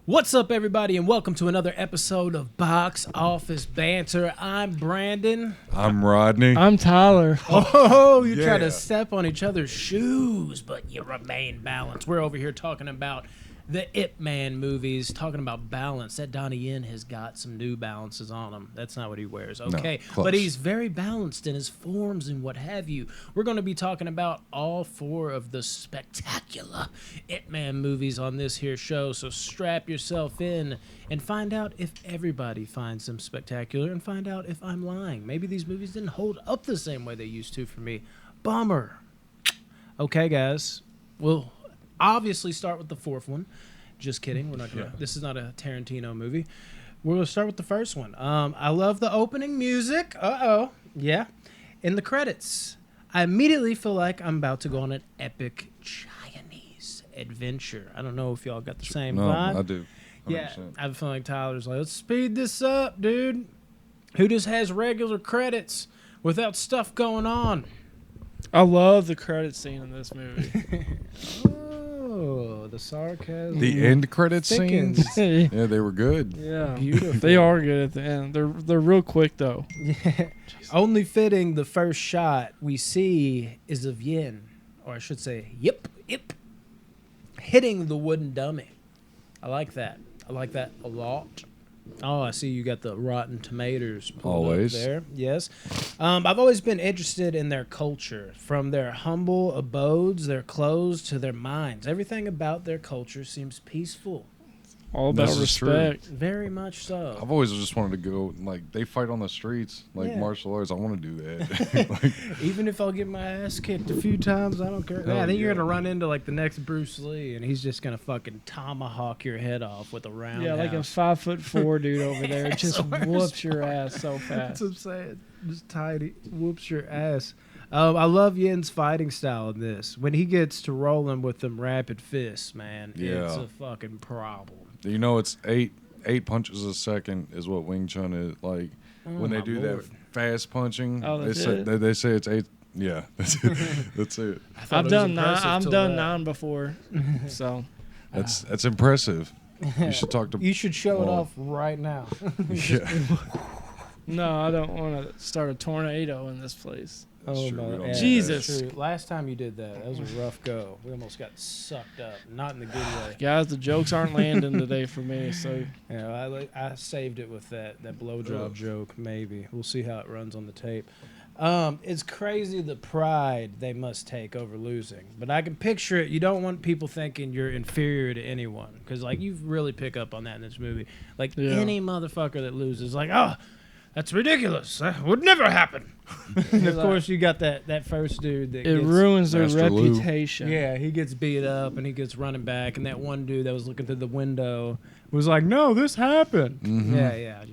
What's up, everybody, and welcome to another episode of Box Office Banter. I'm Brandon. I'm Rodney. I'm Tyler. Oh, you try Yeah. to step on each other's shoes, but you remain balanced. We're over here talking about the Ip Man movies, talking about balance. That Donnie Yen has got some New Balances on him. That's not what he wears, okay? close. But he's very balanced in his forms and what have you. We're going to be talking about all four of the spectacular Ip Man movies on this here show, so strap yourself in and find out if everybody finds them spectacular and find out if I'm lying. Maybe these movies didn't hold up the same way they used to for me. Bummer. Okay, guys. We'll obviously start with the fourth one. Just kidding. We're not gonna. This is not a Tarantino movie. We're gonna start with the first one. I love the opening music. Yeah. In the credits, I immediately feel like I'm about to go on an epic Chinese adventure. I don't know if y'all got the same No, vibe. I do. 100%. Yeah, I have a feeling like Tyler's like, let's speed this up, dude. Who just has regular credits without stuff going on? I love the credit scene in this movie. Oh, the sarcasm. The end credit thickens. scenes. Yeah, they were good. Yeah, Beautiful. They are good at the end. They're real quick though. Yeah. Only fitting the first shot we see is of Yin, or I should say, Yip, hitting the wooden dummy. I like that. I like that a lot. Oh, I see you got the Rotten Tomatoes pulled Always. up there. Yes. I've always been interested in their culture, from their humble abodes, their clothes, to their minds. Everything about their culture seems peaceful. All about This is true. respect. Very much so. I've always just wanted to go, like, they fight on the streets, like Yeah. martial arts. I want to do that. Like, Even if I'll get my ass kicked a few times, I don't care. Hell I think you're yeah. gonna run into like the next Bruce Lee, and he's just gonna fucking tomahawk your head off with a roundhouse. Yeah, like a 5'4" dude over there just Somewhere whoops your ass so That's fast. what I'm saying. Just tidy, whoops your ass. I love Yin's fighting style in this. When he gets to rolling with them rapid fists, man, it's Yeah. a fucking problem. you know, it's eight punches a second is what Wing Chun is. Like, when they my do Lord. that fast punching, Oh, they that's say, it? they say it's 8. Yeah, that's it. That's it. I thought I've it was done nine. impressive I've till done that. 9 before. So That's impressive. You should talk to. You should show it Well, off right now. Yeah. no, I don't want to start a tornado in this place. That's Oh true. We my don't God. do that. Jesus. True. Last time you did that was a rough go. We almost got sucked up. Not in the good way. Guys, the jokes aren't landing today for me. So Yeah, I saved it with that blowjob Ugh. joke. Maybe we'll see how it runs on the tape. It's crazy the pride they must take over losing, but I can picture it. You don't want people thinking you're inferior to anyone, because like you really pick up on that in this movie. Like Yeah. any motherfucker that loses, like, oh, that's ridiculous. That would never happen. And of course, you got that first dude that it gets, ruins their Master Lou. reputation. yeah, he gets beat up and he gets running back, and that one dude that was looking through the window was like, "No, this happened." Mhm. Yeah.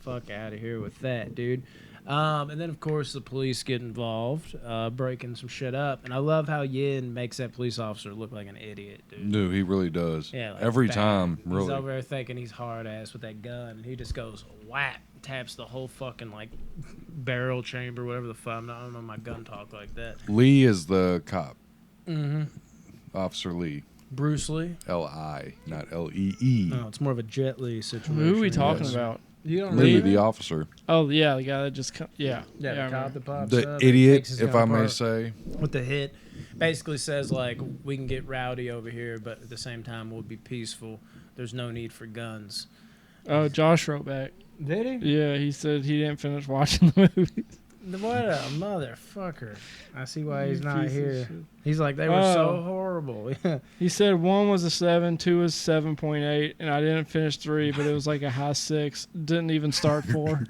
Fuck out of here with that, dude. And then of course the police get involved, breaking some shit up, and I love how Yin makes that police officer look like an idiot, dude. Dude, he really does. Yeah, like Every bad. time, He's really. over there thinking he's hard ass with that gun, and he just goes whap, taps the whole fucking like barrel chamber, whatever the fuck. I don't know my gun talk like that. Lee is the cop. Mm-hmm. Officer Lee. Bruce Lee. L-I, not L-E-E. No, it's more of a Jet Li situation. Who are we talking Yes. about? You don't Lee, remember the that? officer. Oh yeah, the guy that just Yeah, I the cop remember. that pops The up, idiot, takes his if gun I may apart say. with the hit, basically says like, we can get rowdy over here, but at the same time we'll be peaceful. There's no need for guns. Oh, Josh wrote back. Did he? Yeah, he said he didn't finish watching the movie. What a motherfucker! I see why he's You not piece of here. shit. He's like, they were so Oh. horrible. He said 1 was a 7, 2 was 7.8, and I didn't finish 3, but it was like a high 6. Didn't even start 4.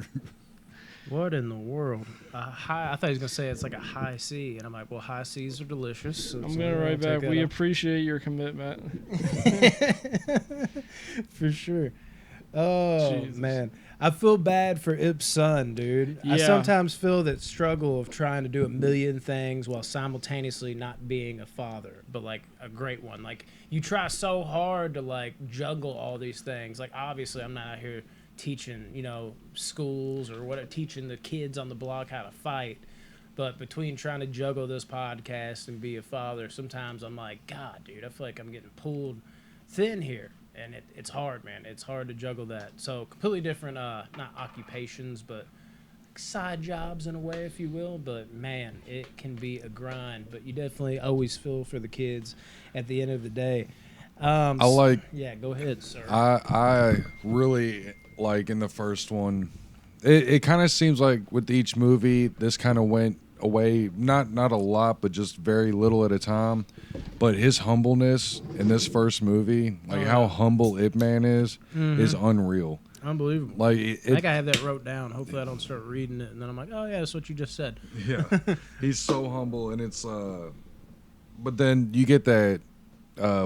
What in the world? A high? I thought he was gonna say it's like a high C, and I'm like, well, high C's are delicious. So I'm gonna write back. We appreciate your commitment. for sure. Oh Jesus. man, I feel bad for Ip's son, dude. I Yeah. sometimes feel that struggle of trying to do a million things while simultaneously not being a father, but like a great one. Like you try so hard to like juggle all these things. Like obviously, I'm not out here teaching, schools or what, teaching the kids on the block how to fight. But between trying to juggle this podcast and be a father, sometimes I'm like, God, dude, I feel like I'm getting pulled thin here. and it's hard, man. It's hard to juggle that. So completely different, not occupations, but side jobs in a way, if you will. But man, it can be a grind. But you definitely always feel for the kids at the end of the day. I like. Yeah, go ahead, sir. I really like in the first one. It kind of seems like with each movie, this kind of went away. Not a lot, but just very little at a time. But his humbleness in this first movie, like how humble Ip Man is unreal. Unbelievable. Like I think I have that wrote down. Hopefully, I don't start reading it, and then I'm like, oh yeah, that's what you just said. Yeah, he's so humble, and it's. But then you get that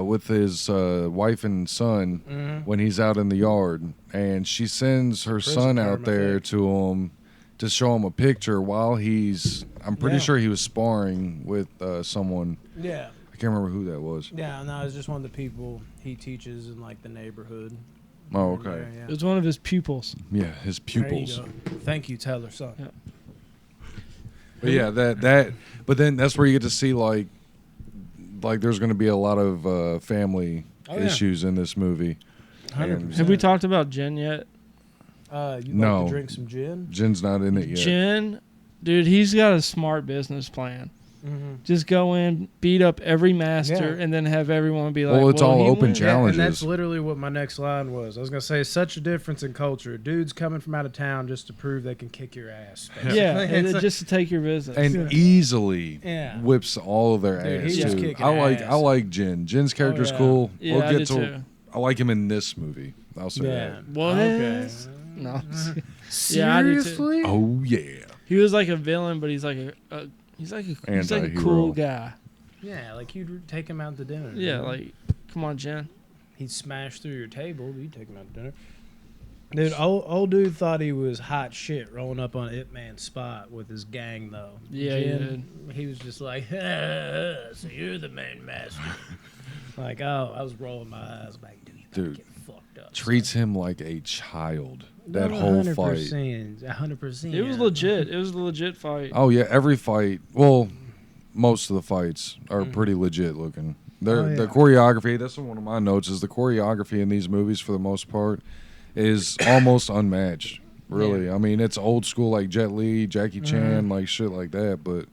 with his wife and son when he's out in the yard, and she sends her son out there to him to show him a picture while he's. I'm pretty sure he was sparring with someone. Yeah. I can't remember who that was. Yeah, no, it's just one of the people he teaches in like the neighborhood. Oh, okay. It was one of his pupils. Yeah, his pupils. There you go. Thank you, Taylor's son. Yeah. But yeah, that. But then that's where you get to see like there's going to be a lot of family issues in this movie. 100%. Have we talked about Jen yet? You'd No. like to drink some gin? Jen's not in it yet. Jen, dude, he's got a smart business plan. Mm-hmm. Just go in, beat up every master, Yeah. and then have everyone be like, Well, it's all he open wins. challenge. And that's Challenges. literally what my next line was. I was going to say, it's such a difference in culture. Dudes coming from out of town just to prove they can kick your ass. Basically. Yeah, and It's then like- just to take your business. And easily Yeah. whips all of their Dude, ass he's just too. kicking I ass. like Jen. Jen's character's yeah. cool. Yeah, we'll I get do to. too. I like him in this movie. I'll say Yeah. What? Okay. No. Yeah, I do too. Seriously? that. Oh yeah. He was like a villain, but he's like he's like a Anti-hero. cool guy. Yeah, like you'd take him out to dinner. Yeah, you know? like come on, Jen. He'd smash through your table. You'd take him out to dinner. Dude, old dude thought he was hot shit rolling up on Ip Man's spot with his gang, though. Yeah, he Jen, he was just like, so you're the main master. Like, oh, I was rolling my eyes back. Dude, you better Dude, get fucked up. Treats him like a child. That No, whole fight. 100%. It was legit. It was a legit fight. Oh yeah, every fight. Well, most of the fights are pretty legit looking. The choreography. That's one of my notes. Is the choreography in these movies for the most part is almost unmatched. Really, I mean it's old school like Jet Li, Jackie Chan, like shit like that. But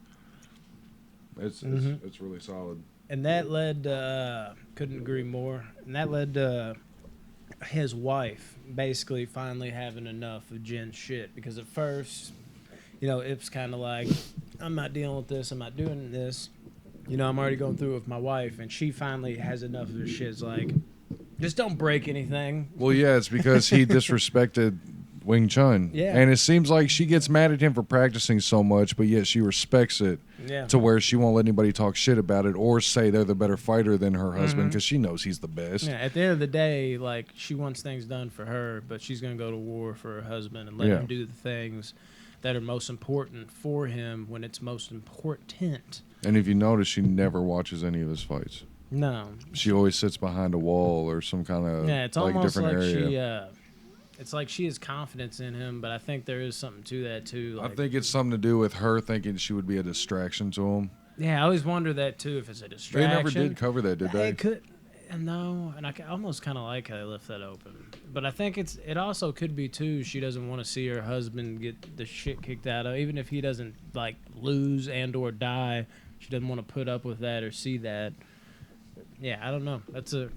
it's really solid. And that led, couldn't agree more, and that led to his wife basically finally having enough of Jen's shit. Because at first, Ip's kind of like, I'm not dealing with this, I'm not doing this. I'm already going through it with my wife, and she finally has enough of his shit. It's like, just don't break anything. Well, yeah, it's because he disrespected Wing Chun. Yeah. And it seems like she gets mad at him for practicing so much, but yet she respects it Yeah. to where she won't let anybody talk shit about it or say they're the better fighter than her husband because she knows he's the best. Yeah, at the end of the day, like, she wants things done for her, but she's going to go to war for her husband and let him do the things that are most important for him when it's most important. And if you notice, she never watches any of his fights. No. She always sits behind a wall or some kind of Yeah, it's like almost different like area. it's like she has confidence in him, but I think there is something to that, too. I Like, think it's something to do with her thinking she would be a distraction to him. yeah, I always wonder that, too, if it's a They distraction. never did cover that, did they? It could. No, and I almost kind of like how they left that open. But I think it also could be, too, she doesn't want to see her husband get the shit kicked out of, even if he doesn't, like, lose and or die. She doesn't want to put up with that or see that. Yeah, I don't know. That's a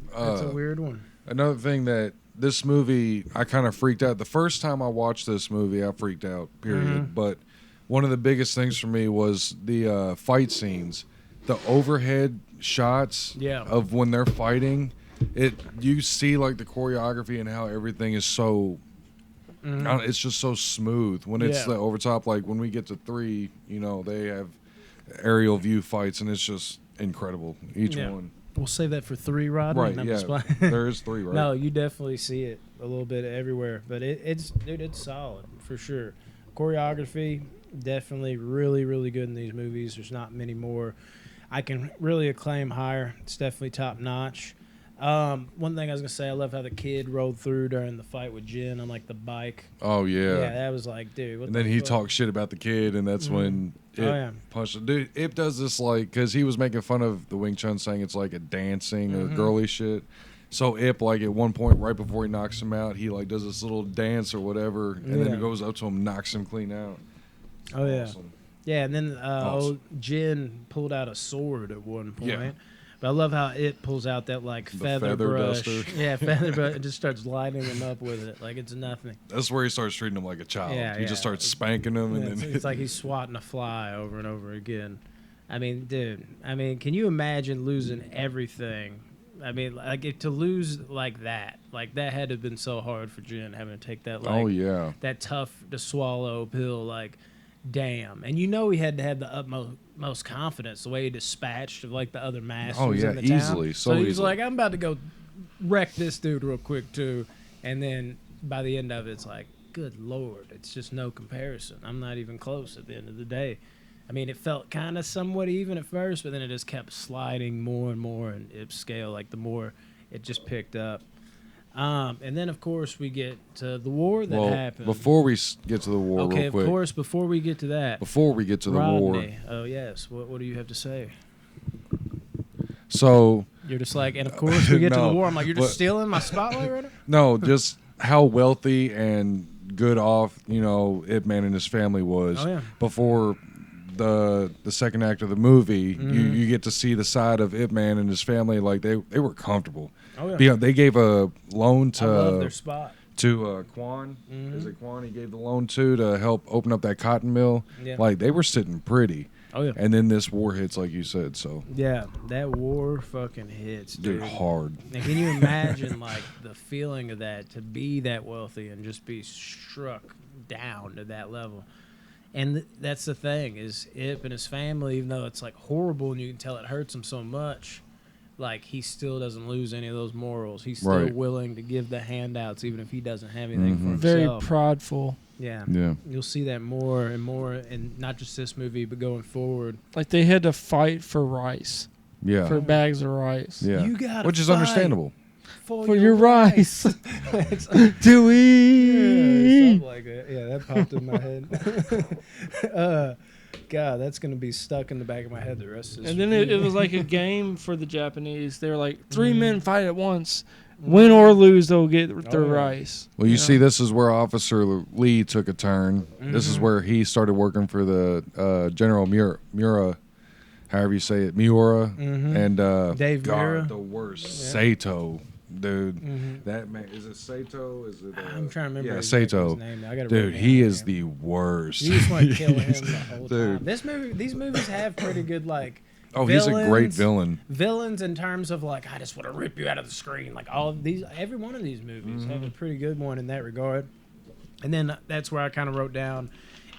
weird one. Another thing that this movie, I kind of freaked out. The first time I watched this movie, I freaked out, period. But one of the biggest things for me was the fight scenes. The overhead shots of when they're fighting. You see like the choreography and how everything is so it's just so smooth. When it's the over top, like when we get to 3, they have aerial view fights and it's just incredible. Each one. We'll save that for 3, Rod. Right, I'm yeah. just playing. There is 3, right? No, you definitely see it a little bit everywhere, but it's solid for sure. Choreography definitely really, really good in these movies. There's not many more I can really acclaim higher. It's definitely top notch. One thing I was gonna say, I love how the kid rolled through during the fight with Jen on like the bike. Oh yeah. Yeah, that was like, dude. What And the then he fuck? talks shit about the kid, and that's when Ip punched him. Dude, Ip does this like because he was making fun of the Wing Chun, saying it's like a dancing or girly shit. So Ip, like at one point, right before he knocks him out, he like does this little dance or whatever, and then Yeah. he goes up to him, knocks him clean out. Oh yeah. Awesome. Yeah, and then Awesome. old Jin pulled out a sword at one point. Yeah. But I love how it pulls out that like The feather feather brush. duster. Yeah, feather brush. It just starts lighting him up with it like it's nothing. That's where he starts treating him like a child. Yeah, He yeah. just starts spanking him, and Yeah, then it's like he's swatting a fly over and over again. I mean, dude. I mean, can you imagine losing everything? I mean, like to lose like that had to have been so hard for Jin having to take that. Like, oh yeah, that tough to swallow pill, like, damn. And you know he had to have the utmost confidence, the way he dispatched of, like, the other masters Oh, yeah, in the town. easily, so he was easily. like, I'm about to go wreck this dude real quick, too. And then by the end of it, it's like, good Lord, it's just no comparison. I'm not even close at the end of the day. I mean, it felt kind of somewhat even at first, but then it just kept sliding more and more in its scale, like the more it just picked up. And then, of course, we get to the war that happened. Before we get to the war, Okay, real quick. of course, before we get to that. Before we get to the war, Rodney. Oh, yes. What do you have to say? so You're just like, and of course we get to the No, war. I'm like, you're just but- stealing my spotlight right now? no, just how wealthy and good off, Ip Man and his family was Oh, yeah. before the second act of the movie. Mm-hmm. You get to see the side of Ip Man and his family, like they were comfortable. Oh, yeah. They gave a loan I love to their spot. Quan. Mhm. Is it Quan? He gave the loan to help open up that cotton mill. Yeah. Like they were sitting pretty. Oh, yeah. And then this war hits, like you said. So Yeah, that war fucking hits, dude. dude, hard. And can you imagine, like, the feeling of that, to be that wealthy and just be struck down to that level? And that's the thing, is Ip and his family, even though it's, like, horrible and you can tell it hurts him so much, like, he still doesn't lose any of those morals. He's still Right. willing to give the handouts even if he doesn't have anything for Mhm. Very himself. prideful. Yeah. Yeah. You'll see that more and more, and not just this movie, but going forward. Like they had to fight for rice, Yeah. for bags of rice. Yeah. You gotta Which is fight understandable. For your rice. It's- To Yeah, eat. something like that. Yeah, that popped in my head. God, that's gonna be stuck in the back of my head the rest of this. And then it was like a game for the Japanese. They were like, 3 Mhm. men fight at once. Win or lose, they'll get their yeah. rice. Well, you know? see, this is where Officer Lee took a turn. This is Mhm. where he started working for the General Mura, however you say it, Miura, Mhm. and Dave God, Miura. the worst, Yeah. Sato, dude. Mhm. That man, is it Sato? Is it? I'm trying to remember Yeah, exactly Sato. his name. I gotta Dude, write it he down, is yeah. the worst. You just want to kill him the whole Dude. time. These movies have pretty good like Oh, he's a great villains. villain. villains in terms of like I just want to rip you out of the screen. Like all of these, every one of these movies have a pretty good one in that regard. And then that's where I kind of wrote down,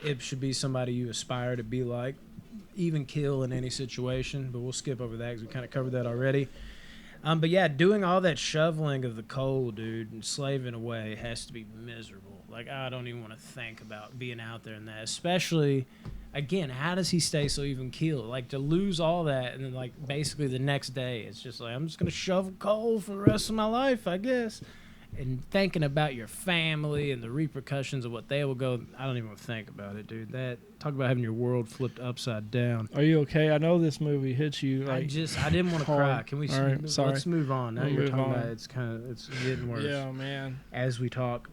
it should be somebody you aspire to be like, even kill in any situation. But we'll skip over that because we kind of covered that already. But yeah, doing all that shoveling of the coal, dude, and slaving away has to be miserable. Like I don't even want to think about being out there in that, especially. Again, how does he stay so even keeled? Like to lose all that and then like basically the next day it's just like I'm just gonna shovel coal for the rest of my life, I guess. And thinking about your family and the repercussions of what they will go, I don't even want to think about it, dude. That talk about having your world flipped upside down. Are you okay? I know this movie hits you I like. didn't want to hard. cry. Can we? All right, sorry. Let's move on. Now We'll you're move talking on. about it's getting worse Yeah, man. as we talk.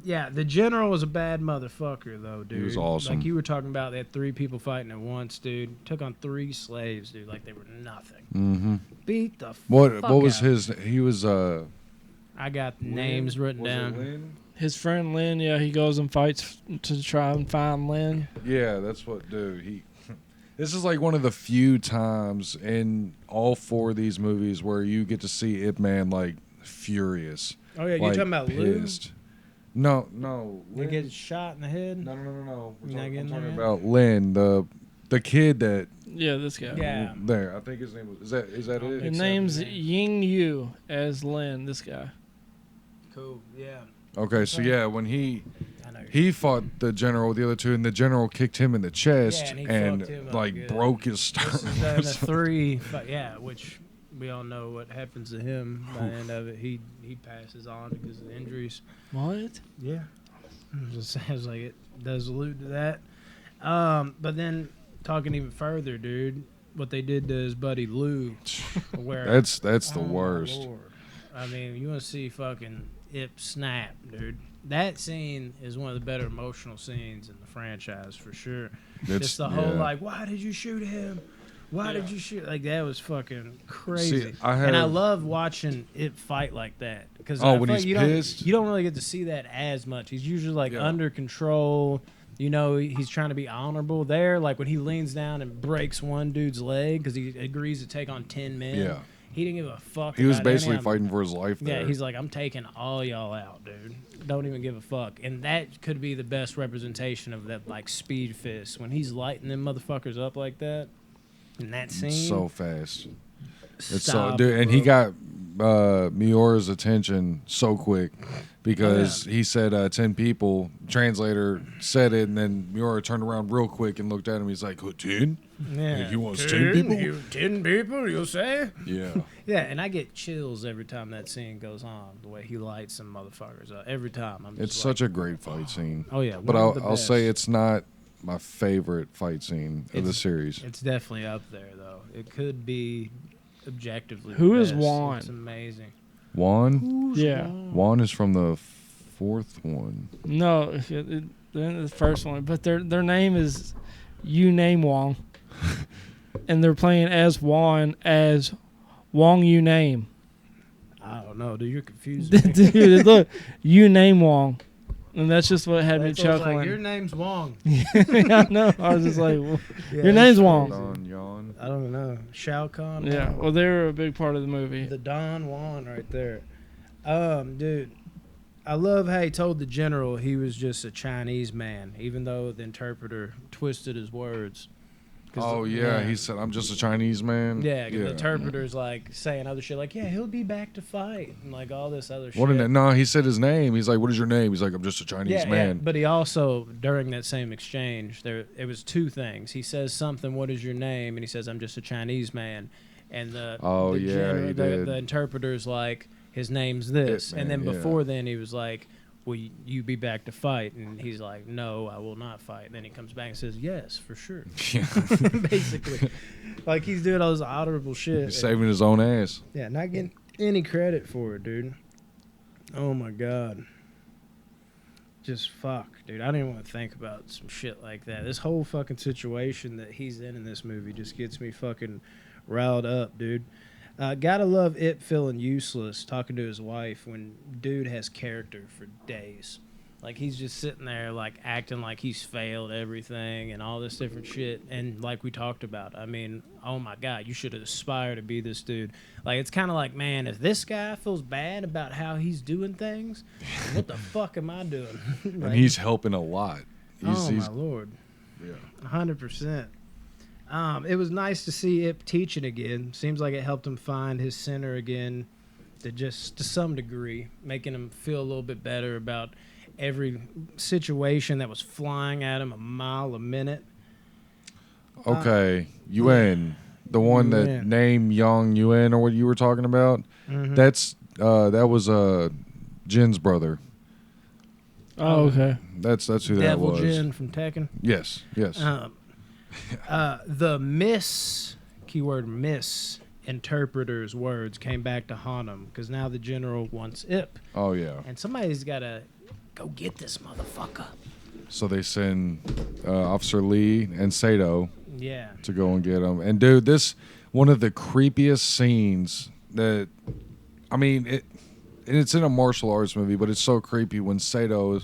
Yeah, the general was a bad motherfucker, though, dude. was awesome. Like you were talking about, they had 3 people fighting at once, dude. Took on 3 slaves, dude, like they were nothing. Mm-hmm. Beat the What fuck was out. his? He was I got names written down. His friend Lynn, yeah, he goes and fights to try and find Lynn. Yeah, that's what, dude. He. This is like one of the few times in all 4 of these movies where you get to see Ip Man like furious. Oh yeah, you like, talking about Lou? pissed. No. They Lynn- get shot in the head. No. You're not I'm getting talking there yet? about Lynn, the kid that. Yeah, this guy. Yeah. There, I think his name was. Is that Okay. it? His Except name's name. Ying Yu as Lynn, this guy. Cool. Yeah. Okay, so yeah, when he I know. fought the general with the other 2, and the general kicked him in the chest Yeah, and he and fucked him up like good. broke his This is sternum. the 3, yeah, which we all know what happens to him by the end of it. He passes on because of injuries. What? Yeah. It just sounds like it does allude to that. But then talking even further, dude, what they did to his buddy Lou. Where, That's the oh, my worst. Lord. I mean, you want to see fucking Ip snap, dude. That scene is one of the better emotional scenes in the franchise for sure. Just the whole like, why did you shoot him? Why did you shoot? Like that was fucking crazy. See, and I love watching Ip fight like that because when he's pissed, you don't really get to see that as much. He's usually like under control. You know, he's trying to be honorable there. Like when he leans down and breaks one dude's leg because he agrees to take on 10 men. Yeah. He didn't give a fuck. He was basically fighting for his life there. Yeah, he's like, I'm taking all y'all out, dude. Don't even give a fuck. And that could be the best representation of that, like, speed fist. When he's lighting them motherfuckers up like that, in that scene. So fast. It's Stop, dude, and he bro. got Miora's attention so quick because he said 10 people. Translator said it, and then Miura turned around real quick and looked at him. He's like, 10? Yeah. He wants 10 people? 10 people, you'll say? Yeah. Yeah, and I get chills every time that scene goes on, the way he lights some motherfuckers up. Every time. It's such a great fight scene. Oh, yeah. But I'll say it's not my favorite fight scene of the series. It's definitely up there, though. It could be objectively Who the is best. Juan? It's amazing. Juan? Yeah. Juan is from the fourth one. No, the first one. But their name is You Name Wong. And they're playing as Juan as Wong You Name. I don't know, dude. You're confusing me. Dude, look. You Name Wong. And that's just what had me That's what I was chuckling. like, your name's Wong. I know. I was just like, well, Yeah, your name's that's Wong. Don Yon. I don't know. Shao Kahn. Yeah, Wong. well, they were a big part of the movie. The Don Juan right there. Dude, I love how he told the general he was just a Chinese man, even though the interpreter twisted his words. Oh, yeah. He said, I'm just a Chinese man. Yeah, 'cause the interpreter's like saying other shit like, yeah, he'll be back to fight, and like all this other shit. No, he said his name. He's like, what is your name? He's like, I'm just a Chinese man. Yeah, but he also, during that same exchange, it was two things. He says something, what is your name? And he says, I'm just a Chinese man. And the interpreter's like, his name's this. And then before then, he was like, will you be back to fight? And he's like, no, I will not fight. And then he comes back and says, yes, for sure. Yeah. Basically. Like, he's doing all this honorable shit. He's saving his own ass. Yeah, not getting any credit for it, dude. Oh, my God. Just fuck, dude. I don't even want to think about some shit like that. This whole fucking situation that he's in this movie just gets me fucking riled up, dude. Gotta love it feeling useless talking to his wife when dude has character for days. Like, he's just sitting there, like, acting like he's failed everything and all this different shit. And like we talked about, I mean, oh, my God, you should aspire to be this dude. Like, it's kind of like, man, if this guy feels bad about how he's doing things, what the fuck am I doing? Like, And he's helping a lot. my Lord. Yeah. 100%. It was nice to see Ip teaching again. Seems like it helped him find his center again, to some degree, making him feel a little bit better about every situation that was flying at him a mile a minute. Okay, Yuan, the one that Yuan. named Yang Yuan, or what you were talking about. Mhm. That was Jin's brother. Oh, okay. That's who that Devil was. Jin from Tekken. Yes. The keyword miss interpreter's words came back to haunt him because now the general wants Ip, Oh yeah. and somebody's got to go get this motherfucker. So they send Officer Lee and Sato Yeah. to go and get him. And dude, this one of the creepiest scenes that, I mean, it's in a martial arts movie, but it's so creepy when Sato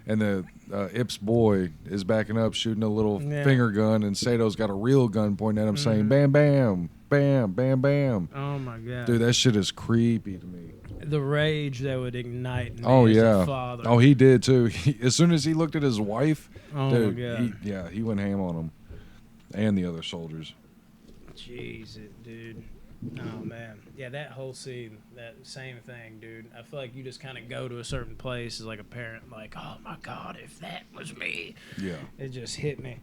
and the Ip's boy is backing up, shooting a little finger gun, and Sato's got a real gun pointing at him, saying "Bam, bam, bam, bam, bam." Oh my God, Dude, that shit is creepy to me. The rage that would ignite me Oh as a yeah. father. Oh, he did too. As soon as he looked at his wife, Oh, dude, my God. he went ham on him and the other soldiers. Jeez, dude. Oh man, yeah, that whole scene, that same thing, dude. I feel like you just kind of go to a certain place as like a parent, like, oh my God, if that was me. Yeah. It just hit me.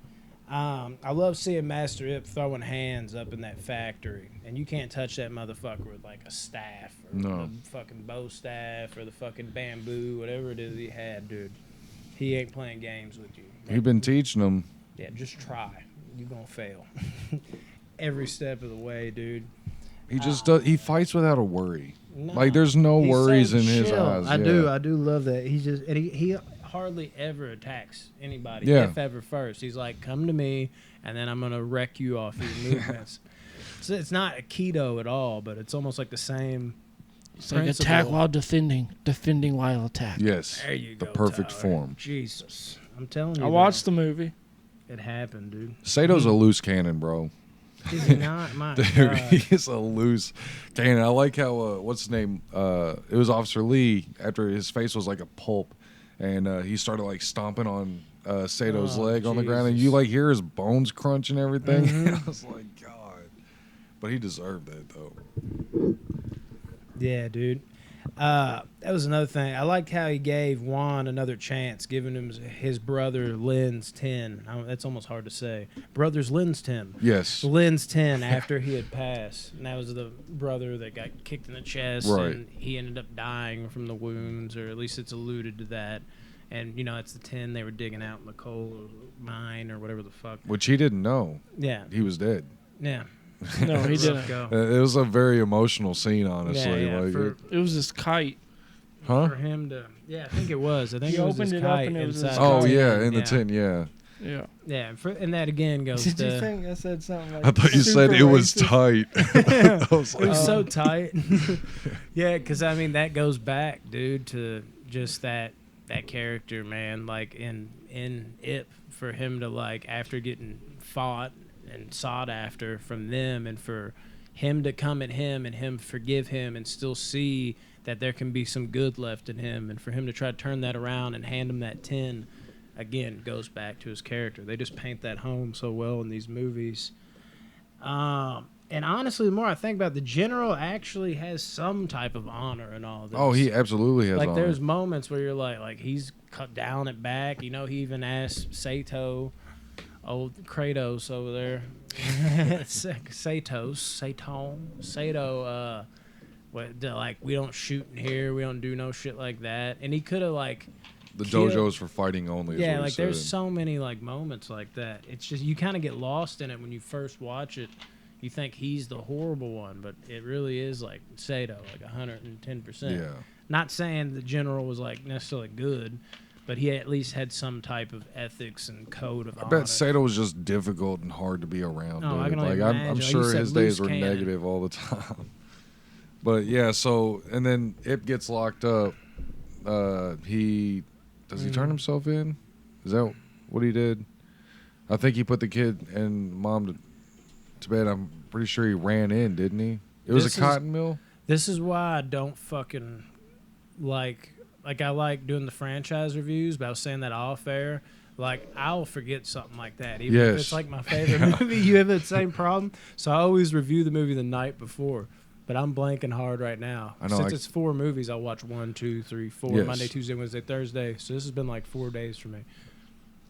I love seeing Master Ip throwing hands up in that factory, and you can't touch that motherfucker with like a staff or No. the fucking bow staff or the fucking bamboo, whatever it is he had, dude. He ain't playing games with you. He's been teaching them. Yeah, just try. You're gonna fail every step of the way, dude. He just does. He fights without a worry. No. Like there's no He's worries so in his chill. eyes. I yeah. do love that. He's just And he hardly ever attacks anybody, Yeah. if ever first. He's like, come to me, and then I'm going to wreck you off your movements. So it's not a keto at all, but it's almost like the same it's like principle. attack while defending while attack. Yes. There you The go, perfect Tyler. form. Jesus. I'm telling you. I watched the movie. It happened, dude. Sato's a loose cannon, bro. Is he not? My Dude, God. he is a loose cannon. I like how what's his name? It was Officer Lee. After his face was like a pulp, and he started like stomping on Sato's Oh, leg on the ground, and Jesus. you like hear his bones crunch and everything. Mhm. I was like, God, but he deserved that though. Yeah, dude. That was another thing. I liked how he gave Juan another chance, giving him his brother Lynn's 10. That's almost hard to say. Brother's Lynn's 10. Yes, Lynn's 10 after he had passed. And that was the brother that got kicked in the chest. Right. And he ended up dying from the wounds, or at least it's alluded to that. And, it's the 10 they were digging out in the coal mine or whatever the fuck. which he didn't know. Yeah. He was dead. Yeah. No, he Rough didn't. go. It was a very emotional scene, honestly. Yeah, like, for, It was this kite. huh? for him to... Yeah, I think it was. I think He it was opened his it up kite and it was his inside kite. Oh the yeah, tin. in the tin. Yeah. Yeah. Yeah, and that again goes Did you to... think I said something like I thought you said super it was racist? tight. I was It like, was Um, so tight. Yeah, because, that goes back, dude, to just that character, man. Like, in It, for him to, like, after getting fought and sought after from them, and for him to come at him and him forgive him and still see that there can be some good left in him, and for him to try to turn that around and hand him that 10, again, goes back to his character. They just paint that home so well in these movies. And honestly, the more I think about it, the general actually has some type of honor in all this. oh, he absolutely has. Like, honor. there's moments where you're like he's cut down it back. He even asked Sato, old Kratos over there, Sato, like, we don't shoot in here, we don't do no shit like that. And he could have, like, The kill- dojo's for fighting only. Is yeah, what like, he said. there's so many, like, moments like that. It's just, you kind of get lost in it when you first watch it. You think he's the horrible one, but it really is, like, Sato, like 110%. Yeah. Not saying the general was, like, necessarily good, but he at least had some type of ethics and code of I honor. bet Sato was just difficult and hard to be around. Oh, I dude. can only Like I'm imagine. Like you sure said, his days loose were cannon. negative all the time. But yeah, so and then Ip gets locked up. He turn himself in? Is that what he did? I think he put the kid and mom to bed. I'm pretty sure he ran in, didn't he? It was This a is- cotton mill. This is why I don't fucking like I like doing the franchise reviews, but I was saying that off air. Like, I'll forget something like that, even if Yes. it's like my favorite movie. You have that same problem, so I always review the movie the night before. But I'm blanking hard right now. I know, Since I- it's 4 movies, I'll watch 1, 2, 3, 4, Yes. Monday, Tuesday, Wednesday, Thursday. So this has been like 4 days for me.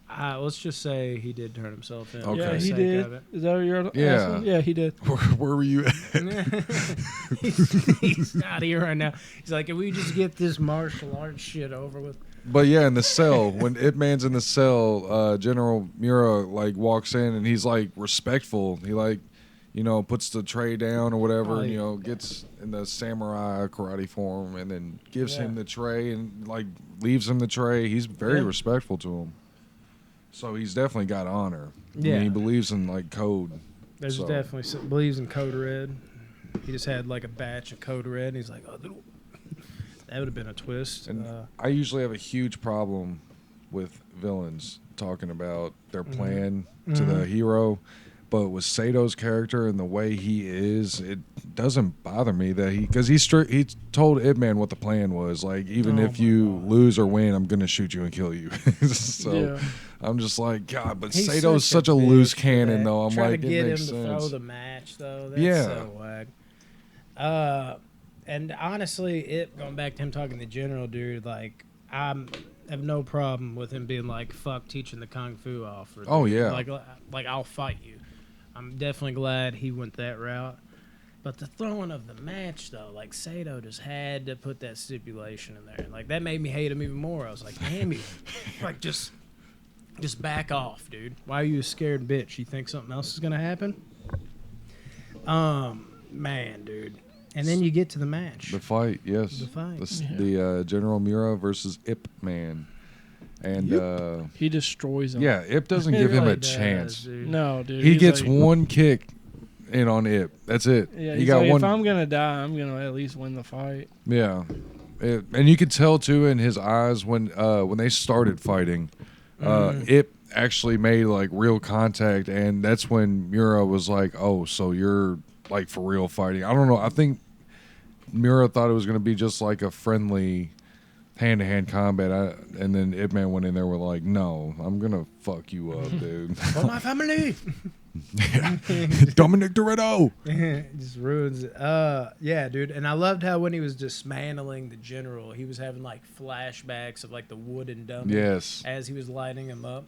Let's just say he did turn himself in. Okay. Yeah, for the he sake did. of it. Is that what you're Yeah. asking? Yeah, he did. Where were you at? He's not here right now. He's like, can we just get this martial arts shit over with? But yeah, in the cell, when Ip Man's in the cell, General Mura like walks in and he's like respectful. He like, puts the tray down or whatever, Oh, and, yeah. gets in the samurai karate form and then gives Yeah. him the tray and like leaves him the tray. He's very Yeah. respectful to him. So he's definitely got honor. I Yeah. mean, he believes in like code. There's So- definitely believes in Code Red. He just had like a batch of Code Red, and he's like, oh, that would have been a twist. And I usually have a huge problem with villains talking about their plan to the hero. But with Sato's character and the way he is, it doesn't bother me that because he told Ip Man what the plan was. Like, even Oh if my you God. lose or win, I'm gonna shoot you and kill you. So Yeah. I'm just like, God, but He's Sato's such a bitch loose for cannon, that. though. I'm Try like, to it get him makes to throw sense. the match though. That's Yeah. so whack. And honestly, going back to him talking to General, dude, like, I have no problem with him being like, fuck teaching the kung fu off. Oh, yeah. Like I'll fight you. I'm definitely glad he went that route. But the throwing of the match, though, like, Sato just had to put that stipulation in there. Like, that made me hate him even more. I was like, damn you. Like, just back off, dude. Why are you a scared bitch? You think something else is going to happen? Man, dude. And then you get to the match. The fight, yes. The fight. The General Mira versus Ip Man. And He destroys him. yeah, Ip doesn't He give him really a does, chance. dude. No, dude. He he's gets like, one kick in on Ip. That's it. Yeah, he he's got like, one. if I'm gonna die, I'm gonna at least win the fight. Yeah, and you could tell too in his eyes when they started fighting, Ip actually made like real contact, and that's when Mura was like, "Oh, so you're like for real fighting?" I don't know. I think Mura thought it was going to be just like a friendly hand-to-hand combat, and then Ip Man went in there with like, "No, I'm gonna fuck you up, dude." For my family. Dominic Toretto. Just ruins it. Yeah, dude. And I loved how when he was dismantling the general, he was having like flashbacks of like the wooden dummy Yes, as he was lighting him up.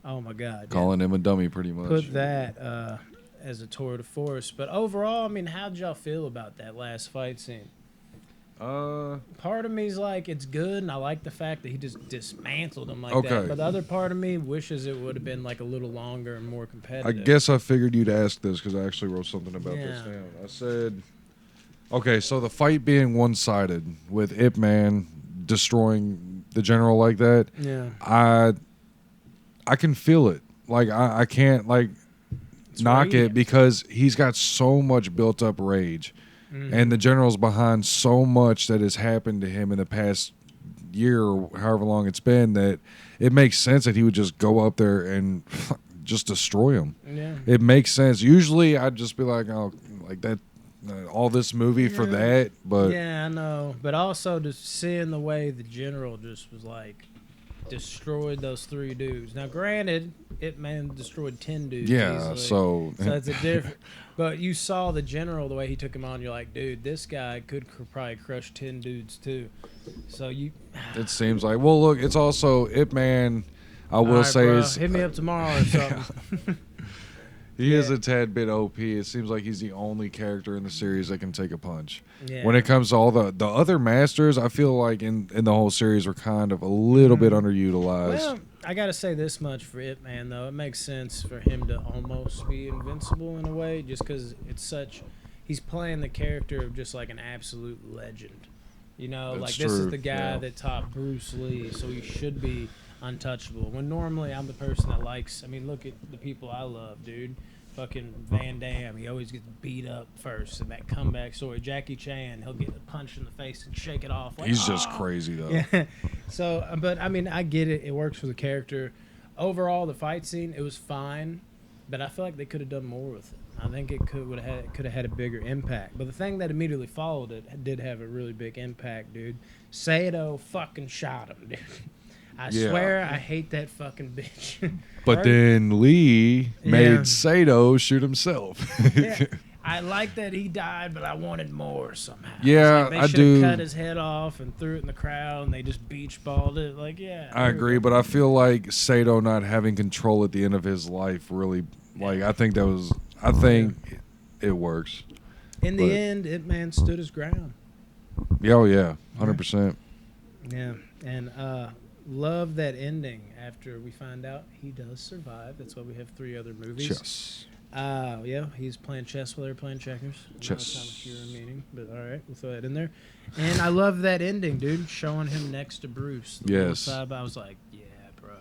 Oh my god. calling him a dummy, pretty much. Put that as a tour de force. But overall, I mean, how'd y'all feel about that last fight scene? Part of me's like, it's good, and I like the fact that he just dismantled him like that. But the other part of me wishes it would have been like a little longer and more competitive. I guess I figured you'd ask this because I actually wrote something about this Yeah. down. I said, okay, so the fight being one-sided with Ip Man destroying the general like that, Yeah. I can feel it. Like I can't like knock radiant. it because he's got so much built-up rage. Mm-hmm. And the general's behind so much that has happened to him in the past year or however long it's been that it makes sense that he would just go up there and just destroy him. Yeah. It makes sense. Usually I'd just be like, oh, like that, all this movie for that. But Yeah, I know. But also just seeing the way the general just was like destroyed those 3 dudes. Now, granted, Ip Man destroyed 10 dudes. yeah, easily. so That's a different. But you saw the general, the way he took him on. You're like, dude, this guy could probably crush 10 dudes too. So you. it seems like, well, look, it's also Ip Man, I will Alright, say, bro, is hit me up tomorrow or something. he is Yeah. a tad bit OP. It seems like he's the only character in the series that can take a punch. Yeah. When it comes to all the other masters, I feel like in the whole series are kind of a little bit underutilized. Well, I gotta say this much for Ip Man though. It makes sense for him to almost be invincible in a way, just because it's such. He's playing the character of just like an absolute legend. You know, That's like this is true, the guy yeah. that taught Bruce Lee, so he should be untouchable. When normally I'm the person that likes. I mean, look at the people I love, dude. Fucking Van Damme, he always gets beat up first in that comeback story. Jackie Chan, he'll get a punch in the face and shake it off. Like, He's just "Ah!" crazy though. Yeah. So, but I mean, I get it. It works for the character. Overall, the fight scene, it was fine, but I feel like they could have done more with it. I think it could have had a bigger impact. But the thing that immediately followed it did have a really big impact, dude. Sato fucking shot him, dude. I Yeah. swear I hate that fucking bitch. But Her- then Lee Yeah. made Sato shoot himself. Yeah. I like that he died, but I wanted more somehow. It's Yeah, like they I should do. have cut his head off and threw it in the crowd, and they just beach balled it. Like, yeah. I agree, but I feel like Sato not having control at the end of his life really, like, I think it works. in the but- end, Ip Man stood his ground. Yeah, oh yeah, 100%. Yeah, and love that ending after we find out he does survive. That's why we have 3 other movies. Chess. Yeah, he's playing chess while they're playing checkers. I know it's Chess. not what you were meaning, but all right, we'll throw that in there. And I love that ending, dude, showing him next to Bruce. The little Yes. side, I was like, yeah, bro.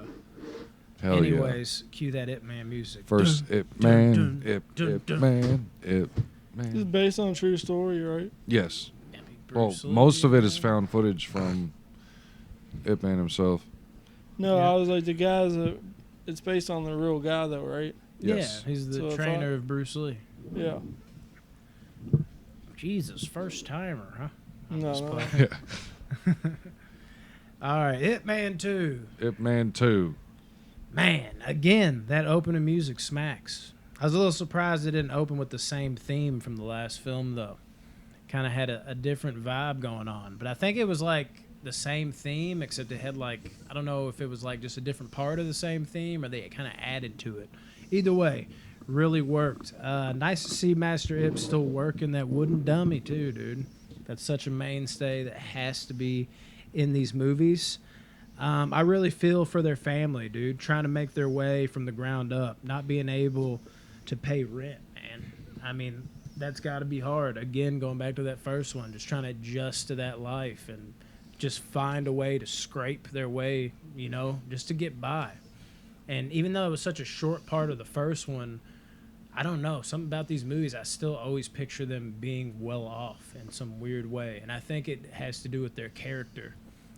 Hell Anyways, cue that Ip Man music. yeah. First, Dun, Ip Man, dun, Ip dun. Man, Ip This is Man. based on a true story, right? Yes. I mean, Well, Bruce Lee, most of it is man. found footage from Ip Man himself. No, Yeah. I was like the guys that it's based on the real guy though, right? Yes. Yeah, he's the So if trainer of Bruce Lee. Yeah. Jesus, first timer, huh? No, Just no. playing. Yeah. All right, Ip Man 2. Ip Man 2. Man, again, that opening music smacks. I was a little surprised it didn't open with the same theme from the last film, though. Kind of had a different vibe going on. But I think it was like the same theme, except it had like, I don't know if it was like just a different part of the same theme or they kind of added to it. Either way, really worked. Nice to see Master Ip still working that wooden dummy, too, dude. That's such a mainstay that has to be in these movies. I really feel for their family, dude, trying to make their way from the ground up, not being able to pay rent, man. I mean, that's got to be hard. Again, going back to that first one, just trying to adjust to that life and just find a way to scrape their way, you know, just to get by. And even though it was such a short part of the first one, I don't know, something about these movies, I still always picture them being well off in some weird way. And I think it has to do with their character.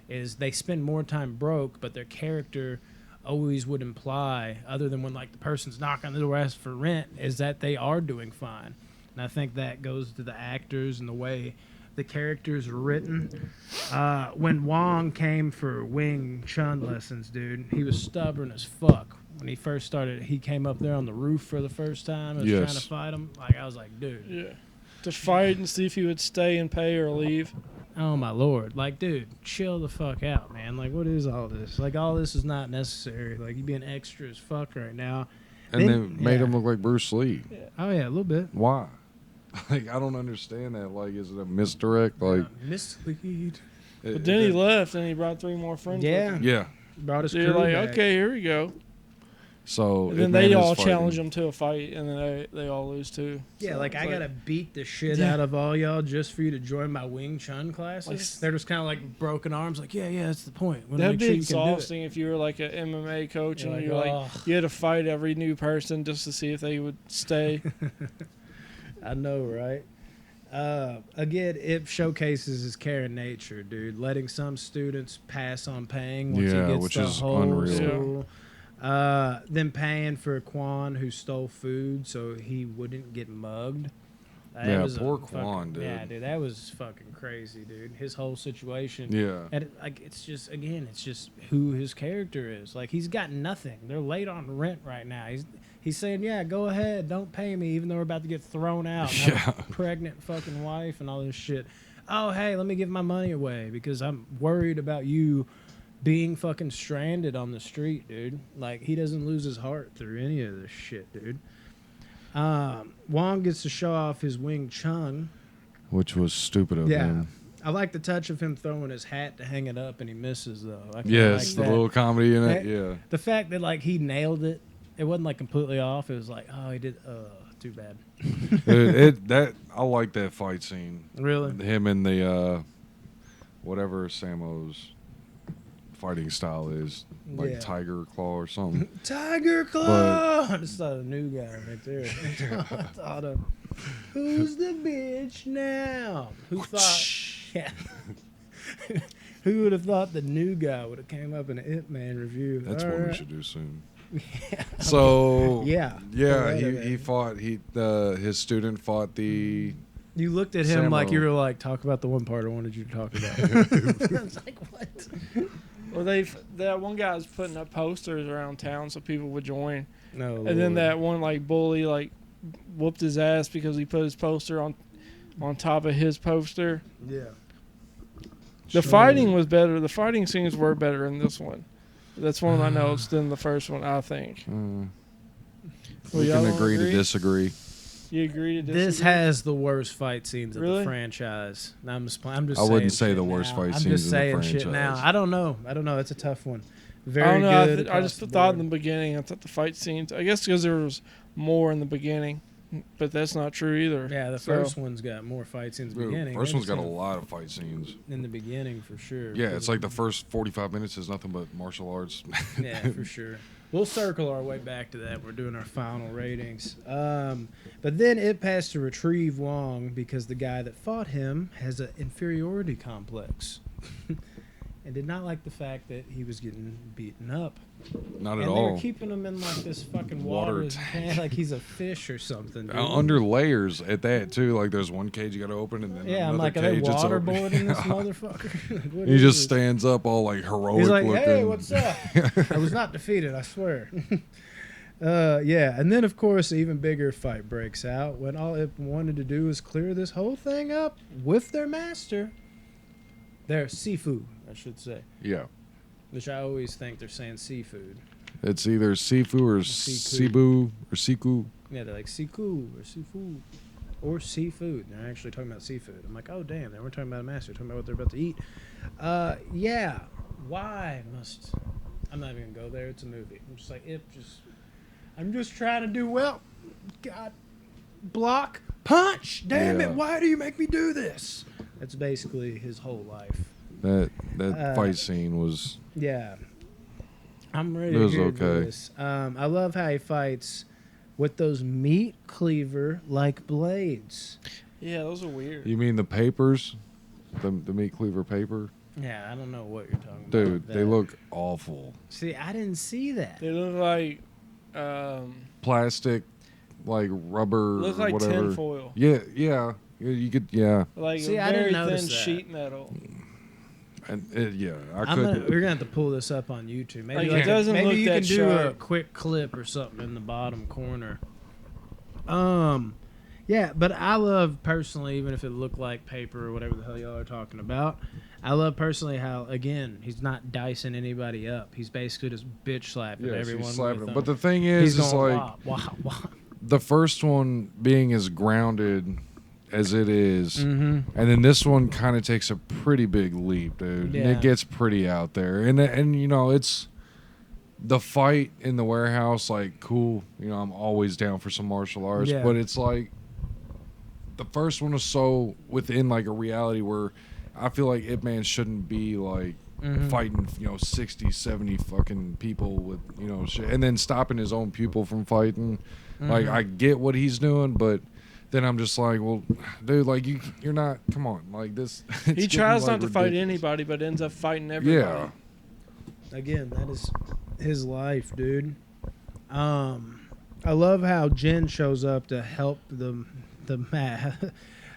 Is they spend more time broke, but their character always would imply, other than when like the person's knocking on the door asking for rent, is that they are doing fine. And I think that goes to the actors and the way the characters are written. When Wong came for Wing Chun lessons, dude, he was stubborn as fuck. When he first started, he came up there on the roof for the first time and was trying to fight him. Like, I was like, dude. Yeah. To fight and see if he would stay and pay or leave. Oh, my Lord. Like, dude, chill the fuck out, man. Like, what is all this? Like, all this is not necessary. Like, you being extra as fuck right now. And they made him look like Bruce Lee. Yeah. Oh, yeah, a little bit. Why? Like, I don't understand that. Like, is it a misdirect? Like, mislead. But then he left and he brought 3 more friends with him. Yeah. Brought his So crew you're like, back. okay, here we go. So And then they all challenge him to a fight, and then they all lose too. Yeah, So like, it's I gotta beat the shit out of all y'all just for you to join my Wing Chun classes. Like, They're just kind of like broken arms. Like, yeah, that's the point. We wanna That'd make be sure you can do it. exhausting if you were like an MMA coach and You're like, you're like you had to fight every new person just to see if they would stay. I know, right? Again, it showcases his care in nature, dude. Letting some students pass on paying once he gets which the is whole unreal. school. Then paying for Quan, who stole food so he wouldn't get mugged. That was poor fucking, Quan, dude. Yeah, dude, that was fucking crazy, dude. His whole situation. Yeah. And like, it's just, again, it's just who his character is. Like, he's got nothing. They're late on rent right now. He's saying, yeah, go ahead, don't pay me, even though we're about to get thrown out. And have a pregnant fucking wife and all this shit. Oh, hey, let me give my money away because I'm worried about you being fucking stranded on the street, dude. Like, he doesn't lose his heart through any of this shit, dude. Wong gets to show off his Wing Chun. Which was stupid of him. I like the touch of him throwing his hat to hang it up and he misses, though. I Yes, like the little comedy in it, yeah. The fact that, like, he nailed it. It wasn't, like, completely off. It was like, oh, he did, too bad. I like that fight scene. Really? Him and the, whatever Samo's fighting style is, like Tiger Claw or something. Tiger Claw! I just thought of a new guy right there. I thought of, who's the bitch now? Who thought, yeah. Who would have thought the new guy would have came up in an Ip Man review? That's All what we right. should do soon. Yeah. So Yeah. he fought. His student fought the. You looked at him like Samo. you were like, talk about the one part I wanted you to talk about. I was like, what? Well, that one guy was putting up posters around town so people would join, No. and then that one like bully like whooped his ass because he put his poster on top of his poster. Yeah. The fighting was better. The fighting scenes were better in this one. That's one of my notes than the first one, I think. We y'all can don't agree to agree? disagree. You agree to disagree? This has the worst fight scenes of Really? the franchise. No, I'm just I saying wouldn't say shit the worst now. fight I'm scenes just in the saying shit now. franchise. I don't know. It's a tough one. Very I don't know. good. I just across thought in board. the beginning. I thought the fight scenes. I guess because there was more in the beginning, but that's not true either. Yeah, the So- first one's got more fights in the beginning. First one's got a Everything lot of fight scenes. in the beginning for sure. Yeah, it's like the first 45 minutes is nothing but martial arts. Yeah, for sure. We'll circle our way back to that. We're doing our final ratings. But then it passed to retrieve Wong because the guy that fought him has an inferiority complex. And did not like the fact that he was getting beaten up. Not at And they all. were keeping him in like this fucking water tank, like he's a fish or something. dude. Under layers at that too. Like there's one cage you got to open, and then Yeah, I'm another like, are they cage that's open. waterboarding this motherfucker? Like, what He is just this? stands up all like heroic He's like, looking. hey, what's up? I was not defeated, I swear. Yeah, and then, of course, an even bigger fight breaks out when all it wanted to do was clear this whole thing up with their master. Their Sifu, I should say. Yeah, Which I always think they're saying seafood. it's either Sifu or Siku. Sibu or Siku. Yeah, they're like Siku or Sifu or seafood. They're actually talking about seafood. I'm like, oh, damn, they weren't talking about a master. They're talking about what they're about to eat. Yeah, why must... I'm not even going to go there. It's a movie. I'm just like, I'm just trying to do well. God block, punch. Damn Yeah. it! Why do you make me do this? That's basically his whole life. That fight scene was. Yeah, I'm ready It to was hear okay. this. I love how he fights with those meat cleaver like blades. Yeah, those are weird. You mean the papers, the meat cleaver paper? Yeah, I don't know what you're talking about. Dude, with they that. look awful. See, I didn't see that. They look like Plastic, like rubber, look or like whatever. tinfoil. Yeah. You could. Yeah. Like See, a I didn't very notice thin that. sheet metal. And yeah, I We're could. gonna have to pull this up on YouTube. Maybe Like, it doesn't maybe look you that can do a sharp. quick clip or something in the bottom corner. Yeah, but I love personally, even if it looked like paper or whatever the hell y'all are talking about. I love personally how again he's not dicing anybody up. He's basically just bitch slapping Yeah, everyone. she's slapping with him. But the thing is, he's it's going like wah, wah, wah. the first one being as grounded as it is, Mm-hmm. and then this one kind of takes a pretty big leap, dude. And Yeah. it gets pretty out there, and you know it's the fight in the warehouse. Like, cool, you know, I'm always down for some martial arts, Yeah. but it's like the first one was so within like a reality where I feel like Ip Man shouldn't be like Mhm. fighting, you know, 60, 70 fucking people with, you know, shit, and then stopping his own people from fighting. Like, Mhm. I get what he's doing, but then I'm just like, well, dude, like you're not. Come on, like this. it's He getting, tries like, not to fight ridiculous. anybody, but ends up fighting everybody. Yeah, Again, that is his life, dude. I love how Jen shows up to help the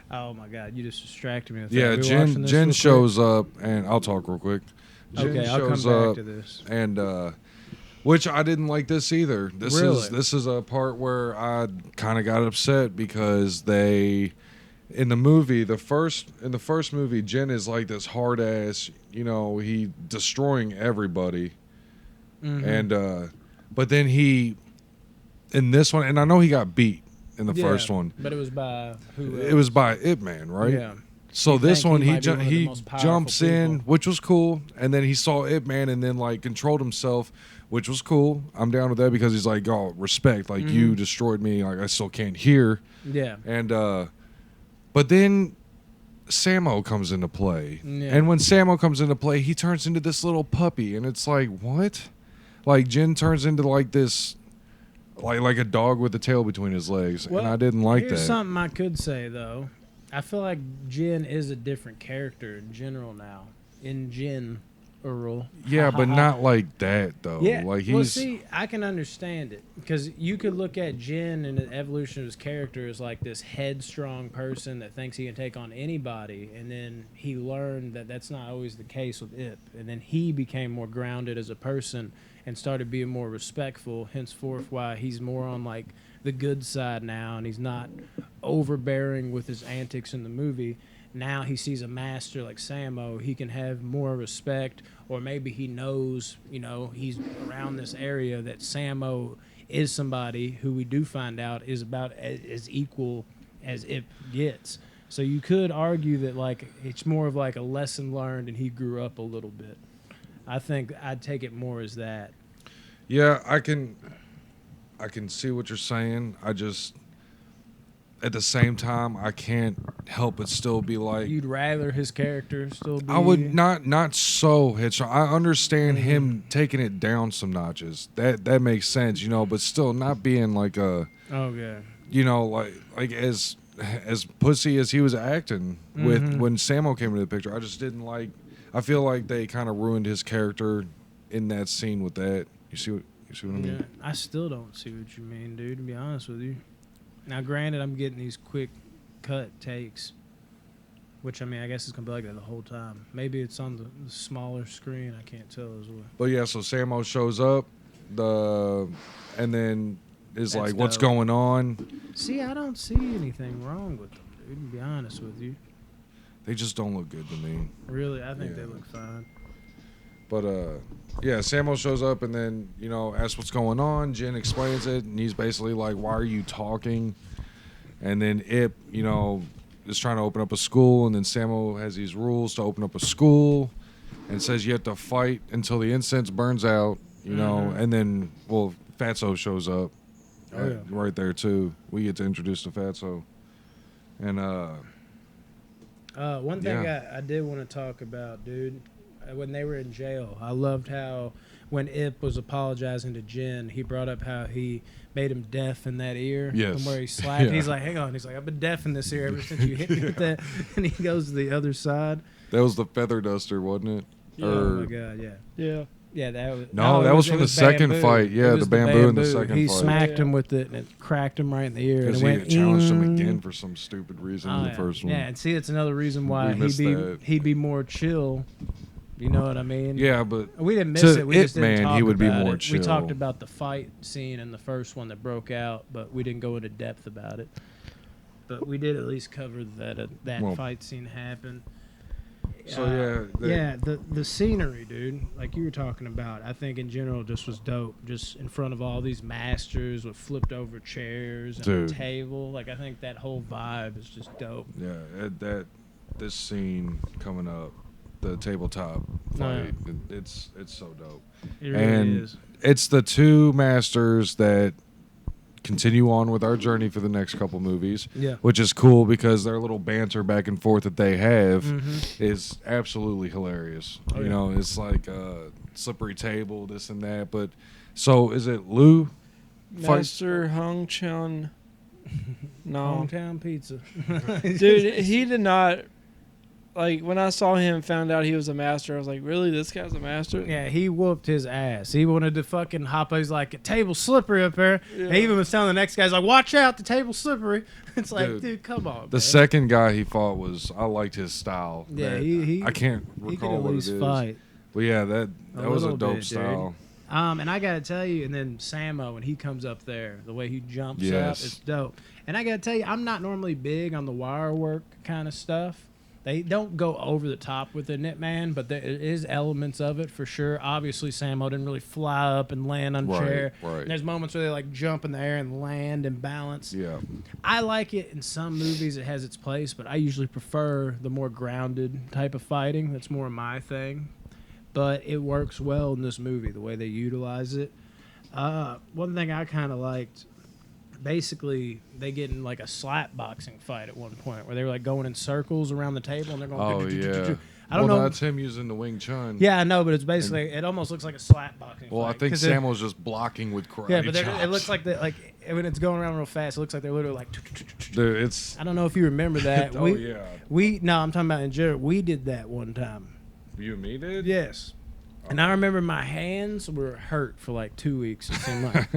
Oh my God, you just distracted me with that. yeah. We watching Jen this Jen real shows up, and I'll talk real quick. quick? Jen Okay, I'll come shows back up, to this. and which I didn't like this either. Really? This is a part where I kind of got upset because they in the movie in the first movie Jen is like this hard ass, you know, he destroying everybody, Mhm. and but then he in this one, and I know he got beat in the Yeah, first one. but it was by who? It was by Ip Man, right? Yeah. So You this think one he he might be one of the he most powerful jumps in, people. which was cool, and then he saw Ip Man and then like controlled himself, which was cool. I'm down with that because he's like, oh, respect, like you Mhm. destroyed me, like I still can't hear, Yeah. and but then Sammo comes into play, Yeah. and when Sammo comes into play, he turns into this little puppy, and it's like what, like Jin turns into like this. Like a dog with a tail between his legs, Well, and I didn't like Here's that. something I could say though. I feel like Jin is a different character in general now. In general. Yeah, but not like that though. Yeah. Like he's Well, see, I can understand it because you could look at Jin and the evolution of his character as like this headstrong person that thinks he can take on anybody, and then he learned that that's not always the case with Ip, and then he became more grounded as a person and started being more respectful. Henceforth, why he's more on like the good side now, and he's not overbearing with his antics in the movie. Now he sees a master like Sammo, he can have more respect, or maybe he knows, you know, he's around this area that Sammo is somebody who we do find out is about as equal as it gets. So you could argue that like it's more of like a lesson learned and he grew up a little bit. I think I'd take it more as that. Yeah, I can see what you're saying. I just at the same time I can't help but still be like You'd rather his character still be I would not so headstrong. I understand Mm-hmm. him taking it down some notches. That makes sense, you know, but still not being like a Okay. you know, like as pussy as he was acting with Mhm. when Sammo came into the picture. I just didn't like. I feel like they kind of ruined his character in that scene with that. You see what I mean? Yeah, I still don't see what you mean, dude, to be honest with you. Now, granted, I'm getting these quick cut takes, which, I mean, I guess it's going to be like that the whole time. Maybe it's on the smaller screen. I can't tell as well. But yeah, so Sammo shows up, and then is That's like, "What's dope. going on?" See, I don't see anything wrong with them, dude, to be honest with you. They just don't look good to me. Really, I think they Yeah. look fine. But yeah, Sammo shows up and then asks what's going on. Jin explains it, and he's basically like, "Why are you talking?" And then Ip, is trying to open up a school, and then Sammo has these rules to open up a school, and says you have to fight until the incense burns out. Mhm. And then Fatso shows up, Oh, yeah. right there too. We get to introduce the Fatso, and One thing Yeah. I did want to talk about, dude, when they were in jail, I loved how when Ip was apologizing to Jen, he brought up how he made him deaf in that ear Yes. from where he slapped. Yeah. He's like, hang on. He's like, I've been deaf in this ear ever since you hit me with that. And he goes to the other side. that was the feather duster, wasn't it? Yeah. Oh, Or my God, yeah. Yeah. Yeah, that was... No, it that was it from the second bamboo. fight. Yeah, It was the bamboo in the second He fight. smacked Yeah. him with it, and it cracked him right in the ear. And because it he went, had challenged him "Ing." again for some stupid reason in Oh, the yeah. first one. Yeah, and see, it's another reason why We missed that. he'd be more chill. You know what I mean? Yeah, but We didn't miss To it. We Ip just didn't Man, talk he would be about more it. We talked chill. about the fight scene in the first one that broke out, but we didn't go into depth about it. But we did at least cover that Well, fight scene happened. So, yeah, the scenery, dude, like you were talking about, I think in general just was dope. Just in front of all these masters with flipped over chairs and Dude. a table. Like I think that whole vibe is just dope. this scene coming up, the tabletop fight, it's so dope. It really And is. it's the two masters that continue on with our journey for the next couple movies, Yeah. which is cool because their little banter back and forth that they have Mhm. is absolutely hilarious. Oh, you yeah. know, it's like slippery table, this and that. But so is it Lou? Master Hung Chun. No. Hometown pizza. Dude, he did not. Like, when I saw him, found out he was a master, I was like, really? This guy's a master? Yeah, he whooped his ass. He wanted to fucking hop. He's like, a table's slippery up there. Yeah. He even was telling the next guy, he's like, watch out, the table's slippery. It's like, Dude, dude, come on. The man. second guy he fought I liked his style. Yeah, That- he I can't he could recall at what it least is. fight. But yeah, that was a little dope bit, dude. style. And I gotta tell you, and then Samo when he comes up there, the way he jumps up, Yes. it's dope. And I gotta tell you, I'm not normally big on the wire work kind of stuff. They don't go over the top with the Knit Man, but there is elements of it for sure. Obviously, Samo didn't really fly up and land on a Right, chair. right. And there's moments where they like jump in the air and land and balance. Yeah. I like it in some movies; it has its place, but I usually prefer the more grounded type of fighting. That's more my thing. But it works well in this movie, the way they utilize it. One thing I kind of liked, basically, they get in like a slap boxing fight at one point where they were like going in circles around the table and they're going. Oh yeah. I don't well, know. that's him using the Wing Chun. Yeah, I know, but it's basically it almost looks like a slap boxing. Well, I fight, think 'cause it- Samuel's just blocking with karate Yeah, but it chops. looks like when it's going around real fast, it looks like they're literally like. Dude, it's. I don't know if you remember that. Oh yeah. No, I'm talking about in general. We did that one time. You and me did. Yes. And I remember my hands were hurt for like 2 weeks. It seemed like.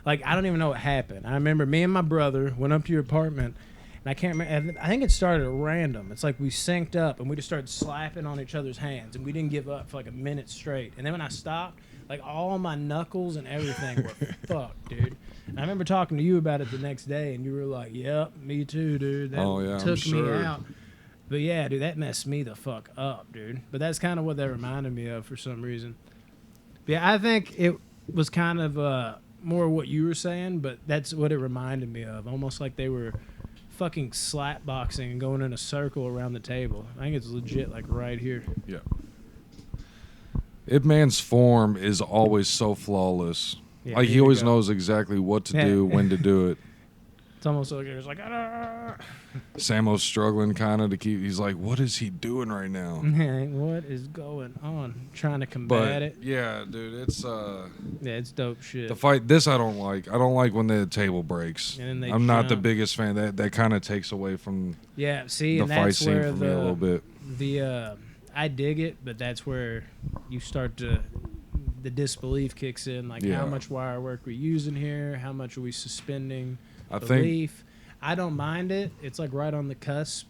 Like, I don't even know what happened. I remember me and my brother went up to your apartment, and I can't remember. I think it started at random. It's like we synced up, and we just started slapping on each other's hands, and we didn't give up for like a minute straight. And then when I stopped, like all my knuckles and everything were fucked, dude. And I remember talking to you about it the next day, and you were like, "Yep, me too, dude. That Oh, yeah, I'm took sure. me out." But yeah, dude, that messed me the fuck up, dude. But that's kind of what that reminded me of for some reason. But yeah, I think it was kind of more what you were saying, but that's what it reminded me of. Almost like they were fucking slap boxing and going in a circle around the table. I think it's legit, like right here. Yeah. Ip Man's form is always so flawless. Yeah, Like here he we always go. knows exactly what to Yeah. do, when to do it. It's almost like it's like, "Ah." Samo's struggling kind of to keep. He's like, "What is he doing right now?" What is going on? Trying to But combat it. yeah, dude, it's Yeah, it's dope shit. the fight. This I don't like. I don't like when the table breaks. And then they I'm not the jump. biggest fan. That kind of takes away from Yeah, see, the and fight that's scene where for me a little bit. I dig it, but that's where you start to the disbelief kicks in. Like, Yeah. how much wire work we using here? How much are we suspending I think belief? I don't mind it. It's like right on the cusp.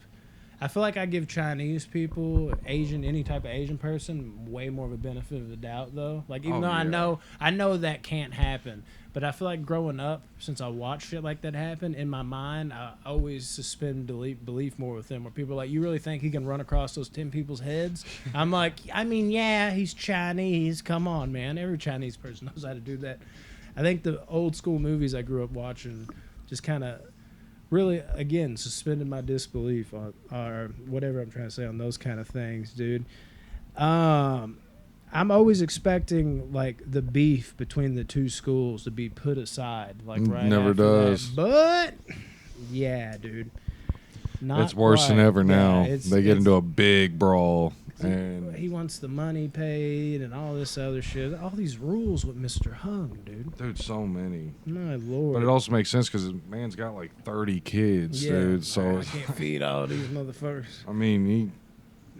I feel like I give Chinese people, Asian, any type of Asian person, way more of a benefit of the doubt, though. Like, even Oh, though yeah. I know that can't happen, but I feel like growing up, since I watched shit like that happen, in my mind, I always suspend belief more with them. Where people are like, "You really think he can run across those 10 people's heads?" I'm like, I mean, yeah, he's Chinese. Come on, man. Every Chinese person knows how to do that. I think the old school movies I grew up watching just kind of really, again, suspended my disbelief on, or whatever I'm trying to say on those kind of things, dude. I'm always expecting like the beef between the two schools to be put aside, like right Never after does. that. But yeah, dude, not It's worse than quite. ever now. Yeah, They get into a big brawl, and he wants the money paid and all this other shit. All these rules with Mr. Hung, dude. so many. My lord. But it also makes sense because the man's got like 30 kids, yeah, dude. So I can't feed all these motherfuckers. I mean,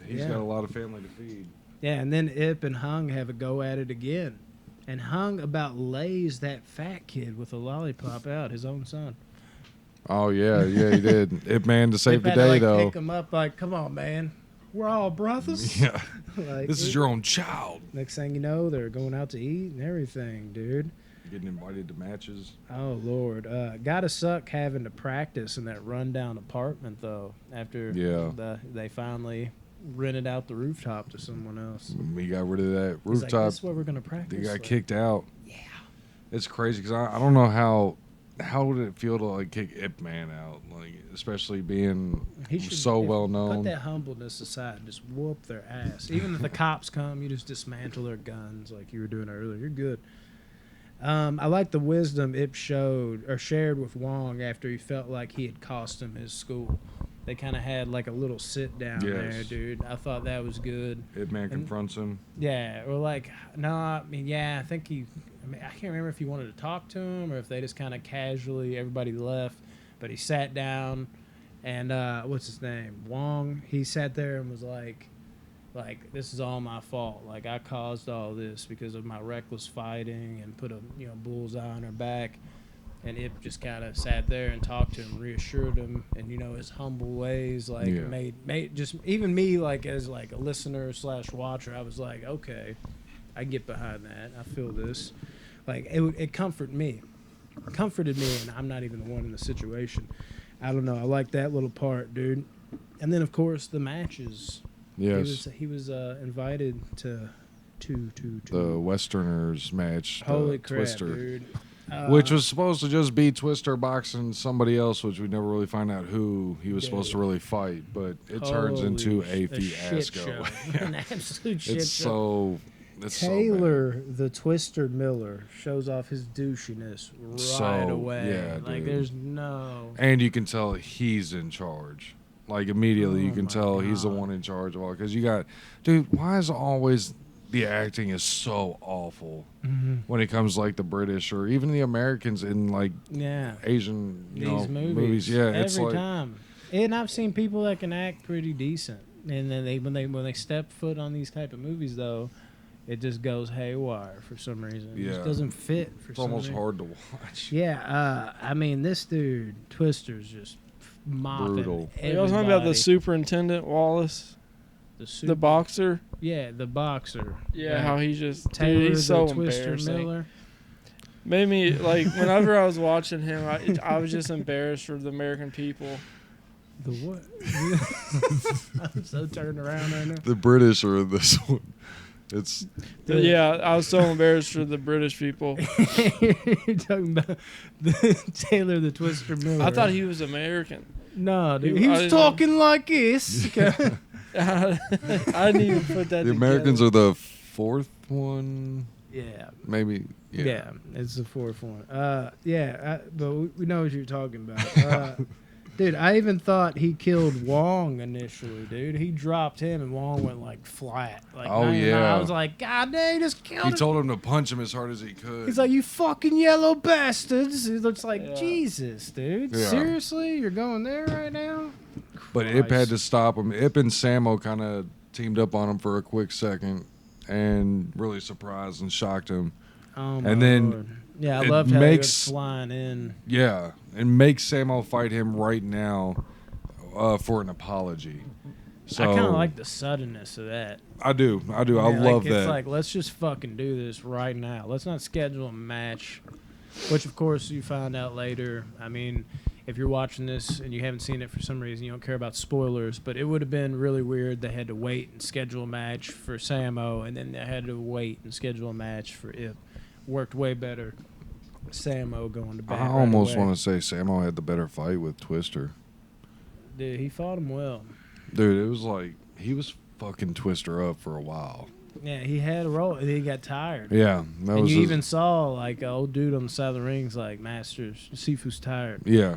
he's Yeah. got a lot of family to feed. Yeah, and then Ip and Hung have a go at it again. And Hung about lays that fat kid with a lollipop out, his own son. Oh yeah, he did. Ip Man to save Ip the had to, day like, though. pick him up like, come on, man. We're all brothers. Yeah, Like, this is your own child. Next thing you know, they're going out to eat and everything, dude. Getting invited to matches. Oh, Lord. Gotta suck having to practice in that rundown apartment, though, after they finally rented out the rooftop to someone else. He got rid of that He's like, rooftop. this is where we're going to practice. They got Like, kicked out. Yeah. It's crazy because I don't know how would it feel to like kick Ip Man out, like especially being He should so well Put known. that humbleness aside and just whoop their ass. Even if the cops come, you just dismantle their guns like you were doing earlier. You're good. I like the wisdom Ip shared with Wong after he felt like he had cost him his school. They kind of had like a little sit down there, dude. I thought that was good. Ip Man confronts him. Yeah, or like, no, I mean, yeah, I can't remember if he wanted to talk to him or if they just kind of casually, everybody left. But he sat down and, what's his name? Wong, he sat there and was like, this is all my fault. Like, I caused all this because of my reckless fighting and put a, bullseye on her back. And Ip just kind of sat there and talked to him, reassured him, and his humble ways, like made just even me, like as like a listener / watcher, I was like, okay, I get behind that. I feel this, like it comforted me, and I'm not even the one in the situation. I don't know. I like that little part, dude. And then of course the matches. Yes. He was invited to the Westerners match. Holy crap, Twister. dude. Which was supposed to just be Twister boxing somebody else, which we never really find out who he was supposed to really fight. But it turns into a fiasco. An absolute shit It's show. It's Taylor, the Twister Miller, shows off his douchiness right away. Yeah, like dude. there's no. And you can tell he's in charge. Like immediately, you can my tell he's the God. one in charge of all. Because you got, dude, why is always the acting is so awful when it comes to, like the British or even the Americans in like Asian These movies. Yeah, every it's like time. And I've seen people that can act pretty decent, and then when they step foot on these type of movies, though, it just goes haywire for some reason. It just doesn't fit for it's some almost reason. hard to watch. Yeah, I mean, this dude Twister's just mopping. Brutal. Are y'all talking about the Superintendent Wallace, the boxer? Yeah, the boxer. Yeah, how he just Taylor, he's so the Twister embarrassing. Miller. Made me like whenever I was watching him, I was just embarrassed for the American people. The what? I'm so turned around right now. The British are in this one. It's Yeah, I was so embarrassed for the British people. You're talking about Taylor the Twister Miller. I thought he was American. No, dude. He- He I was didn't- talking like this. I didn't even put that the Americans are the fourth one, Yeah. maybe. Yeah, it's the fourth one. But we know what you're talking about. Dude, I even thought he killed Wong initially, dude. He dropped him and Wong went like flat. Like, Oh, not even- yeah. I was like, God dang, he just killed He him. told him to punch him as hard as he could. He's like, you fucking yellow bastards. It looks like, Yeah. Jesus, dude. Yeah. Seriously? You're going there right now? But Ip had Christ. to stop him. Ip and Samo kind of teamed up on him for a quick second and really surprised and shocked him. Oh, my And then Lord. Yeah, I it loved how he makes- was flying in. Yeah, and make Samo fight him right now for an apology. So I kind of like the suddenness of that. I do. I Yeah, love It's that. like, let's just fucking do this right now. Let's not schedule a match, which, of course, you find out later. I mean, if you're watching this and you haven't seen it for some reason, you don't care about spoilers, but it would have been really weird. They had to wait and schedule a match for Samo, and then they had to wait and schedule a match for Ip. Worked way better. Samo going to bat. I almost want to say Samo had the better fight with Twister. Dude, he fought him well. Dude, it was like he was fucking Twister up for a while. Yeah, he had a role, and he got tired. Yeah, that And was you his- even saw like an old dude on the side of the rings, like, Masters, Sifu's tired, yeah,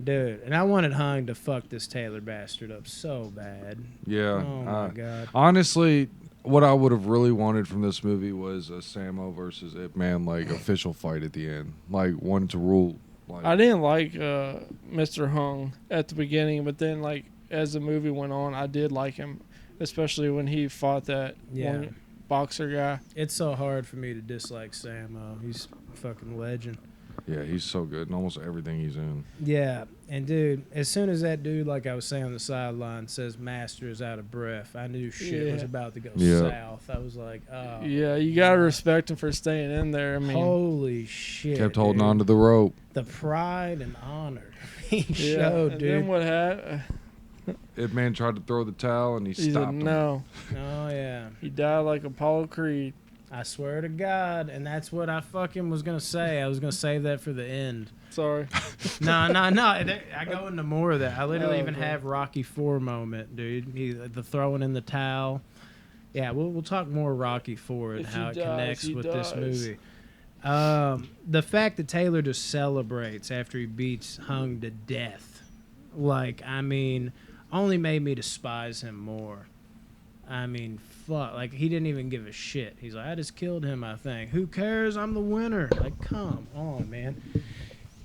dude. And I wanted Hung to fuck this Taylor bastard up so bad. yeah. Oh my god. Honestly, what I would have really wanted from this movie was a Samo versus Ip Man like official fight at the end, like one to rule. Like, I didn't like Mr. Hung at the beginning, but then like as the movie went on, I did like him, especially when he fought that Yeah. one boxer guy. It's so hard for me to dislike Samo. He's a fucking legend. yeah, he's so good in almost everything he's in. Yeah, and dude, as soon as that dude, like I was saying on the sideline, says Master is out of breath, I knew shit was Yeah. about to go Yeah. south. I was like, oh. Yeah, you gotta respect him for staying in there. I mean, Holy shit. Kept holding dude. on to the rope. The pride and honor he yeah. showed, And dude. then what happened? Ip Man tried to throw the towel and he He stopped said him. no. Oh, yeah. He died like Apollo Creed. I swear to God. And that's what I fucking was going to say. I was going to save that for the end. Sorry. No. I go into more of that. I literally Oh, even okay. have Rocky 4 moment, dude. The throwing in the towel. Yeah, we'll talk more Rocky 4 and If how he it dies, connects he with this dies. movie. The fact that Taylor just celebrates after he beats Hung to death, like, I mean, only made me despise him more. I mean, fuck. Like, he didn't even give a shit. He's like, I just killed him, I think. Who cares? I'm the winner. Like, come on, man.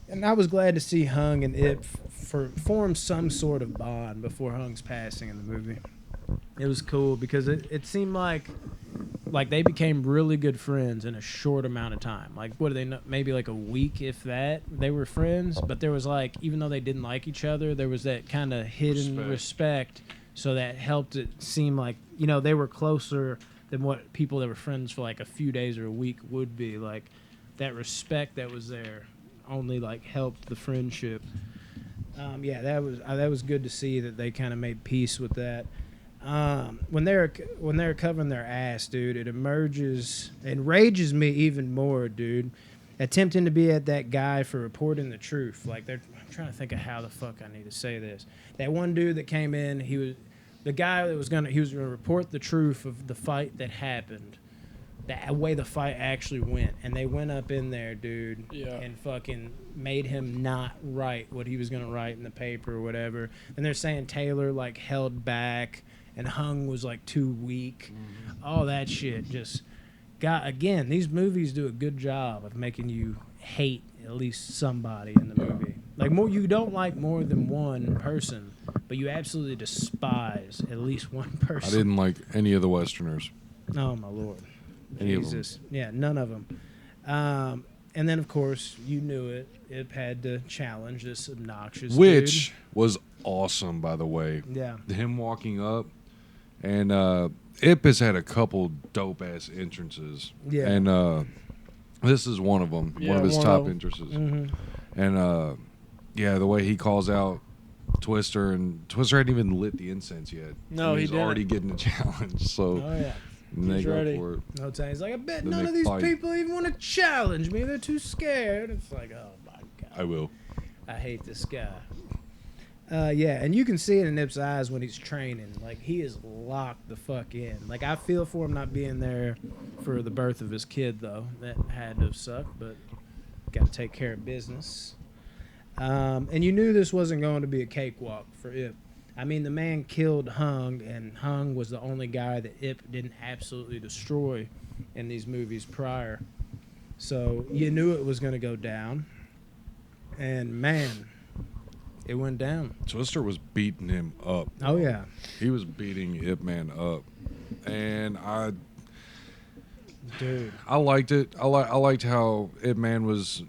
And I was glad to see Hung and Ip form some sort of bond before Hung's passing in the movie. It was cool because it seemed like they became really good friends in a short amount of time. Like, what do they know? Maybe like a week, if that. They were friends, but there was like, even though they didn't like each other, there was that kind of hidden respect. So that helped it seem like, they were closer than what people that were friends for like a few days or a week would be. Like, that respect that was there only like helped the friendship. Yeah, that was good to see that they kind of made peace with that. When they're covering their ass, dude, it enrages me even more, dude. Attempting to be at that guy for reporting the truth. Like, I'm trying to think of how the fuck I need to say this. That one dude that came in, he was gonna report the truth of the fight that happened. The way the fight actually went, and they went up in there, dude, and fucking made him not write what he was gonna write in the paper or whatever. And they're saying Taylor like held back and Hung was like too weak. All that shit just got. Again, these movies do a good job of making you hate at least somebody in the movie. Like, you don't like more than one person, but you absolutely despise at least one person. I didn't like any of the Westerners. Oh my lord. Any of Jesus. Yeah, none of them. And then, of course, you knew it. It had to challenge this obnoxious Which was awesome, by the way. dude. Yeah. Him walking up, and Ip has had a couple dope-ass entrances. Yeah. And this is one of them, Yeah, one of his one top of 'em. entrances. Mm-hmm. And, yeah, the way he calls out Twister, and Twister hadn't even lit the incense yet. No, and he he's didn't. already getting a challenge, so Oh, yeah. and they He's go ready. for it. No time. He's like, I bet Then none they of these fight. people even want to challenge me. They're too scared. It's like, oh, my God. I will. I hate this guy. Yeah, and you can see it in Nip's eyes when he's training. Like, he is locked the fuck in. Like, I feel for him not being there for the birth of his kid, though. That had to have sucked, but got to take care of business. And you knew this wasn't going to be a cakewalk for Ip. I mean, the man killed Hung, and Hung was the only guy that Ip didn't absolutely destroy in these movies prior. So you knew it was going to go down. And, man, it went down. Twister was beating him up. Oh, yeah. He was beating Ip Man up. And Dude. I liked it. I liked how Ip Man was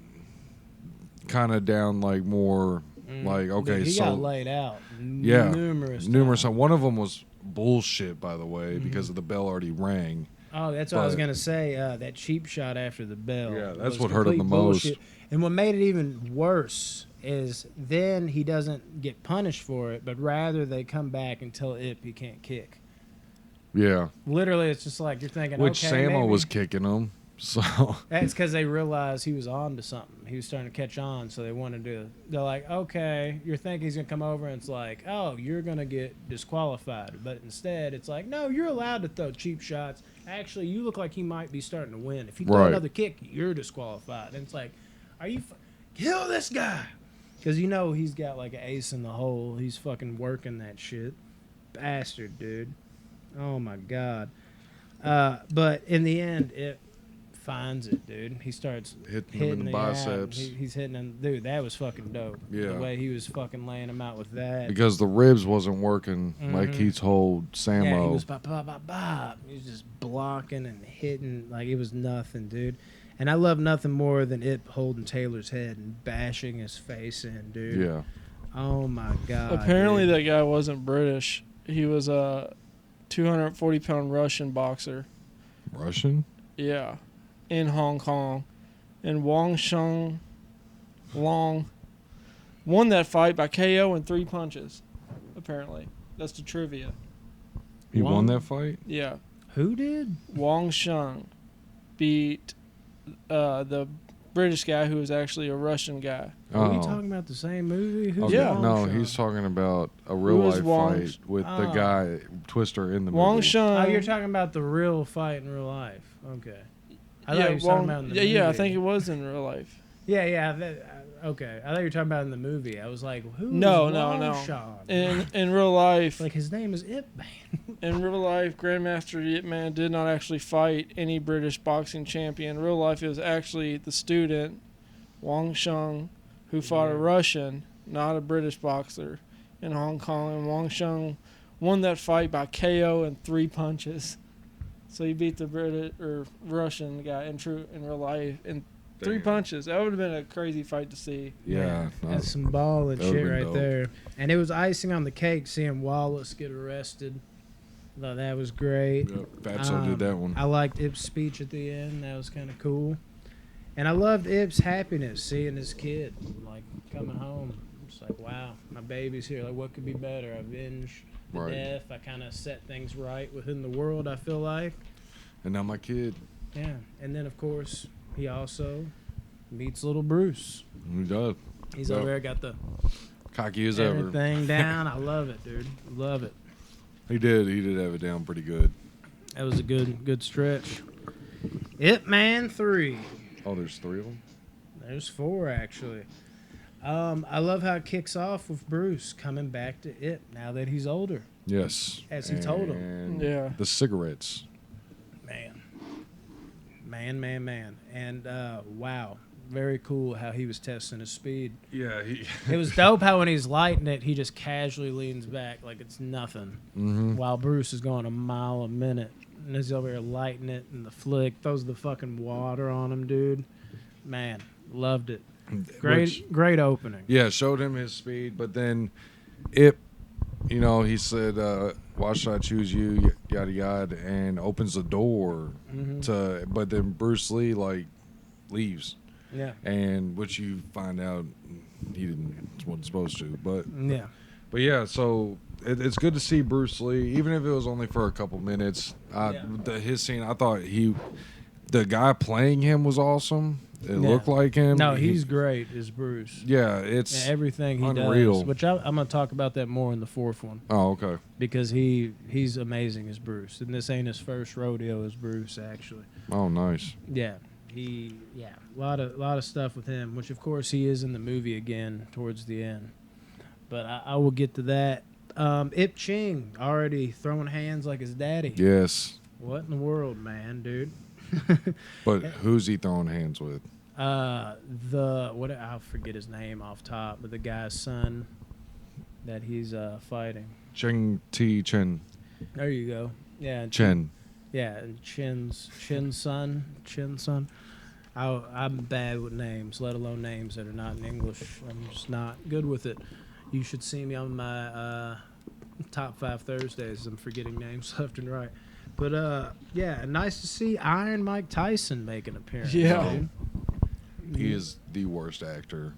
kind of down, like more like, okay, Dude, he so got laid out yeah, numerous times. times. One of them was bullshit, by the way, Mm-hmm. because the bell already rang. Oh, that's what I was But- going to say. That cheap shot after the bell. Yeah, that's was what hurt him complete the most. bullshit. And what made it even worse is then he doesn't get punished for it, but rather they come back and tell Ip he can't kick. Yeah, Literally, it's just like you're thinking, which okay, Samo maybe. was kicking him. So That's because they realized he was on to something. He was starting to catch on, so they wanted to. They're like, okay, you're thinking he's gonna come over, and it's like, oh, you're gonna get disqualified. But instead, it's like, no, you're allowed to throw cheap shots actually, you look like he might be starting to win. If you Right. throw another kick, you're disqualified. And it's like, are you kill this guy? Because you know he's got like an ace in the hole. He's fucking working that shit. Bastard, dude. Oh my god. But in the end, it finds it, dude. He starts Hitting him in the biceps. He's hitting him. Dude, that was fucking dope. Yeah. The way he was fucking laying him out with that. Because the ribs wasn't working like he told Samo. Yeah, he was bop, bop, bop, bop. He was just blocking and hitting like it was nothing, dude. And I love nothing more than it holding Taylor's head and bashing his face in, dude. Yeah. Oh my god. Apparently, dude. that guy wasn't British. He was a 240-pound Russian boxer. Russian? Yeah, in Hong Kong, and Wang Sheng Long won that fight by KO in 3 punches. Apparently, that's the trivia. He won Won? that fight? Yeah, Who did? Wang Sheng beat the British guy who was actually a Russian guy. Are we talking about the same movie? Who's Okay. Yeah. Wang No, Sheng? he's talking about a real Who is life Wang fight with the Oh. guy Twister in the Wang movie. Sheng. Oh, you're talking about the real fight in real life. Okay. I thought you were talking Wang- about in the yeah, movie. yeah. I think it was in real life. Yeah. Okay. I thought you were talking about in the movie. I was like, who? No, is no, Wang no. Sheng? In real life, Like his name is Ip Man. in real life, Grandmaster Yip Man did not actually fight any British boxing champion. In real life, it was actually the student, Wang Sheng, who fought a Yeah. Russian, not a British boxer, in Hong Kong. And Wang Sheng won that fight by KO in 3 punches. So he beat the British or Russian guy in real life in 3 Damn. punches. That would have been a crazy fight to see. Yeah. no. That's some ball and That would've shit been right dope. there. And it was icing on the cake seeing Wallace get arrested. Thought that was great. Yep, Fatso did that one. I liked Ip's speech at the end. That was kind of cool. And I loved Ip's happiness seeing his kid like coming home. It's like, wow, my baby's here. Like, what could be better? I avenged the Right. death. I kind of set things right within the world, I feel like. And now my kid. Yeah. And then, of course, he also meets little Bruce. He does. He's Yep. over there, got the Cocky as ever. everything down. I love it, dude. Love it. He did have it down pretty good. That was a good stretch. Ip Man 3. Oh, there's 3 of them? There's 4 actually. I love how it kicks off with Bruce coming back to Ip now that he's older. Yes. As he told him. And Yeah. The cigarettes. Man. And wow. Very cool how he was testing his speed. Yeah, It was dope how when he's lighting it, he just casually leans back like it's nothing. Mm-hmm. While Bruce is going a mile a minute. And he's over here lighting it and the flick. Throws the fucking water on him, dude. Man, loved it. Great opening. Yeah, showed him his speed, but then Ip, he said, why should I choose you, yada yada, and opens the door Mhm. but then Bruce Lee, leaves. Yeah. And which you find out he wasn't supposed to. But Yeah. so it's good to see Bruce Lee, even if it was only for a couple minutes. Yeah. His scene, I thought the guy playing him was awesome. It Yeah. looked like him. No, he's great as Bruce. Yeah, it's Yeah, everything he unreal. does. Which I'm going to talk about that more in the 4th one. Oh, okay. Because he's amazing as Bruce. And this ain't his first rodeo as Bruce, actually. Oh, nice. Yeah. A lot of stuff with him, which of course he is in the movie again towards the end. But I will get to that. Ip Ching already throwing hands like his daddy. Yes. What in the world, man, dude? But who's he throwing hands with? I'll forget his name off top, but the guy's son that he's fighting. Cheng Ti Chen. There you go. Yeah. and Chen. Yeah, and Chin's son. I'm bad with names, let alone names that are not in English. I'm just not good with it. You should see me on my top 5 Thursdays. I'm forgetting names left and right. But yeah, nice to see Iron Mike Tyson make an appearance. Yeah. dude. He is the worst actor.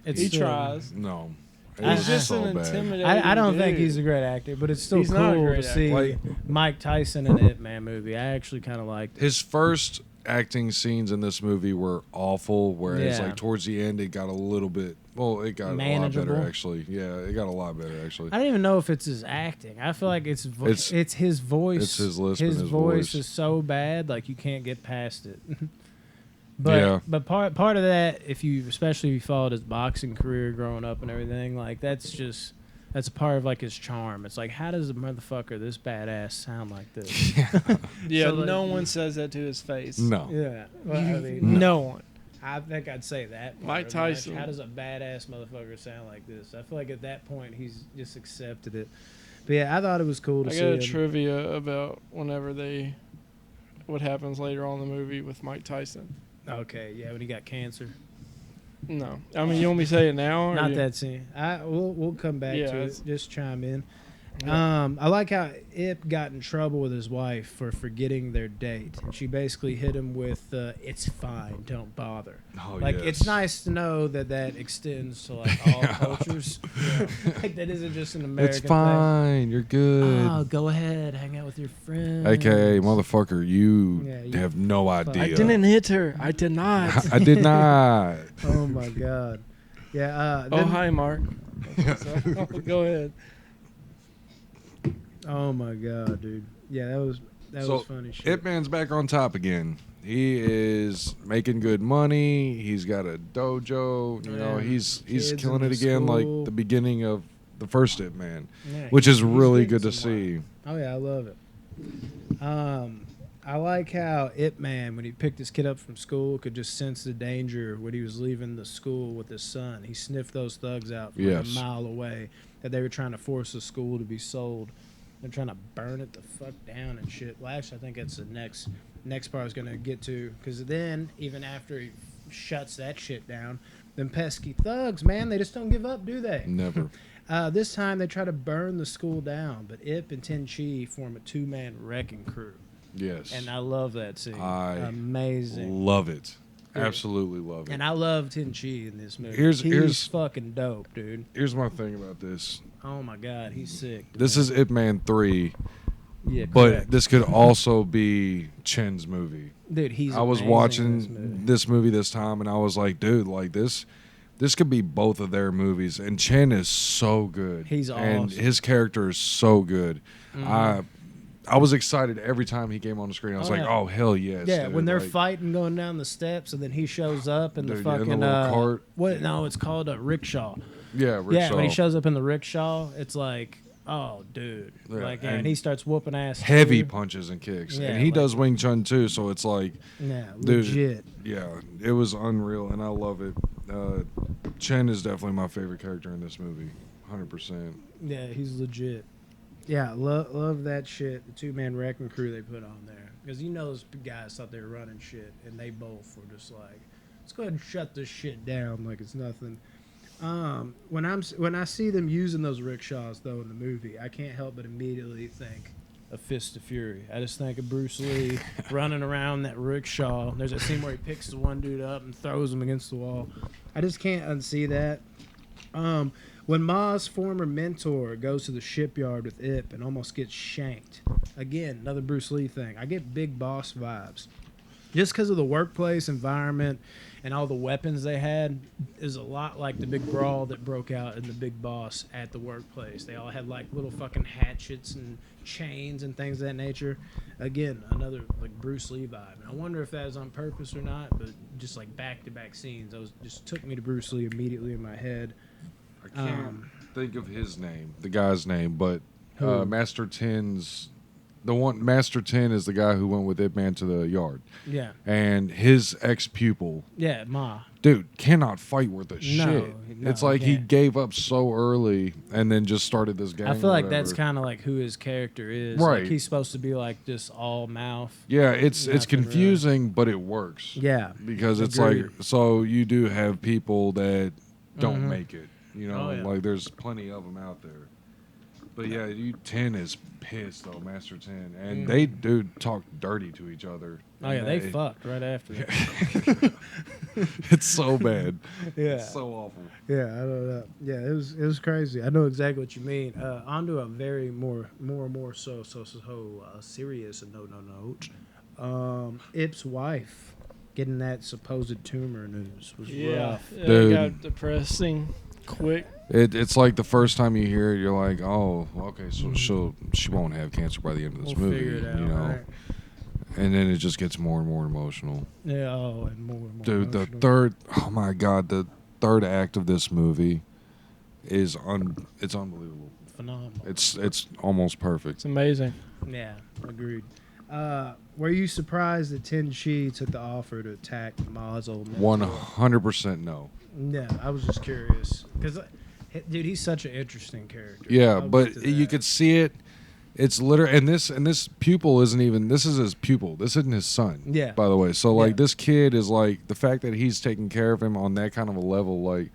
He tries. No. He's It's just so an bad. intimidating I don't think dude. he's a great actor, but it's still He's not a cool great to see actor. Mike Tyson in an Ip Man movie. I actually kind of liked it. His first acting scenes in this movie were awful, whereas Yeah. like towards the end it got a little bit. Well, it got a lot Manageable. better actually. Yeah, it got a lot better actually. I don't even know if it's his acting. I feel like it's his voice. It's his lisp and His his voice voice. is so bad, like you can't get past it. But Yeah. but part of that, especially if you followed his boxing career growing up and everything, like that's a part of like his charm. It's like, how does a motherfucker this badass sound like this? Yeah, So, like, no one says that to his face. No. Yeah, well, I mean, No one. I think I'd say that. part Mike of it. Tyson. How does a badass motherfucker sound like this? I feel like at that point he's just accepted it. But yeah, I thought it was cool to I see got a him. trivia about what happens later on in the movie with Mike Tyson. Okay, yeah, when he got cancer. No, I mean you want me to say it now? Or Not you- that scene. We'll come back Yeah, to it's- it. Just chime in. Yeah. I like how Ip got in trouble with his wife for forgetting their date. She basically hit him with, "It's fine, don't bother." Oh, Like yes. it's nice to know that extends to like all cultures. Like that isn't just an American It's fine. You're good. thing. Oh, go ahead, hang out with your friends. AKA, motherfucker, you Yeah, you have no idea. I didn't hit her. I did not. I did not. Oh my god. Yeah. Oh then- hi, Mark. Go ahead. Oh my god, dude. Yeah, that was funny shit. Ip Man's back on top again. He is making good money. He's got a dojo. You know, Yeah. he's Kids killing in it the again, school. like the beginning of the first Ip Man, Yeah, which is he's really getting good to somewhere. see. Oh yeah, I love it. I like how Ip Man, when he picked his kid up from school, could just sense the danger when he was leaving the school with his son. He sniffed those thugs out from Yes. a mile away that they were trying to force the school to be sold. They're trying to burn it the fuck down and shit. Well, actually, I think that's the next part I was gonna get to, because then even after he shuts that shit down, them pesky thugs, man, they just don't give up, do they? Never. This time they try to burn the school down, but Ip and Tenchi form a two-man wrecking crew. Yes. And I love that scene. I Amazing. Love it. Yeah. Absolutely love it. And I love Tenchi in this movie. Here's- he's here's- fucking dope, dude. Here's my thing about this. Oh my god, he's sick. This is Ip Man 3, yeah, but correct. this could also be Chen's movie. Dude, he's I was amazing in watching this movie this time, and I was like, dude, like this could be both of their movies. And Chen is so good. He's and awesome. his character is so good. Mhm. I was excited every time he came on the screen. I was Oh, like, yeah. oh hell yes. Yeah, dude. when they're Like, fighting going down the steps, and then he shows up in the Dude, yeah, in the fucking little cart. what? No, it's called a rickshaw. yeah, Rick Yeah, when he Shaw. shows up in the rickshaw, it's like, oh, dude, Yeah, like, yeah, and and he starts whooping ass. heavy too. punches and kicks, Yeah, and he like- does Wing Chun too. So it's like, Yeah, Dude. legit. yeah, it was unreal, and I love it. Chen is definitely my favorite character in this movie, 100%. Yeah, he's legit. Yeah, love that shit. The two-man wrecking crew they put on there, because those guys thought they were running shit, and they both were just like, let's go ahead and shut this shit down like it's nothing. When I see them using those rickshaws though in the movie, I can't help but immediately think of Fist of Fury. I just think of Bruce Lee running around that rickshaw. There's a scene where he picks the one dude up and throws him against the wall. I just can't unsee that. When Ma's former mentor goes to the shipyard with Ip and almost gets shanked, again, another Bruce Lee thing. I get Big Boss vibes. Just because of the workplace environment and all the weapons they had is a lot like the big brawl that broke out in the Big Boss at the workplace. They all had like little fucking hatchets and chains and things of that nature. Again, another like Bruce Lee vibe. And I wonder if that was on purpose or not, but just like back-to-back scenes, just took me to Bruce Lee immediately in my head. I can't think of his name, the guy's name, but Master 10's Master 10 is the guy who went with Ip Man to the yard, Yeah. and his ex pupil, Yeah, Ma. dude, cannot fight worth a shit. no, It's like he he can't. gave up so early and then just started this gang. I feel or like that's whatever. kind of like who his character is. Right. Like he's supposed to be like just all mouth. Yeah, it's Nothing confusing, but it works. Yeah. Because it's Agreed. like, so you do have people that don't Mhm. make it. You know, Oh, yeah. like there's plenty of them out there. But yeah, 10 is pissed though, Master 10, and they do talk dirty to each other. Oh yeah, And they fucked right after. It's so bad. Yeah. It's so awful. Yeah, I don't know. Yeah, it was crazy. I know exactly what you mean. Onto a very more so serious and no note. Ip's wife getting that supposed tumor news was rough. Yeah, Dude. it got depressing quick. It's like the first time you hear it, you're like, oh, okay, so she won't have cancer by the end of this We'll movie, figure it out, you know. right? And then it just gets more and more emotional. Yeah, and more. Dude, emotional. oh my god, the third act of this movie is it's unbelievable. Phenomenal. It's almost perfect. It's amazing. Yeah, agreed. Were you surprised that Ten Chi took the offer to attack Ma's old mentor? 100% no. Yeah, I was just curious because, dude, he's such an interesting character. Yeah, I'll but get to you that. could see it. It's literally, and this pupil isn't even. This is his pupil. This isn't his son. Yeah. By the way, so like Yeah. this kid is like the fact that he's taking care of him on that kind of a level. Like,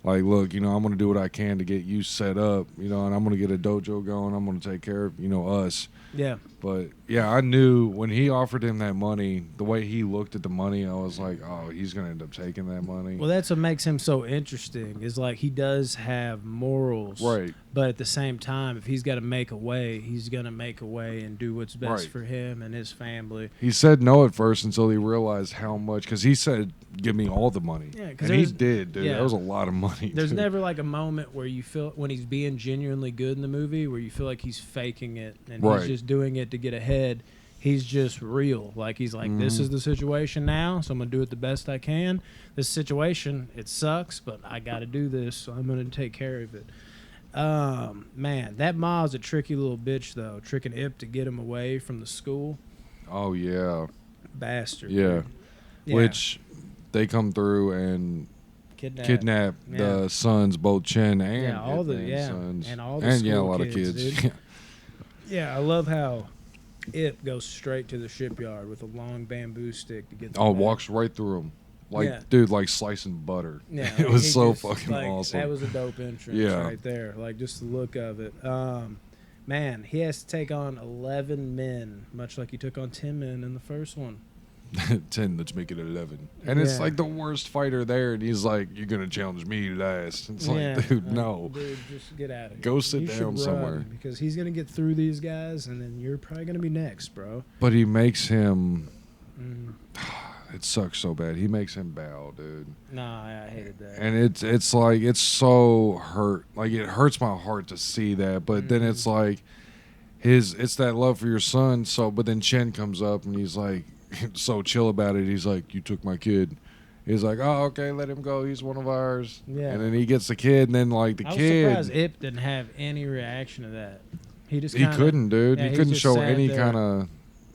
look, I'm gonna do what I can to get you set up. And I'm gonna get a dojo going. I'm gonna take care of us. Yeah. But yeah, I knew when he offered him that money, the way he looked at the money, I was like, oh, he's gonna end up taking that money. Well, that's what makes him so interesting. Is like he does have morals, Right. But at the same time, if he's got to make a way, he's gonna make a way and do what's best Right. for him and his family. He said no at first until he realized how much, because he said, give me all the money. Yeah, 'cause and he there's- did, dude. yeah. That was a lot of money. There's dude. never like a moment where you feel when he's being genuinely good in the movie where you feel like he's faking it and Right. he's just doing it to get ahead. He's just real. Like he's like, this is the situation now, so I'm gonna do it the best I can. This situation, it sucks, but I got to do this, so I'm gonna take care of it. Man, that Ma's a tricky little bitch though, tricking Ip to get him away from the school. Oh, yeah. Bastard. Yeah. dude. Yeah. Which they come through and kidnap Yeah. the sons, both Chen and Yeah, all the- Hitman's yeah, sons. and all the a school lot kids, of kids. dude. Yeah, I love how Ip goes straight to the shipyard with a long bamboo stick to get. Oh, them walks right through them. Like, Yeah. dude, like slicing butter. Yeah, It was he so just, fucking like, awesome. That was a dope entrance Yeah. right there. Like just the look of it. Man, he has to take on 11 men, much like he took on 10 men in the first one. 10, let's make it 11. And it's Yeah. like the worst fighter there. And he's like, you're going to challenge me last. It's like, dude, no. Dude, just get out of here. Go sit You should down run, somewhere. because he's gonna get through these guys, and then you're probably gonna be next, bro. But he makes him. Mm. It sucks so bad. He makes him bow, dude. Nah, I hated that. And it's like it's so hurt. Like it hurts my heart to see that. But then it's like it's that love for your son. So but then Chen comes up and he's like so chill about it. He's like, you took my kid. He's like, oh, okay, let him go. He's one of ours. Yeah. And then he gets the kid, and then like the I was kid, surprised Ip didn't have any reaction to that. He just he kinda, couldn't, dude. yeah, he he's couldn't just show sat any there. kind of.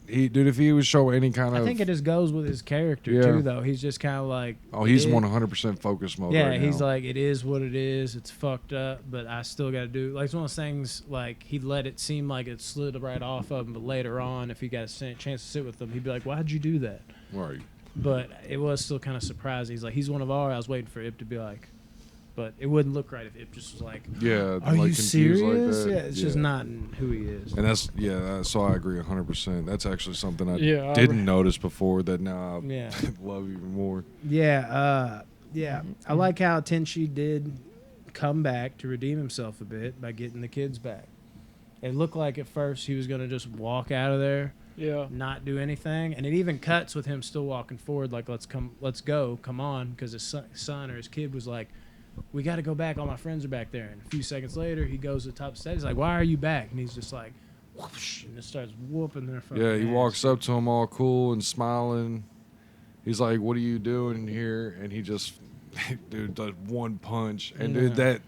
Dude, if he would show any kind I of. think it just goes with his character Yeah. too, though. He's just kind of like, Oh, he's it- 100% focus mode. Yeah, right he's now. like, it is what it is. It's fucked up, but I still got to do. Like it's one of those things. Like he let it seem like it slid right off of him, but later on, if he got a chance to sit with them, he'd be like, "Why'd you do that?" right. But it was still kind of surprising. He's like, he's one of ours. I was waiting for Ip to be like, but it wouldn't look right if Ip just was like, Yeah. "Are like, you confused serious?" Like that. Yeah, it's just not who he is. And that's so I agree 100%. That's actually something I Yeah, I didn't notice before that now I Yeah. love even more. Yeah, I like how Tenchi did come back to redeem himself a bit by getting the kids back. It looked like at first he was going to just walk out of there, Yeah. not do anything, and it even cuts with him still walking forward, like let's go, come on, because his son or his kid was like, we got to go back. All my friends are back there. And a few seconds later, he goes to the top step. He's like, why are you back? And he's just like, whoosh, and just starts whooping their fucking Yeah, he ass. walks up to him all cool and smiling. He's like, "What are you doing here?" And he just, dude, does one punch, and dude, Yeah.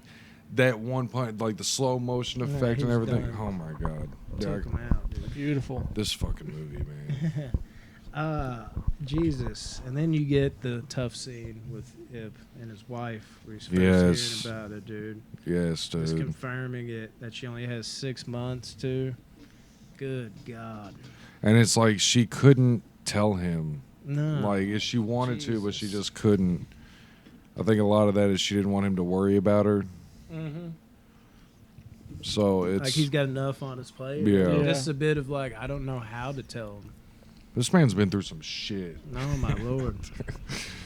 that one punch, like the slow motion Yeah, effect and he's everything. done. Oh my god, Took him out, dude. Beautiful. this fucking movie, man. Jesus. And then you get the tough scene with Ip and his wife where he's first Yes. hearing about it, dude. Yes, Just dude. confirming it that she only has 6 months to. Good God. And it's like she couldn't tell him, No. like if she wanted to, but she Jesus. just couldn't. I think a lot of that is she didn't want him to worry about her. Mm-hmm. So it's Like he's got enough on his plate. Yeah. Yeah. Just a bit of like, I don't know how to tell him. this man's been through some shit. Oh my lord,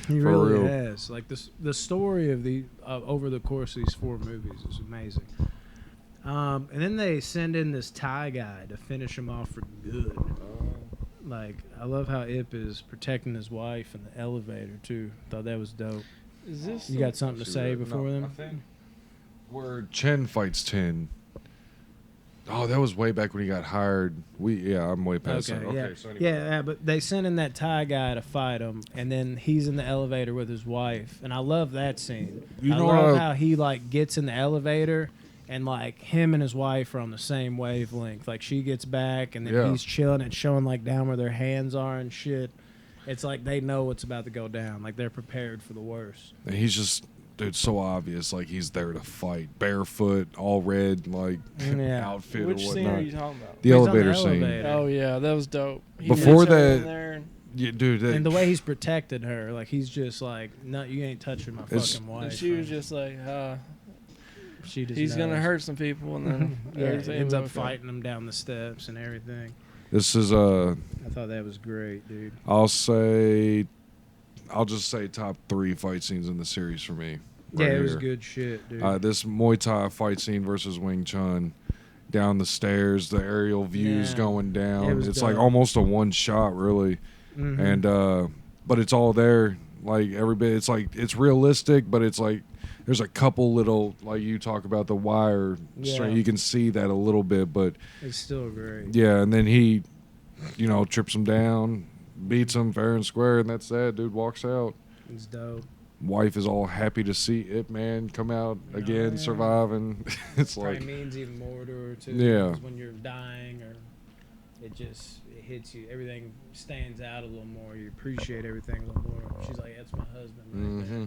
he For really real. has. Like this, the story of the over the course of these 4 movies is amazing. And then they send in this Thai guy to finish him off for good. Like, I love how Ip is protecting his wife in the elevator too. Thought that was dope. Is this? You got something to say before I then? think where Chen fights Tin. Oh, that was way back when he got hired. I'm way past that. yeah. Okay, so anyway. Yeah, but they sent in that Thai guy to fight him, and then he's in the elevator with his wife, and I love that scene. You I know love what how he like gets in the elevator, and like him and his wife are on the same wavelength. Like she gets back, and then Yeah. he's chilling and showing like down where their hands are and shit. It's like they know what's about to go down. Like they're prepared for the worst. And he's just, dude, so obvious. Like he's there to fight, barefoot, all red, like Yeah. outfit Which or scene are whatnot. you talking about? The He's on the elevator scene. elevator. Oh yeah, that was dope. He Before gets her that- in there and Yeah, dude. That, And the way he's protected her, like he's just like, no, you ain't touching my It's- fucking wife. she was just like, she just he's gonna knows. hurt some people, and then Yeah, everything ends up okay. fighting him down the steps and everything. this is I thought that was great, dude. I'll just say top 3 fight scenes in the series for me. Yeah, right it was here. good shit, dude. This Muay Thai fight scene versus Wing Chun, down the stairs, the aerial views Yeah. going It down. was It's like dope. almost a one shot, really. Mhm. And but it's all there. Like everybody, it's like it's realistic, but it's like there's a couple little, like you talk about the wire string. Yeah. You can see that a little bit, but It's still great. yeah. And then he, trips him down, beats him fair and square, and that's that. Dude walks out. It's dope. Wife is all happy to see Ip Man come out again, yeah. surviving. It's Probably like, means even more to her too. Yeah. 'Cause when you're dying, or it hits you. Everything stands out a little more. You appreciate everything a little more. She's like, "That's my husband." Right there.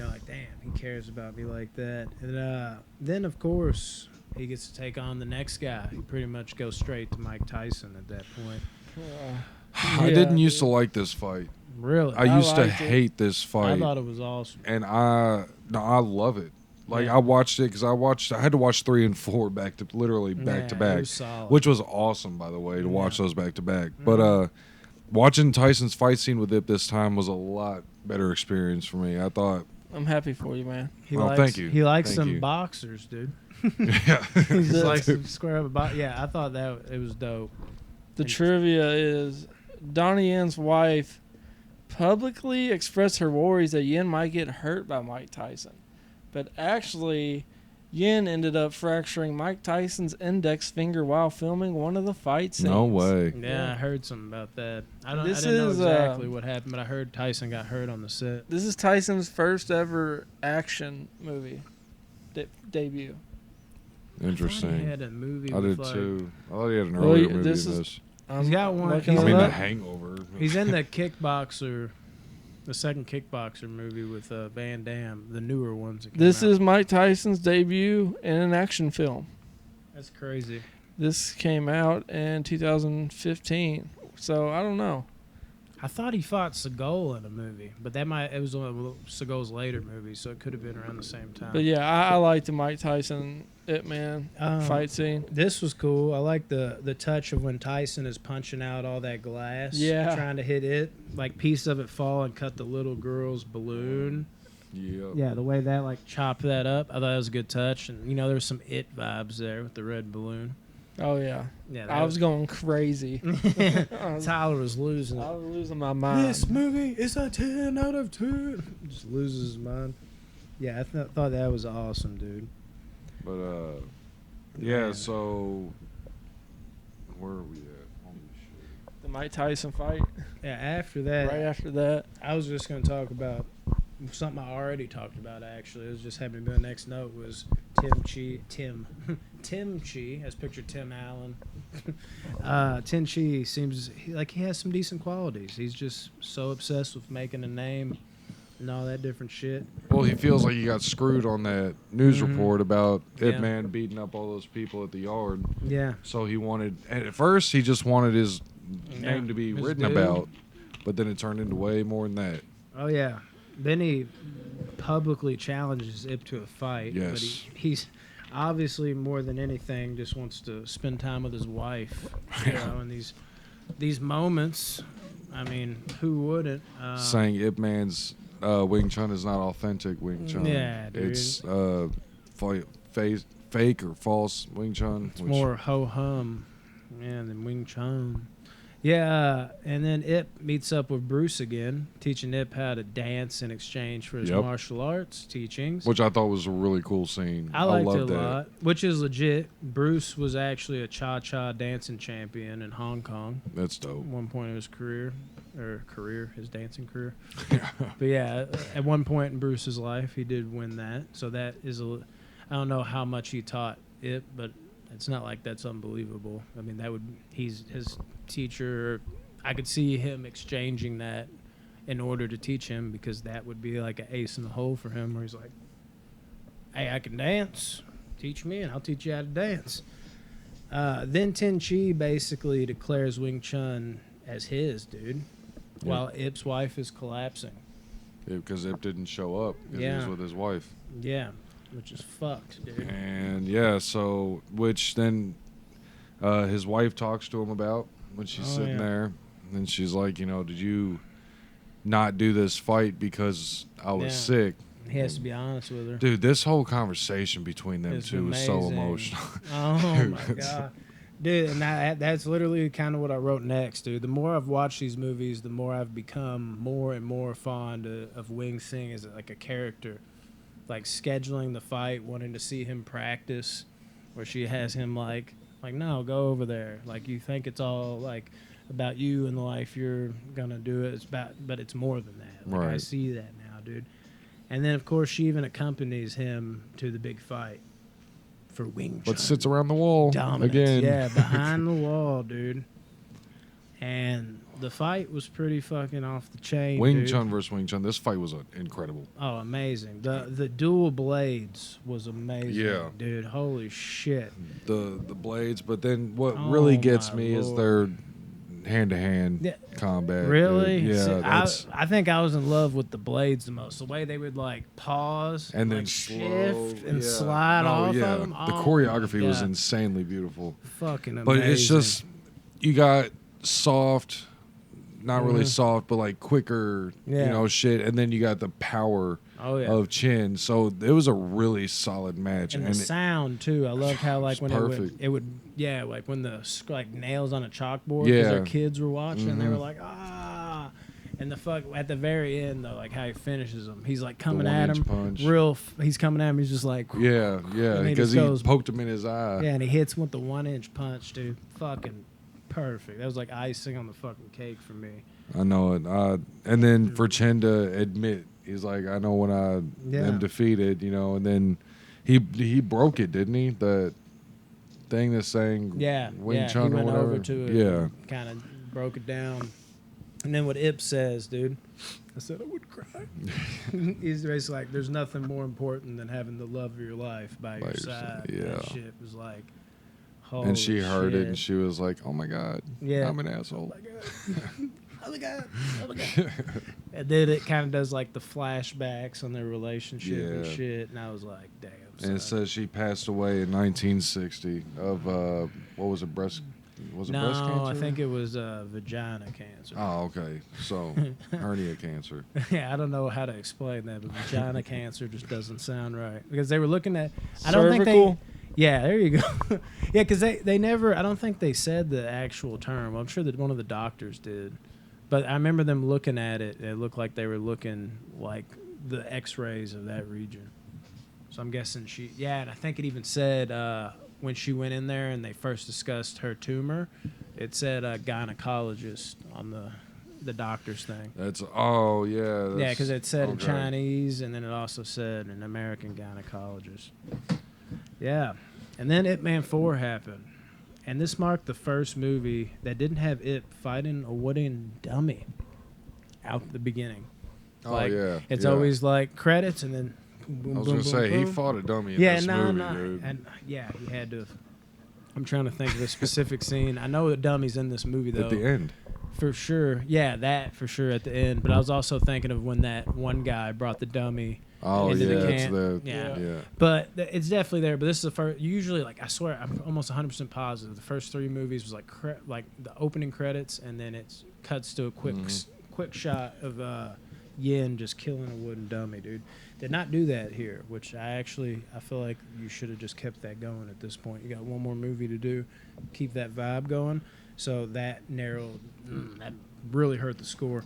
Like, damn, he cares about me like that. And then, of course, he gets to take on the next guy. He pretty much goes straight to Mike Tyson at that point. I Yeah, didn't used to dude. like this fight. Really? I used to liked it. hate this I fight. thought it was awesome. And I love it. Like Yeah. I watched it because I had to watch 3 and 4 back to It back, was solid. which was awesome, by the way, to watch Yeah. those back to back. But watching Tyson's fight scene with Ip this time was a lot better experience for me. I thought, I'm happy for you, man. He Oh, likes, thank you. He likes Thank some you. boxers, dude. yeah, He just likes to square up a box. Yeah, I thought that it was dope. The trivia is Donnie Yen's wife publicly expressed her worries that Yen might get hurt by Mike Tyson. But actually, Yen ended up fracturing Mike Tyson's index finger while filming one of the fight scenes. no way. Yeah, I heard something about that. I This didn't know is, exactly what happened, but I heard Tyson got hurt on the set. This is Tyson's first ever action movie debut. I thought Interesting. he had a movie I with did like, too. I thought he had an Well, earlier yeah, movie this than is- this. He's got one- looking he's I it mean, The up. Hangover. he's in the Kickboxer, the second Kickboxer movie with Van Damme, the newer ones. That came This out. is Mike Tyson's debut in an action film. That's crazy. This came out in 2015. So I don't know. I thought he fought Seagal in a movie, but it was one of Seagal's later movies, so it could have been around the same time. But yeah, I like the Mike Tyson Ip Man fight scene. This was cool. I like the touch of when Tyson is punching out all that glass, Yeah. trying to hit it, like piece of it fall and cut the little girl's balloon. Yeah. Yeah, the way that like chopped that up, I thought that was a good touch, and there was some It vibes there with the red balloon. Oh yeah, Yeah, I was going crazy. Tyler was losing I it. was losing my mind. This movie is a 10 out of 10. Just loses his mind. Yeah, I thought that was awesome, dude. But yeah. Man. So where are we at? Holy shit. The Mike Tyson fight. Yeah, after that, Right after that, I was just going to talk about something I already talked about, actually. It was just having to be the next note was Tim Chi, as pictured Tim Allen. Tim Chi seems like he has some decent qualities. He's just so obsessed with making a name and all that different shit. Well, he feels like he got screwed on that news Mhm. report about Ip Yeah. Man beating up all those people at the yard. Yeah. So he wanted, and at first he just wanted his name to be His written dude. about, but then it turned into way more than that. Oh, yeah. Then he publicly challenges Ip to a fight. But Yes. he's obviously, more than anything, just wants to spend time with his wife. And these moments, I mean, who wouldn't? Saying Ip Man's Wing Chun is not authentic Wing Chun. Yeah, dude. It's fake or false Wing Chun. It's more ho-hum, than Wing Chun. Yeah, and then Ip meets up with Bruce again, teaching Ip how to dance in exchange for his Yep. martial arts teachings. Which I thought was a really cool scene. I liked it a loved that. lot, which is legit. Bruce was actually a cha-cha dancing champion in Hong Kong That's at dope. one point in his his dancing career. But yeah, at one point in Bruce's life, he did win that. So that is I don't know how much he taught Ip, but it's not like that's unbelievable. I mean, he's his teacher. I could see him exchanging that in order to teach him, because that would be like an ace in the hole for him, where he's like, hey, I can dance. Teach me and I'll teach you how to dance. Then Ten Chi basically declares Wing Chun as his, dude, while Ip's wife is collapsing. Yeah, because Ip didn't show up. 'Cause he was Yeah. with his wife. Yeah, which is fucked, dude. And yeah, so which then his wife talks to him about when she's sitting there, and she's like, did you not do this fight because I was sick? He has to be honest with her. Dude, this whole conversation between them It's two is so amazing. emotional. Oh my god, dude! And that's literally kind of what I wrote next, dude. The more I've watched these movies, the more I've become more and more fond of Wing Sing as like a character. Like scheduling the fight, wanting to see him practice, where she has him like no, go over there. Like, you think it's all like about you and the life you're gonna do it. But it's more than that. Like, I Right. see that now, dude. And then of course she even accompanies him to the big fight for Wing Chun. But sits around the wall Dominance. again. Yeah, behind the wall, dude. And the fight was pretty fucking off the chain. Wing dude. Chun versus Wing Chun. This fight was incredible. Oh, amazing. The dual blades was amazing. Yeah. Dude, holy shit. The blades, but then what Oh, really gets my me is Lord. their hand-to-hand Yeah. combat. Really? dude. Yeah, See, that's I think I was in love with the blades the most. The way they would like pause and then like, slow shift and yeah. slide No, off yeah. of them. The Oh, choreography my was God. insanely beautiful. Fucking amazing. But it's just you got soft, not really Mhm. soft, but like quicker, Yeah. shit, and then you got the power oh yeah. of Chin. So it was a really solid match, And the and sound too. I loved how like when perfect. it would like when the like nails on a chalkboard, Yeah. because their kids were watching, they were Mhm. like and the fuck at the very end though, like how he finishes him, he's like coming the at 1-inch him punch. he's coming at him, he's just like Yeah, And he because just he goes- poked him in his eye. yeah, and he hits him with the 1-inch punch, dude. Fucking perfect. That was like icing on the fucking cake for me. I know it. And then for Chen to admit, he's like, I know when I Yeah. am defeated, and then he broke it, didn't he? The thing that's saying Yeah, Wing yeah. Chun He or went whatever. over to it, Yeah. kind of broke it down, and then what Ip says, dude. I said I would cry. He's basically like, "There's nothing more important than having the love of your life by your side." Yeah. That shit was like, holy And she heard it shit. and she was like, oh my God, Yeah. I'm an Oh asshole. my god. Oh my god. Oh my god. And then it kind of does like the flashbacks on their relationship and Yeah. shit, and I was like, damn. And it son. says she passed away in 1960 of, what was it, breast cancer? I think it was vagina cancer. Oh, okay. So, hernia cancer. Yeah, I don't know how to explain that, but vagina cancer just doesn't sound right, because they were looking at. I don't think they. Cervical? Yeah, there you go. Yeah, because they never. I don't think they said the actual term. I'm sure that one of the doctors did, but I remember them looking at it. It looked like they were looking like the X-rays of that region. So I'm guessing she. Yeah, and I think it even said when she went in there and they first discussed her tumor, it said gynecologist on the doctor's thing. Yeah, Yeah, that's- because it said in okay. Chinese, and then it also said an American gynecologist. Yeah, and then Ip Man 4 happened, and this marked the first movie that didn't have Ip fighting a wooden dummy out the beginning. Oh, Like, yeah. It's yeah. always like credits, and then boom, I was boom, going to boom, say, he boom. fought a dummy in Yeah, this no, movie, no, dude. and yeah, he had to. I'm trying to think of a specific scene. I know the dummy's in this movie though. At the end. For sure. Yeah, that for sure at the end. But I was also thinking of when that one guy brought the dummy. Oh, into the yeah. It's camp. the, Yeah. yeah. But it's definitely there. But this is the first. Usually, like I swear, I'm almost 100% positive. The first 3 movies was like like the opening credits, and then it cuts to a quick shot of Yin just killing a wooden dummy, dude. Did not do that here, which I feel like you should have just kept that going at this point. You got one more movie to do, keep that vibe going. So that narrowed, that really hurt the score.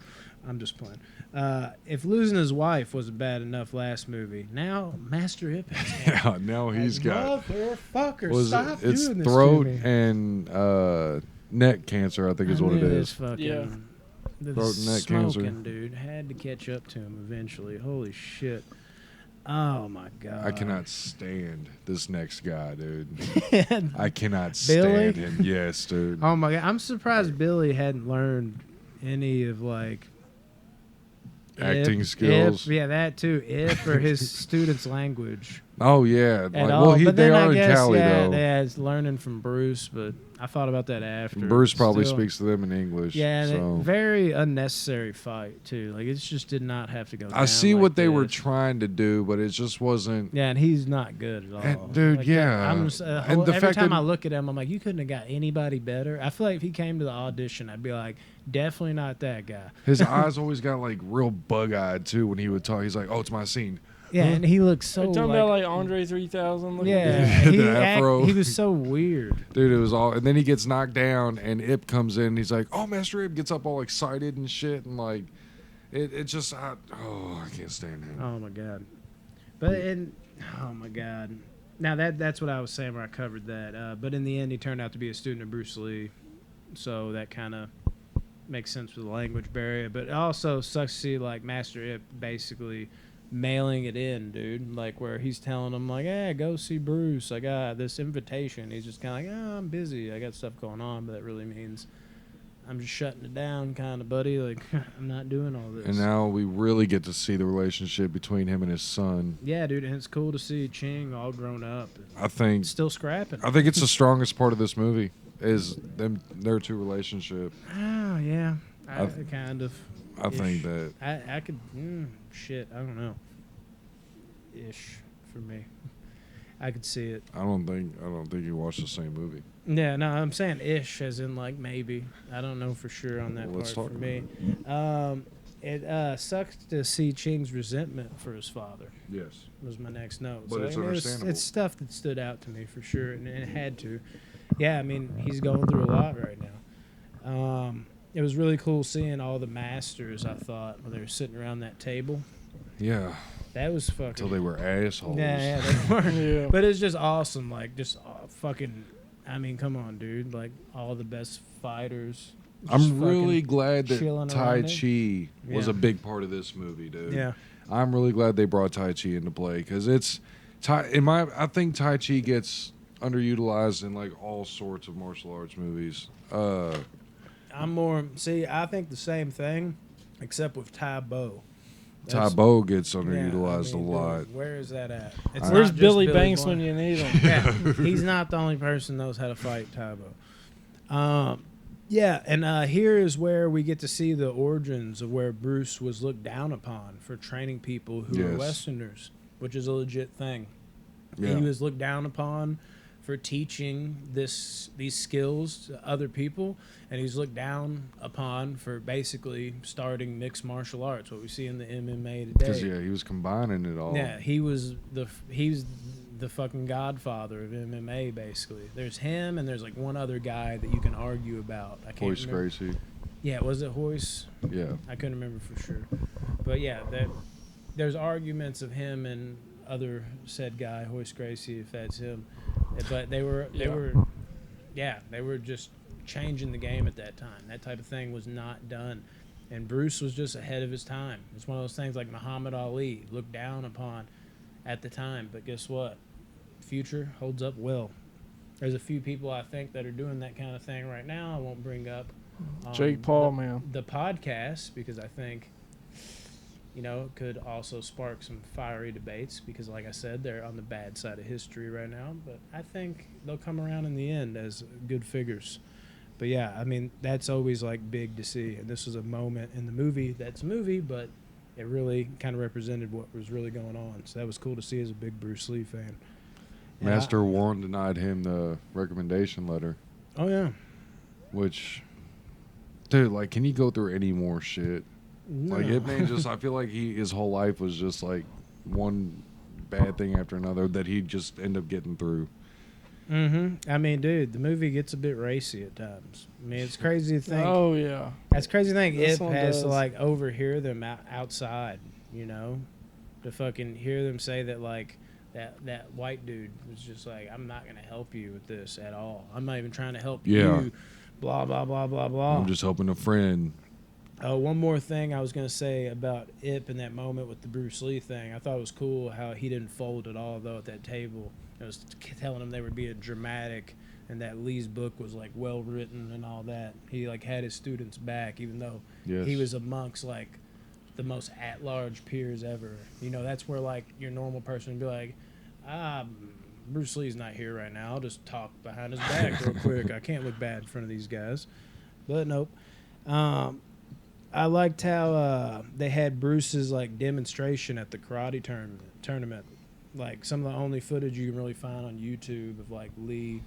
I'm just playing. If losing his wife was bad enough last movie, now Master Ip has Yeah, now he's got motherfucker. Stop it's doing this throat to me. and neck cancer, I think is I what it knew this is. Fucking, Yeah. the Throat and neck smoking, cancer. dude, had to catch up to him eventually. Holy shit. Oh my god. I cannot stand this next guy, dude. I I cannot Billy? stand him. Yes, dude. Oh my god. I'm surprised Billy hadn't learned any of like Acting skills. yeah, that too. If or his students' language Oh yeah. at Like, all. well, But they then are I in guess Cali yeah, though. it's learning from Bruce. But I thought about that after. Bruce probably Still, speaks to them in English. Yeah, so. very unnecessary fight too. Like it just did not have to go. I down see like what they were this. trying to do, but it just wasn't. Yeah, and he's not good at all. And, dude, Like, yeah. I'm just, And the every fact time that- I look at him, I'm like, you couldn't have got anybody better. I feel like if he came to the audition, I'd be like, definitely not that guy. His eyes always got like real bug-eyed too when he would talk. He's like, "Oh, it's my scene." Yeah, and he looks so You're talking like, about like Andre 3000 looking yeah, dude? The he, afro. he was so weird. Dude, it was all. And then he gets knocked down, and Ip comes in. And he's like, "Oh, Master Ip," gets up all excited and shit, and like, it just, I can't stand him. Oh my god, but oh my god. Now that's what I was saying where I covered that. But in the end, he turned out to be a student of Bruce Lee, so that kind of makes sense with the language barrier. But it also sucks to see like Master Ip basically mailing it in, dude. Like where he's telling him like, "Hey, go see Bruce. I got this invitation." He's just kind of like, "Oh, I'm busy. I got stuff going on." But that really means I'm just shutting it down, kind of, buddy. Like I'm not doing all this. And now we really get to see the relationship between him and his son. Yeah, dude, and it's cool to see Ching all grown up and I think still scrapping. it's the strongest part of this movie is their two relationship. Oh yeah, I I- kind of. I think Ish. that I could shit. I don't know. Ish for me. I could see it. I don't think you watched the same movie. Yeah, no, I'm saying ish as in like maybe. I don't know for sure on that Well, let's part for talk me. It sucks to see Ching's resentment for his father. Yes. Was my next note. But it's I mean, understandable. it's stuff that stood out to me for sure, and it had to. Yeah, I mean, he's going through a lot right now. It was really cool seeing all the masters, I thought, when they were sitting around that table. Yeah. That was fucking... Until they were assholes. Yeah, they were. Yeah. But it's just awesome. Like, just fucking... I mean, come on, dude. Like, all the best fighters. just I'm really fucking glad that chilling Tai around it. Chi was Yeah. a big part of this movie, dude. Yeah. I'm really glad they brought Tai Chi into play because it's I think Tai Chi gets underutilized in like all sorts of martial arts movies. I'm more... See, I think the same thing, except with Tai Bo. Tai Bo gets Yeah, underutilized I mean, a lot. dude, where is that at? It's I- not Where's just Billy Banks Blunt. when you need him? Yeah, he's not the only person that knows how to fight Tybo. Yeah, and here is where we get to see the origins of where Bruce was looked down upon for training people who are Yes. Westerners, which is a legit thing. Yeah. He was looked down upon for teaching these skills to other people, and he's looked down upon for basically starting mixed martial arts, what we see in the MMA today. Because he was combining it all. Yeah, he's the fucking godfather of MMA basically. There's him and there's like one other guy that you can argue about. I can't Hoist remember. Gracie. Yeah, was it Hoist? Yeah. I couldn't remember for sure. But yeah, there's arguments of him and other said guy, Hoist Gracie, if that's him. But they were just changing the game at that time. That type of thing was not done. And Bruce was just ahead of his time. It's one of those things like Muhammad Ali, looked down upon at the time. But guess what? Future holds up well. There's a few people I think that are doing that kind of thing right now. I won't bring up Jake Paul, man. the podcast because I think it could also spark some fiery debates because, like I said, they're on the bad side of history right now. But I think they'll come around in the end as good figures. But yeah, I mean, that's always like big to see. And this was a moment in the movie that's a movie, but it really kind of represented what was really going on. So that was cool to see as a big Bruce Lee fan. And Master Warren denied him the recommendation letter, Oh, yeah. which, dude, like, can you go through any more shit? No. Like, it may just, I feel like his whole life was just like one bad thing after another that he just ended up getting through. I mean, dude, the movie gets a bit racy at times. I mean, it's crazy to think. Oh yeah. It's crazy to think This Ip one has to does. like overhear them outside, you know, to fucking hear them say that like that white dude was just like, I'm not gonna help you with this at all. I'm not even trying to help Yeah. you. Blah blah blah blah blah. I'm just helping a friend. One more thing I was gonna say about Ip in that moment with the Bruce Lee thing. I thought it was cool how he didn't fold at all though at that table. It was telling them they were being dramatic and that Lee's book was like well written and all that. He like had his students back even though Yes. he was amongst like the most at large peers ever. You know, that's where like your normal person would be like, Bruce Lee's not here right now. I'll just talk behind his back real quick. I can't look bad in front of these guys. But nope. I liked how they had Bruce's like demonstration at the karate tournament. Like some of the only footage you can really find on YouTube of like Lee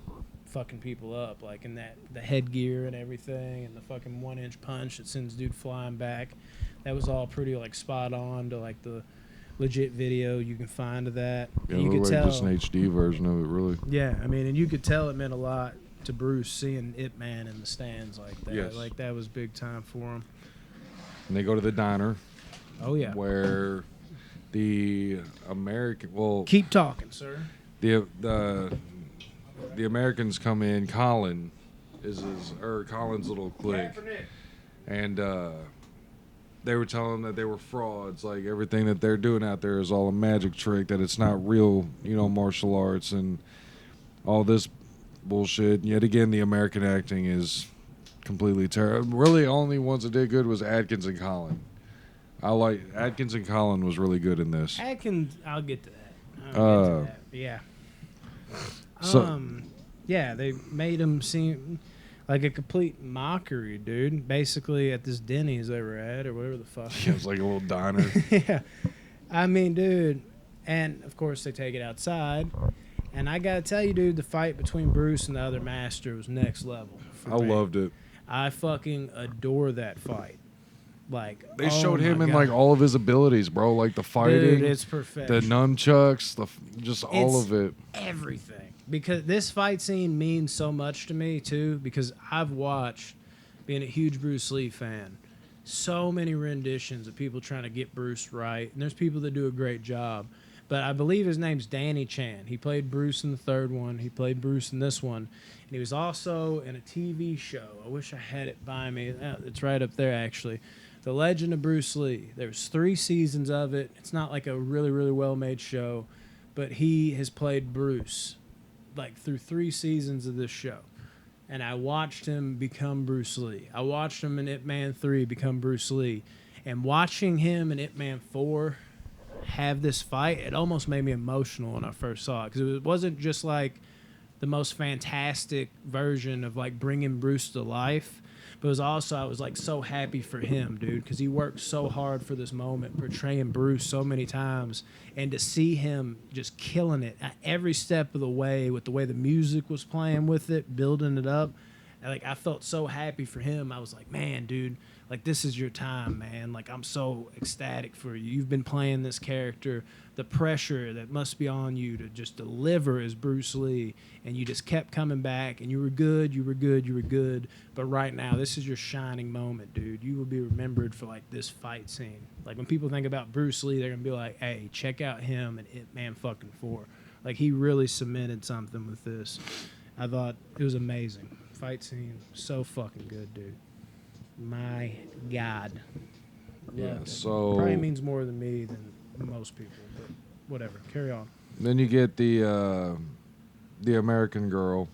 fucking people up, like in that the headgear and everything, and the fucking 1-inch punch that sends dude flying back. That was all pretty like spot on to like the legit video you can find of that. Yeah, You could like tell. just an HD version of it, really. Yeah, I mean, and you could tell it meant a lot to Bruce seeing Ip Man in the stands like that. Yes. Like that was big time for him. And they go to the diner Oh yeah. where the American, well, Keep talking, sir. the Americans come in. Colin is Colin's little clique, and they were telling them that they were frauds. Like everything that they're doing out there is all a magic trick. That it's not real, martial arts and all this bullshit. Yet again, the American acting is completely terrible. Really, only ones that did good was Adkins and Colin. I like Adkins and Colin was really good in this. Atkins, I'll get to that. Yeah. So- Yeah, they made him seem like a complete mockery, dude. Basically, at this Denny's they were at, or whatever the fuck. It was like a little diner. Yeah. I mean, dude. And, of course, they take it outside. And I got to tell you, dude, the fight between Bruce and the other master was next level. I loved it. I fucking adore that fight. Like, They oh showed him my in God. like all of his abilities, bro. Like the fighting, Dude, it's perfection. the nunchucks, just all It's of it. everything. Because this fight scene means so much to me, too, because I've watched, being a huge Bruce Lee fan, so many renditions of people trying to get Bruce right. And there's people that do a great job. But I believe his name's Danny Chan. He played Bruce in the third one. He played Bruce in this one. And he was also in a TV show. I wish I had it by me. It's right up there, actually. The Legend of Bruce Lee. There's 3 seasons of it. It's not like a really, really well-made show. But he has played Bruce like through 3 seasons of this show. And I watched him become Bruce Lee. I watched him in Ip Man 3 become Bruce Lee. And watching him in Ip Man 4 have this fight, it almost made me emotional when I first saw it. Because it wasn't just like the most fantastic version of like bringing Bruce to life. But it was also, I was like so happy for him, dude, because he worked so hard for this moment, portraying Bruce so many times, and to see him just killing it at every step of the way with the way the music was playing with it, building it up. And, like, I felt so happy for him. I was like, man, dude, like, this is your time, man. Like, I'm so ecstatic for you. You've been playing this character. The pressure that must be on you to just deliver as Bruce Lee, and you just kept coming back, and you were good, you were good, you were good. But right now, this is your shining moment, dude. You will be remembered for, like, this fight scene. Like, when people think about Bruce Lee, they're going to be like, hey, check out him and Ip Man fucking 4. Like, he really cemented something with this. I thought it was amazing. Fight scene, so fucking good, dude. My God. Yeah, Loved it. so- Probably means more than me than most people, but whatever. Carry on. Then you get the American girl,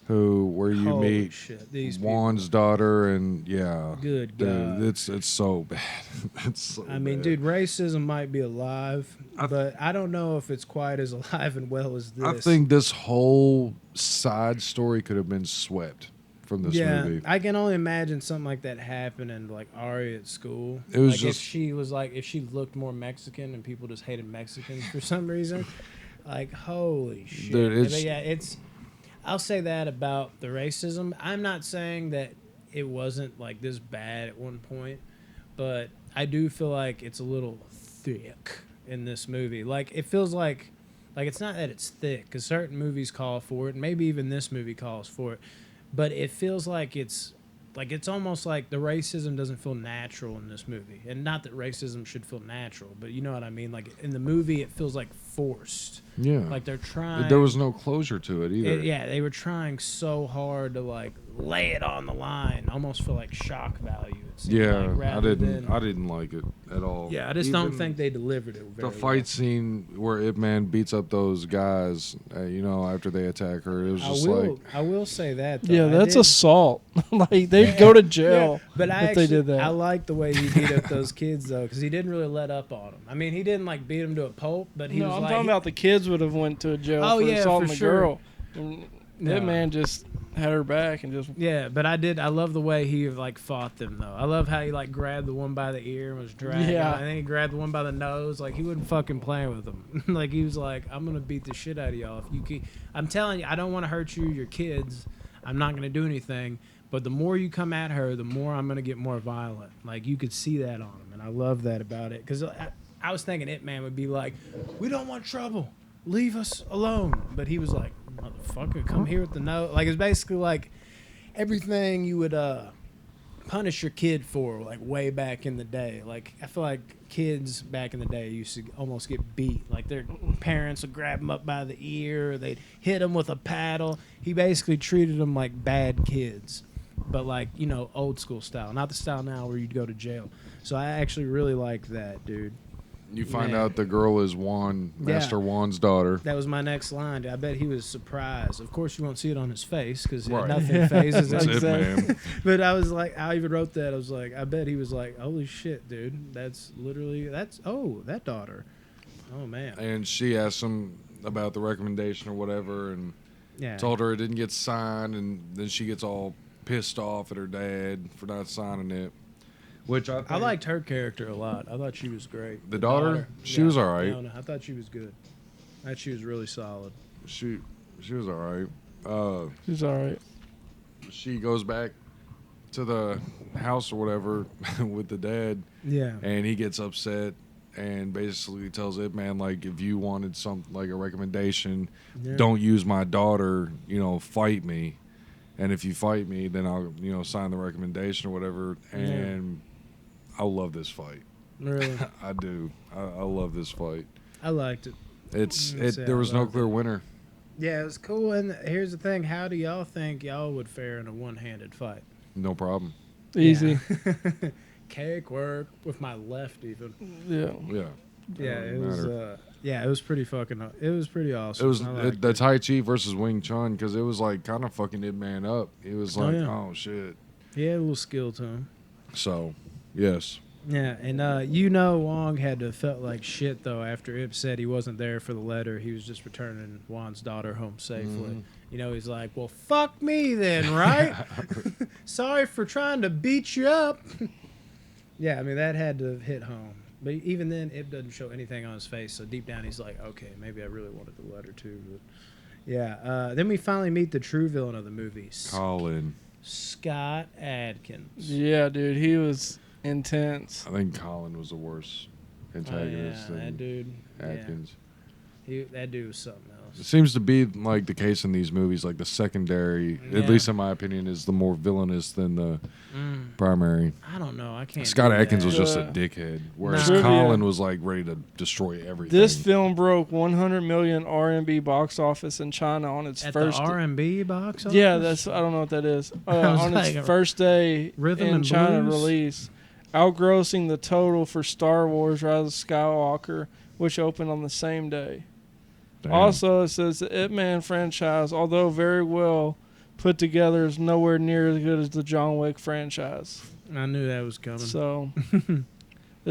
where you Holy meet shit, these Juan's daughter, and yeah, Good dude, God. it's so bad. It's so I mean, bad. dude, racism might be alive, but I don't know if it's quite as alive and well as this. I think this whole side story could have been swept from this movie. I can only imagine something like that happening to like Ari at school. It was like just- if she looked more Mexican and people just hated Mexicans for some reason. Like, holy shit. Dude, But yeah, I'll say that about the racism. I'm not saying that it wasn't like this bad at one point, but I do feel like it's a little thick in this movie. Like, it feels like Like, it's not that it's thick, because certain movies call for it, and maybe even this movie calls for it, but it feels like it's almost like the racism doesn't feel natural in this movie. And not that racism should feel natural, but you know what I mean? Like, in the movie, it feels like forced. Yeah. Like, they're trying. There was no closure to it either. Yeah, they were trying so hard to, like, lay it on the line, almost for, like, shock value. It seemed Yeah, like, I rather didn't. than- I didn't like it at all. Yeah, I just don't think they delivered it very The fight scene where Ip Man beats up those guys, after they attack her, it was just I will say that, though. Yeah, that's I did- assault. Like, they'd go to jail But if they did that. I like the way he beat up those kids, though, because he didn't really let up on them. I mean, he didn't, like, beat them to a pulp, but he No, was I'm like... talking about the kids would have went to jail Oh, for yeah, assaulting for the sure. girl. And that man just had her back and just... Yeah, but I love the way he, like, fought them, though. I love how he, like, grabbed the one by the ear and was dragging Yeah. him, and then he grabbed the one by the nose. Like, he wasn't fucking playing with them. Like, he was like, I'm going to beat the shit out of y'all. If you keep... I'm telling you, I don't want to hurt you, your kids. I'm not going to do anything. But the more you come at her, the more I'm going to get more violent. Like, you could see that on him, and I love that about it. Because I was thinking Ip Man would be like, we don't want trouble. Leave us alone. But he was like, motherfucker, come here with the nose. Like, it's basically like everything you would punish your kid for, like, way back in the day. Like, I feel like kids back in the day used to almost get beat. Like, their parents would grab them up by the ear, or they'd hit them with a paddle. He basically treated them like bad kids, but, like, old school style, not the style now where you'd go to jail. So I actually really like that, dude. You find Man. out the girl is Master Juan's daughter. That was my next line. I bet he was surprised. Of course, you won't see it on his face because Right. nothing phases That's him. it, man. But I was like, I even wrote that. I was like, I bet he was like, holy shit, dude. That daughter. Oh, man. And she asked him about the recommendation or whatever, and Yeah. told her it didn't get signed, and then she gets all pissed off at her dad for not signing it. Which I liked her character a lot. I thought she was great. The daughter? She was all right. No, I thought she was good. I thought she was really solid. She was all right. She's all right. She goes back to the house or whatever with the dad, Yeah. and he gets upset and basically tells Ip Man, like, if you wanted something like a recommendation, Yeah. don't use my daughter, fight me. And if you fight me, then I'll, sign the recommendation or whatever. And I love this fight. Really? I do. I love this fight. I liked it. There was no clear winner. Yeah, it was cool. And here's the thing. How do y'all think y'all would fare in a one-handed fight? No problem. Easy. Yeah. Cake work with my left even. Yeah. Yeah. Yeah, Doesn't it was. matter. It was pretty fucking. It was pretty awesome. It was I liked the it. Tai Chi versus Wing Chun, because it was like kind of fucking Ip Man up. He was like, yeah. oh shit. He had a little skill to him. So, yes. Yeah, and Wong had to have felt like shit though after Ip said he wasn't there for the letter. He was just returning Juan's daughter home safely. He's like, well, fuck me then, right? Sorry for trying to beat you up. Yeah, I mean that had to have hit home. But even then, Ip doesn't show anything on his face. So deep down, he's like, okay, maybe I really wanted the letter too. But yeah. Then we finally meet the true villain of the movie, Colin. Scott Adkins. Yeah, dude. He was intense. I think Colin was the worst antagonist that than dude. Atkins. That dude was something else. It seems to be like the case in these movies, like the secondary, Yeah. at least in my opinion, is the more villainous than the primary. I don't know. I can't. Scott do Adkins that. was just a Uh, dickhead, whereas Nah. Colin was like ready to destroy everything. This film broke 100 million RMB box office in China on its At first. the R&B box office? Yeah, I don't know what that is. was On like its first day Rhythm in and China blues? release, outgrossing the total for Star Wars: Rise of Skywalker, which opened on the same day. Damn. Also, it says the Ip Man franchise, although very well put together, is nowhere near as good as the John Wick franchise. I knew that was coming. So,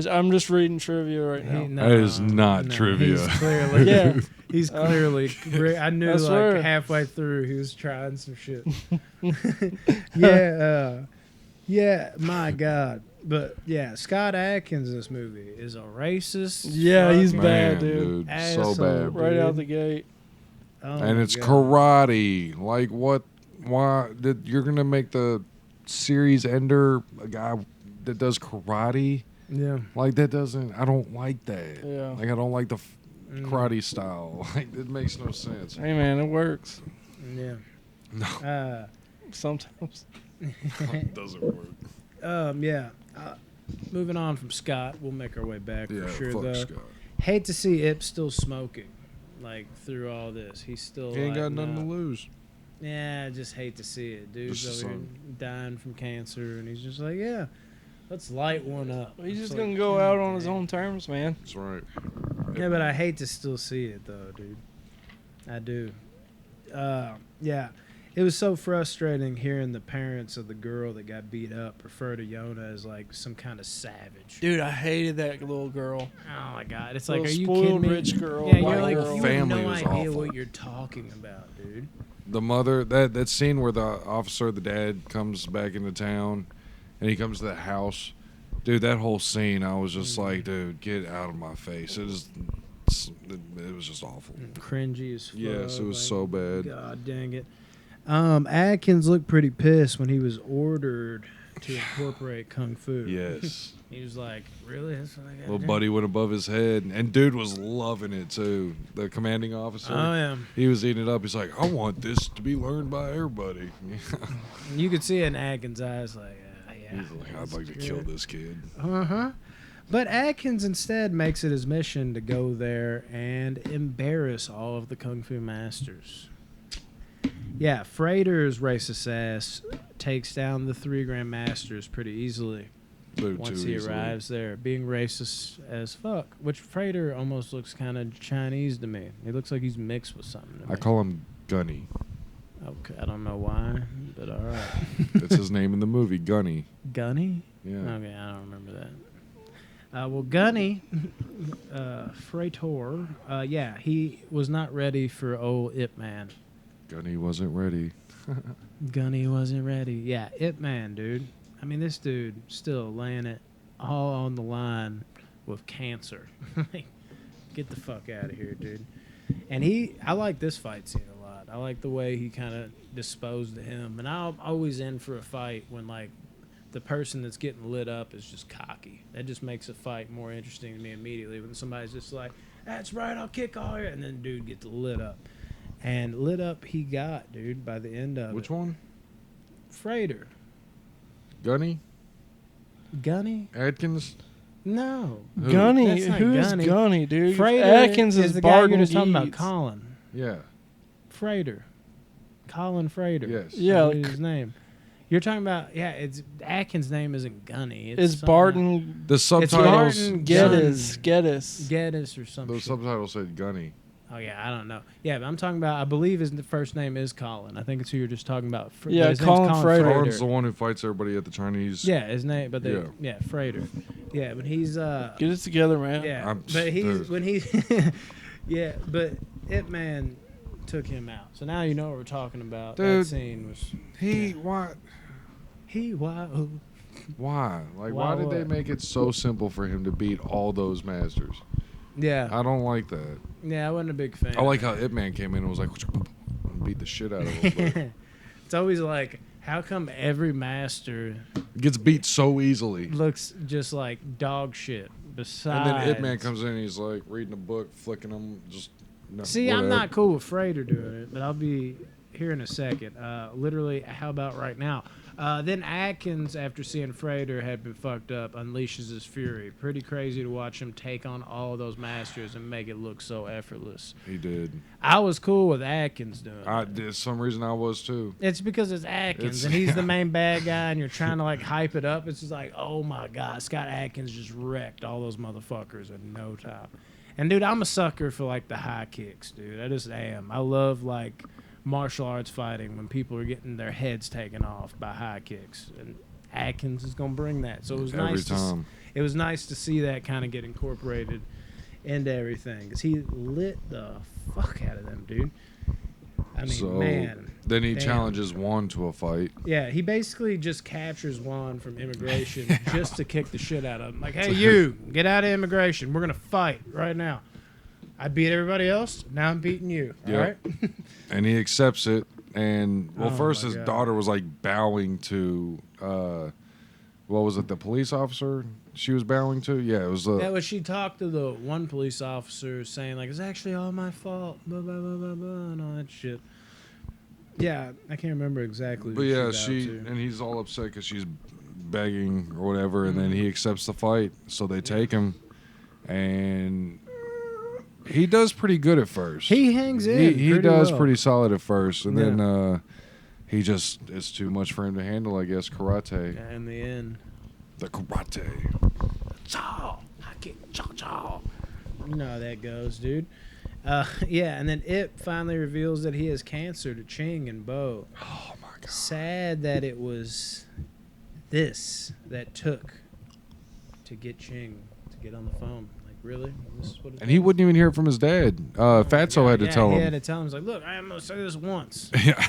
I'm just reading trivia right now. That is not trivia. He's clearly, Yeah. he's clearly. I knew That's like right. halfway through he was trying some shit. Yeah. My God. But yeah, Scott Adkins in this movie is a racist. Yeah, he's fucking bad, Man, dude. So Asshole, bad. bro. Right out Dude. the gate. Oh And my it's God. karate. Like, what? Why? You're going to make the series ender a guy that does karate? Yeah. Like, that doesn't. I don't like that. Yeah. Like, I don't like karate style. Like, it makes no sense. Hey man, it works Yeah. No, sometimes. it doesn't work. Yeah. Moving on from Scott, we'll make our way back Yeah, for sure. fuck Though, Scott. hate to see Ip still smoking, like through all this. He's still. He ain't got like, nothing nah. to lose. Yeah, I just hate to see it. Dude's Just over here son. dying from cancer, and he's just like, yeah, let's light one up. He's It's just like, gonna go God out on his damn. own terms, man. That's right. Yeah, but I hate to still see it though, dude. I do. Yeah, it was so frustrating hearing the parents of the girl that got beat up refer to Yona as like some kind of savage. Dude, I hated that little girl. Oh my god, it's like, Little are you spoiled kidding me? rich girl, Yeah, white you're like, girl. you Family have no was idea awful. what you're talking about, dude. The mother, that scene where the officer, the dad, comes back into town, and he comes to the house. Dude, that whole scene, I was just like, dude, get out of my face. It was just awful. Cringy as fuck. Yes, it was like, so bad. God dang it. Atkins looked pretty pissed when he was ordered to incorporate kung fu. Yes. He was like, really? That's what I got Little buddy went above his head, and dude was loving it too. The commanding officer. Oh, yeah. He was eating it up. He's like, I want this to be learned by everybody. You could see it in Atkins' eyes, like, yeah. He's like, I'd like to kill this kid. Uh-huh. But Atkins instead makes it his mission to go there and embarrass all of the Kung Fu masters. Yeah, Frater's racist ass takes down the 3 Grand Masters pretty easily Dude, once too he easily. arrives there, being racist as fuck. Which Frater almost looks kind of Chinese to me. He looks like he's mixed with something. To I me. call him Gunny. Okay, I don't know why, but all right. That's his name in the movie, Gunny. Gunny? Yeah. Okay, I don't remember that. Well, Gunny, Frater, yeah, he was not ready for old Ip Man. Gunny wasn't ready. Gunny wasn't ready. Yeah, Ip Man, dude. I mean, this dude still laying it all on the line with cancer. Like, get the fuck out of here, dude. And I like this fight scene a lot. I like the way he kind of disposed of him. And I'm always in for a fight when, like, the person that's getting lit up is just cocky. That just makes a fight more interesting to me immediately when somebody's just like, that's right, I'll kick all your... And then dude gets lit up. And lit up he got, dude, by the end of Which it. one? Frater. Gunny? Gunny? Adkins? No. Who? Gunny, That's not who's Gunny. Gunny, dude? Frater Atkins is is the guy you're Barton just talking about, Yeats. Colin. Yeah. Frater. Colin Frater. Yes. Yeah, That's like- his name. You're talking about, yeah, it's Atkins' name isn't Gunny. Is something- Barton The subtitles. Barton Geddes? Gun- Geddes. Geddes or something. The subtitles said Gunny. Oh, yeah, I don't know. Yeah, but I'm talking about, I believe his first name is Colin. I think it's who you're just talking about. Yeah, but his name's Colin Frater. Colin's the one who fights everybody at the Chinese. Yeah, his name, but they, Yeah. yeah, Frater. Yeah, but he's, Get it together, man. yeah, I'm- but he's, dude. when he, yeah, but Ip Man took him out. So now you know what we're talking about. That Dude. scene was, Why? Why? Like, Why why did they what? make it so simple for him to beat all those masters? Yeah, I don't like that. yeah, I wasn't a big fan. I like how Ip Man came in and was like, and beat the shit out of him. But It's always like, how come every master gets beat so easily. looks just like dog shit? Besides, And then Ip Man comes in and he's like reading a book, flicking them, just. No, See, I'm whatever. not cool with Frater doing it, but I'll be here in a second. Literally, how about right now? Then Atkins, after seeing Frater had been fucked up, unleashes his fury. Pretty crazy to watch him take on all of those masters and make it look so effortless. He did. I was cool with Atkins doing it. Did some reason I was too. It's because it's Atkins, It's- and he's the main bad guy, and you're trying to like hype it up. It's just like, oh my god, Scott Atkins just wrecked all those motherfuckers in no time. And dude, I'm a sucker for like the high kicks, dude. I just am. I love like martial arts fighting when people are getting their heads taken off by high kicks, and Atkins is gonna bring that. So it was Every nice. time. It was nice to see that kind of get incorporated into everything, because he lit the fuck out of them, dude. I mean, So man. then he Damn. challenges Juan to a fight. Yeah, he basically just captures Juan from immigration just to kick the shit out of him. Like, hey, you, get out of immigration. We're going to fight right now. I beat everybody else. Now I'm beating you. All Yep. right? And he accepts it. And well, Oh first my his God. daughter was like bowing to, what was it, the police officer? she was bowing to? Yeah, it was the. That was she talked to the one police officer saying like it's actually all my fault, blah blah blah blah blah, and all that shit. Yeah, I can't remember exactly. But Who yeah, she vowed to. and he's all upset because she's begging or whatever, and then he accepts the fight, so they take him, and he does pretty good at first. He hangs in. He pretty does well. pretty solid at first, and Yeah. then he just it's too much for him to handle. I guess karate, Yeah, in the end. the karate. Chaw, I kick chaw chaw. You know how that goes, dude. Yeah, and then it finally reveals that he has cancer to Ching and Bo. Oh my god! Sad that it was this that took to get Ching to get on the phone. Like, really? This is what it And he wouldn't even hear from his dad. Fatso had to tell He him. had to tell him. He's like, look, I'm going to say this once. Yeah.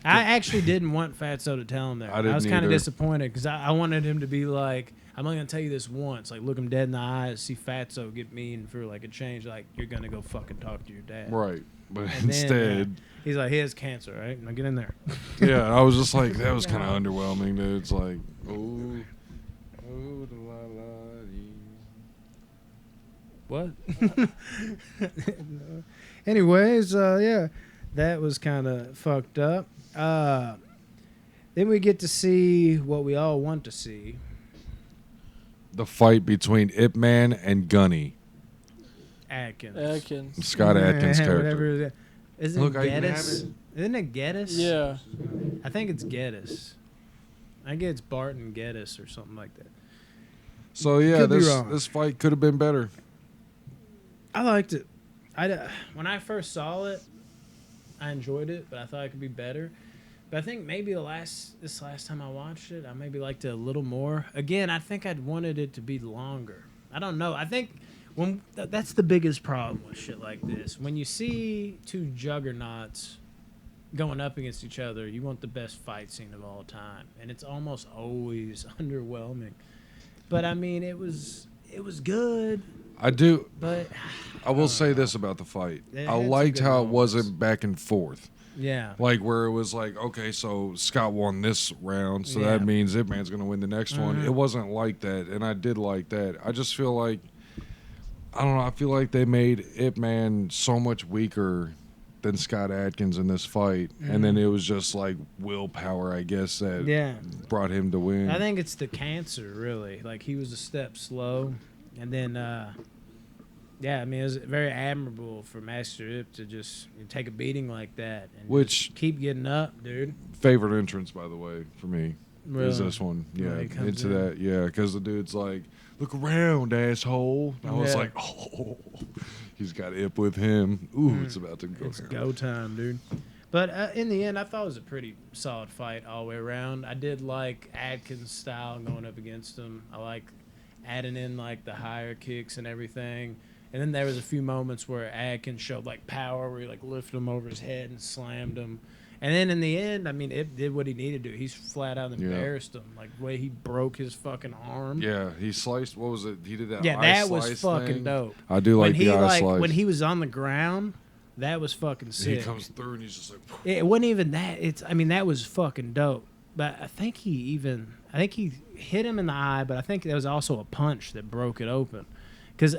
I actually didn't want Fatso to tell him that. I didn't was kind of either. disappointed because I wanted him to be like, I'm only going to tell you this once. Like, look him dead in the eyes, see Fatso get mean for like a change. Like, you're going to go fucking talk to your dad. Right. But And instead, then, he's like, he has cancer, right? Now get in there. yeah, I was just like, that was kind of underwhelming, dude. It's like, oh, oh, la la dee. What? Anyways, yeah, that was kind of fucked up. Then we get to see what we all want to see. The fight between Ip Man and Gunny, Atkins. Scott Adkins' Whatever character. it is. Isn't Look, it I even Geddes? have Isn't it Geddes? Yeah. I think it's Geddes. I think it's Barton Geddes or something like that. So yeah, Could be wrong. this fight could have been better. I liked it. When I first saw it, I enjoyed it, but I thought it could be better. But I think maybe this last time I watched it, I maybe liked it a little more. Again, I think I'd wanted it to be longer. I don't know. I think that's the biggest problem with shit like this. When you see two juggernauts going up against each other, you want the best fight scene of all time, and it's almost always underwhelming. But I mean, it was good, I do. but I will say this about the fight. It I had some liked good how it moments. wasn't back and forth. yeah. Like where it was like, okay, so Scott won this round, so Yeah. that means Ip Man's gonna win the next one. Mhm. It wasn't like that, and I did like that. I just feel like I don't know. I feel like they made Ip Man so much weaker than Scott Adkins in this fight, and then it was just like willpower, I guess, that Yeah. brought him to win. I think it's the cancer, really. Like, he was a step slow. And then, yeah, I mean, it was very admirable for Master Ip to just take a beating like that. And Which- just keep getting up, dude. Favorite entrance, by the way, for me Really? is this one. Where Yeah, he comes into in. that. Yeah, because the dude's like, "Look around, asshole." And I was Yeah. like, "Oh, he's got Ip with him. Ooh, it's about to go It's down." go time, dude. But in the end, I thought it was a pretty solid fight all the way around. I did like Adkins' style going up against him. I like adding in like the higher kicks and everything. And then there was a few moments where Adkins showed like power, where he like lifted him over his head and slammed him. And then in the end, I mean, it did what he needed to. He's flat out embarrassed him, like the way he broke his fucking arm. Yeah, he sliced. What was it? He did that. Yeah, eye that was slice fucking thing. dope. I do like when he the eye like slice. when he was on the ground, that was fucking sick. He comes through and he's just like, It wasn't even that. I mean, that was fucking dope. But I think he hit him in the eye, but I think there was also a punch that broke it open. Because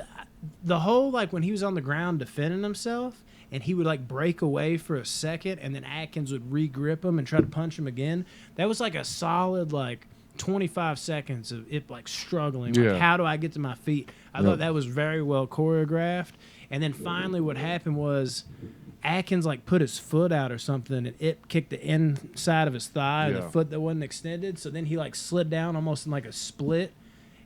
the whole, like, when he was on the ground defending himself, and he would, like, break away for a second, and then Atkins would re-grip him and try to punch him again, that was, like, a solid, like, 25 seconds of it, like, struggling. Like, Yeah. how do I get to my feet? I thought that was very well choreographed. And then finally what happened was Atkins like put his foot out or something, and it kicked the inside of his thigh, the Yeah. foot that wasn't extended. So then he like slid down almost in like a split,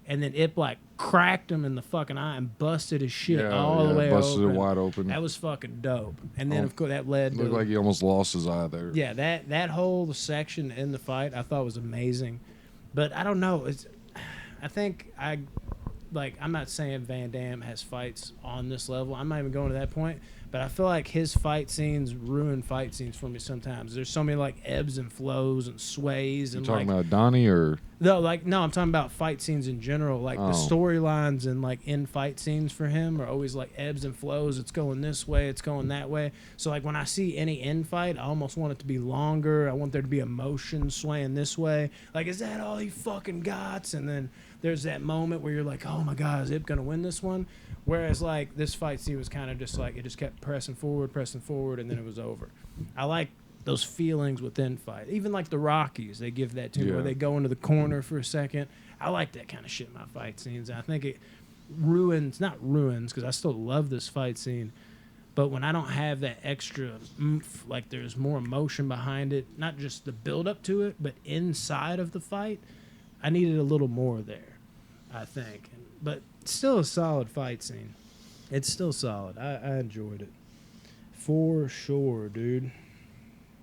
and then it like cracked him in the fucking eye and busted his shit all the way busted open. it wide open. That was fucking dope. And then Oh, of course that led to Looked like he almost lost his eye there. yeah, that whole section in the fight I thought was amazing. But I don't know. I'm not saying Van Damme has fights on this level. I'm not even going to that point. But I feel like his fight scenes ruin fight scenes for me sometimes. There's so many like ebbs and flows and sways You and talking like about Donnie or? no, I'm talking about fight scenes in general. Like the Oh. storylines and like in fight scenes for him are always like ebbs and flows. It's going this way, it's going that way. So like when I see any in fight, I almost want it to be longer. I want there to be emotion swaying this way. Like, is that all he fucking got? And then there's that moment where you're like, oh my God, is Ip gonna win this one? Whereas like this fight scene was kind of just like it just kept pressing forward, and then it was over. I like those feelings within fight. Even like the Rockies, they give that to me where they go into the corner for a second. I like that kind of shit in my fight scenes. I think it not ruins, because I still love this fight scene. But when I don't have that extra oomph, like there's more emotion behind it, not just the build up to it, but inside of the fight, I needed a little more there, I think. But still a solid fight scene. It's still solid. I enjoyed it. For sure, dude.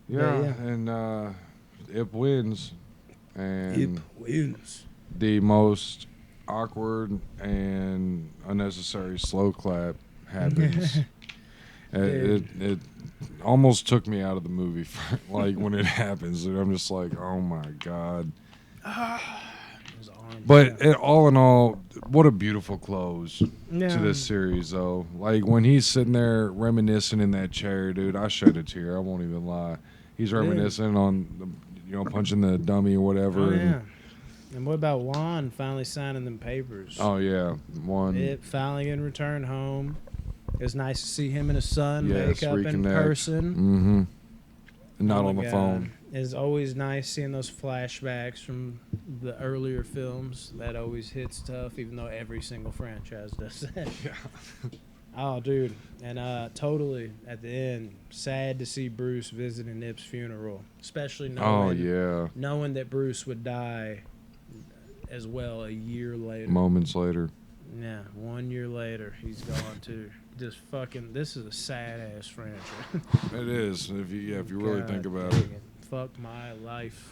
Yeah, and Ip wins. And Ip wins. the most awkward and unnecessary slow clap happens. It almost took me out of the movie for, like when it happens. And I'm just like, oh my God. But all in all, what a beautiful close to this series, though. Like when he's sitting there reminiscing in that chair, dude, I shed a tear. I won't even lie. He's reminiscing on, punching the dummy or whatever. Oh, yeah. And what about Juan finally signing them papers? Oh yeah, Juan. It finally getting returned home. It was nice to see him and his son make up in person. Mm-hmm. Not on the phone. It's always nice seeing those flashbacks from the earlier films. That always hits tough, even though every single franchise does that. Yeah. Oh, dude. And totally, at the end, sad to see Bruce visiting Ip's funeral, especially knowing that Bruce would die as well a year later. Moments later. Yeah, 1 year later, he's gone too. Just fucking, this is a sad ass franchise. It is, if you really think about it. Fuck my life.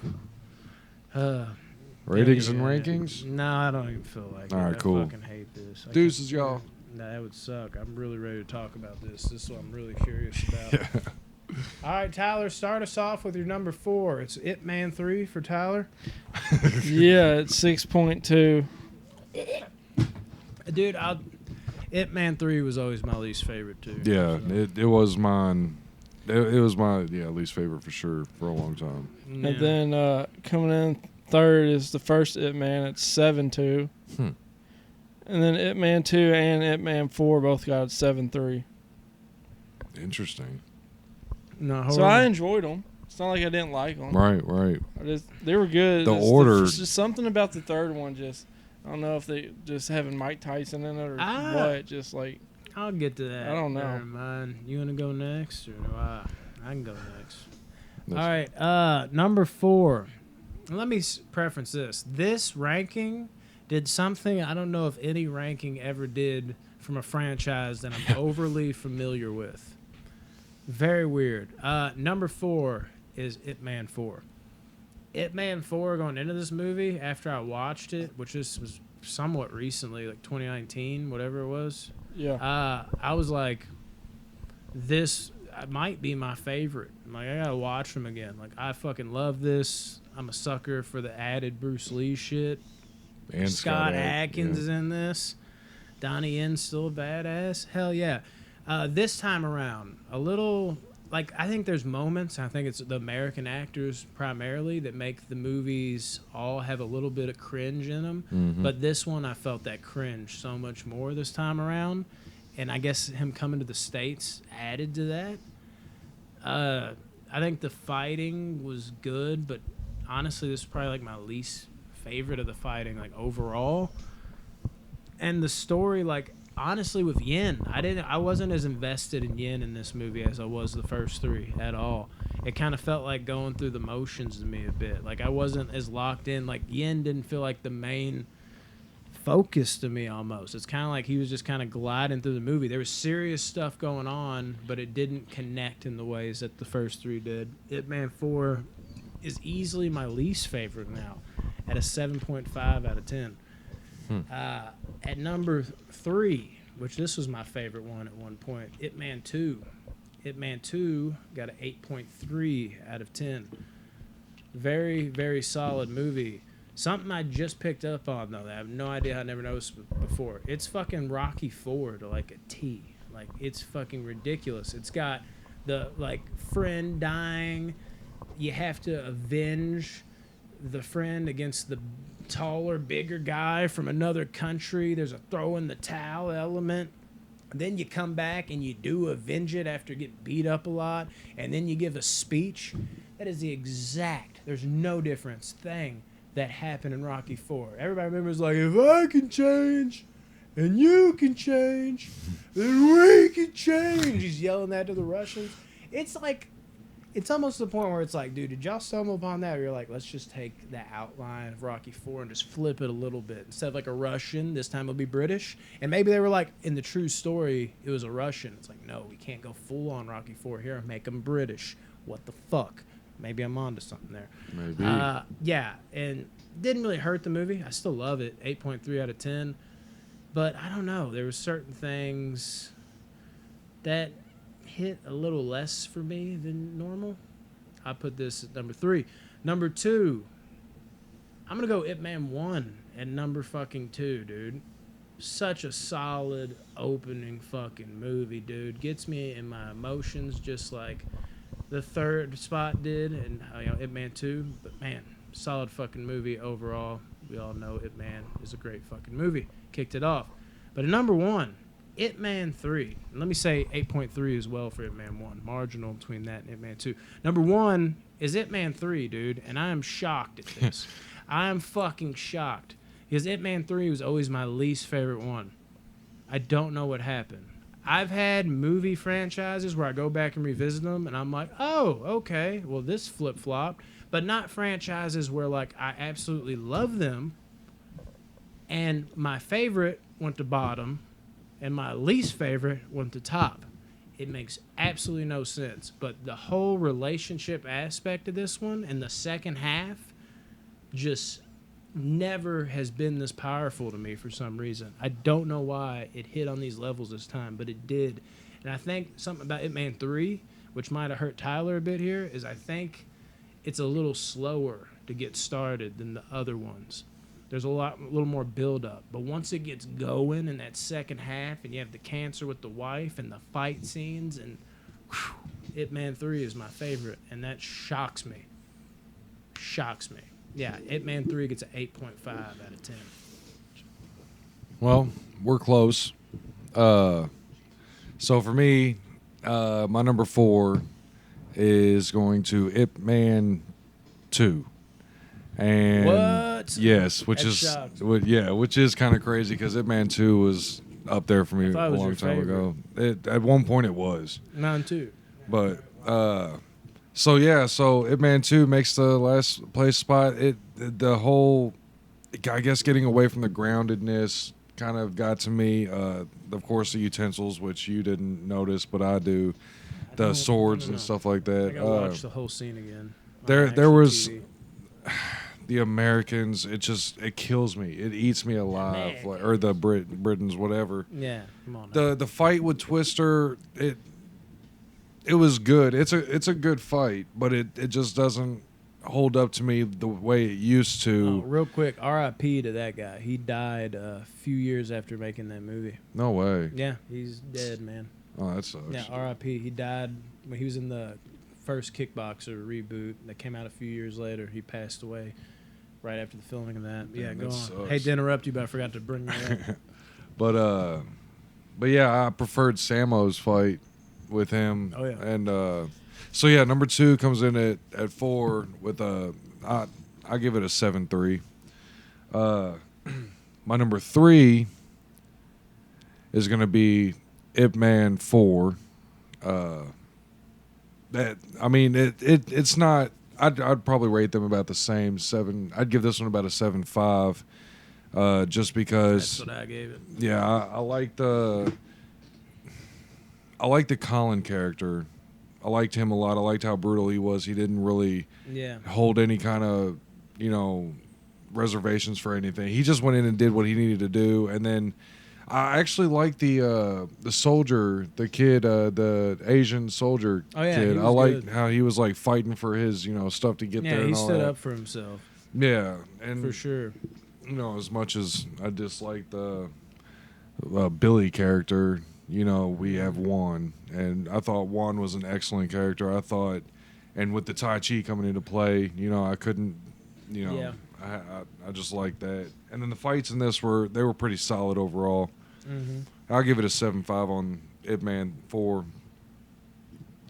Ratings and rankings? No, I don't even feel like it. All right, cool. I fucking hate this. Deuces, y'all. Nah, that would suck. I'm really ready to talk about this. This is what I'm really curious about. All right, Tyler, start us off with your number 4. It's Ip Man 3 for Tyler. Yeah, it's 6.2. Dude, Ip Man 3 was always my least favorite, too. Yeah, so. it was mine. It was my least favorite for sure for a long time. Yeah. And then coming in third is the first Ip Man at 7.2. And then Ip Man 2 and Ip Man 4 both got 7.3. Interesting. No, so I enjoyed them. It's not like I didn't like them. Right. They were good. The order. Just something about the third one I don't know if they just having Mike Tyson in it or what. Just like. I'll get to that. I don't know. Never mind. You want to go next, or do I? I can go next. All right. Number 4. Let me preference this. This ranking did something I don't know if any ranking ever did from a franchise that I'm overly familiar with. Very weird. Number 4 is Ip Man 4. Ip Man 4 going into this movie after I watched it, which was somewhat recently, like 2019, whatever it was. Yeah. I was like, this might be my favorite. I'm like, I gotta watch them again. Like, I fucking love this. I'm a sucker for the added Bruce Lee shit. And Scott Adkins is in this. Donnie Yen's still a badass. Hell yeah. This time around, a little, like, I think there's moments, I think it's the American actors primarily that make the movies all have a little bit of cringe in them. Mm-hmm. But this one, I felt that cringe so much more this time around. And I guess him coming to the States added to that. I think the fighting was good, but honestly, this is probably like my least favorite of the fighting, like overall. And the story, like, honestly, with Yen, I wasn't as invested in Yen in this movie as I was the first 3 at all. It kind of felt like going through the motions to me a bit. Like, I wasn't as locked in. Like, Yen didn't feel like the main focus to me almost. It's kind of like he was just kind of gliding through the movie. There was serious stuff going on, but it didn't connect in the ways that the first 3 did. Ip Man 4 is easily my least favorite now at a 7.5 out of 10. At number 3, which this was my favorite one at one point, Ip Man 2. Ip Man 2 got an 8.3 out of 10. Very, very solid movie. Something I just picked up on, though, that I have no idea, I never noticed before. It's fucking Rocky 4 to, like, a T. Like, it's fucking ridiculous. It's got the, like, friend dying. You have to avenge the friend against the taller, bigger guy from another country. There's a throw in the towel element. Then you come back and you do avenge it after getting beat up a lot, and then you give a speech. That is the exact, there's no difference thing that happened in Rocky 4. Everybody remembers like, if I can change and you can change, then we can change. He's yelling that to the Russians. It's like, it's almost to the point where it's like, dude, did y'all stumble upon that? Or you're like, let's just take the outline of Rocky 4 and just flip it a little bit. Instead of like a Russian, this time it'll be British. And maybe they were like, in the true story, it was a Russian. It's like, no, we can't go full on Rocky 4 here and make them British. What the fuck? Maybe I'm onto something there. Maybe. Yeah, and didn't really hurt the movie. I still love it. 8.3 out of 10. But I don't know. There were certain things that hit a little less for me than normal. I put this at number 3. Number 2, I'm going to go Ip Man 1 at number fucking 2, dude. Such a solid opening fucking movie, dude. Gets me in my emotions just like the third spot did, and Ip Man 2. But man, solid fucking movie overall. We all know Ip Man is a great fucking movie. Kicked it off. But at number 1, Ip Man 3. And let me say 8.3 as well for Ip Man 1. Marginal between that and Ip Man 2. Number 1 is Ip Man 3, dude, and I am shocked at this. I am fucking shocked. Because Ip Man 3 was always my least favorite one. I don't know what happened. I've had movie franchises where I go back and revisit them, and I'm like, oh, okay, well, this flip-flopped. But not franchises where, like, I absolutely love them, and my favorite went to bottom, and my least favorite went to top. It makes absolutely no sense. But the whole relationship aspect of this one and the second half just never has been this powerful to me for some reason. I don't know why it hit on these levels this time, but it did. And I think something about Ip Man 3, which might have hurt Tyler a bit here, is I think it's a little slower to get started than the other ones. There's a little more build-up. But once it gets going in that second half and you have the cancer with the wife and the fight scenes, and whew, Ip Man 3 is my favorite, and that shocks me. Shocks me. Yeah, Ip Man 3 gets an 8.5 out of 10. Well, we're close. So for me, my number 4 is going to Ip Man 2. And What? Yes, which That is shocked. which is kind of crazy because Ip Man 2 was up there for me a thought it was long your time favorite. ago. At one point it was. Mine too. But so Ip Man 2 makes the last place spot. The whole, I guess, getting away from the groundedness kind of got to me. Of course, the utensils, which you didn't notice, but I do. The swords and stuff like I that. gotta watch the whole scene again. on there actual was- TV. The Americans, it kills me. It eats me alive, like, or the Britons, whatever. Yeah, come on. Now. The fight with Twister, it was good. It's a good fight, but it just doesn't hold up to me the way it used to. Real quick, R.I.P. to that guy. He died a few years after making that movie. No way. Yeah, he's dead, man. Oh, that sucks. Yeah, R.I.P. He died when he was in the first Kickboxer reboot that came out a few years later. He passed away right after the filming of that. Yeah, Damn, go that on. sucks. Hate to interrupt you, but I forgot to bring that up. But yeah, I preferred Samo's fight with him. Oh, yeah. And so yeah, number 2 comes in at 4 with I give it a 7.3. My number 3 is gonna be Ip Man 4. It's not. I'd probably rate them about the same 7. I'd give this one about a 7.5, just because. That's what I gave it. Yeah, I like the Colin character. I liked him a lot. I liked how brutal he was. He didn't really Yeah. hold any kind of, reservations for anything. He just went in and did what he needed to do. And then I actually liked the soldier, the kid, the Asian soldier Oh, yeah, kid. he I was liked good. how he was like fighting for his, stuff to get there. Yeah, And he all stood that. up for himself, Yeah, and for sure. as much as I dislike the Billy character, we have Juan, and I thought Juan was an excellent character. I thought, and with the Tai Chi coming into play, I couldn't, Yeah. I just like that. And then the fights in this were pretty solid overall. Mm-hmm. I'll give it a 7.5 on Ip Man 4.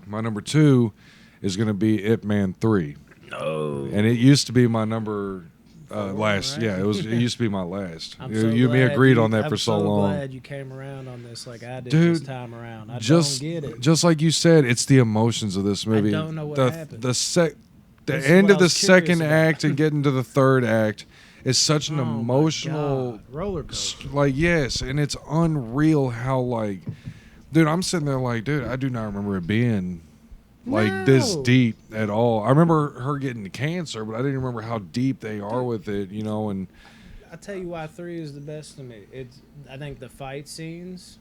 My number 2 is going to be Ip Man 3. Oh. And it used to be my number last. Right? Yeah, it used to be my last. I'm you so you and me glad agreed on that I'm for so long. glad you came around on this like I did Dude, this time around. I just don't get it. just like you said, it's the emotions of this movie. don't know what the happened. the This is end what of I the was curious second about. act and getting to the third act is such an Oh my emotional God. Roller coaster. like yes, and it's unreal how like dude, I'm sitting there like, dude, I do not remember it being like this No. deep at all. I remember her getting cancer, but I didn't remember how deep they are with it, you know, and I'll tell you why 3 is the best to me. I think the fight scenes,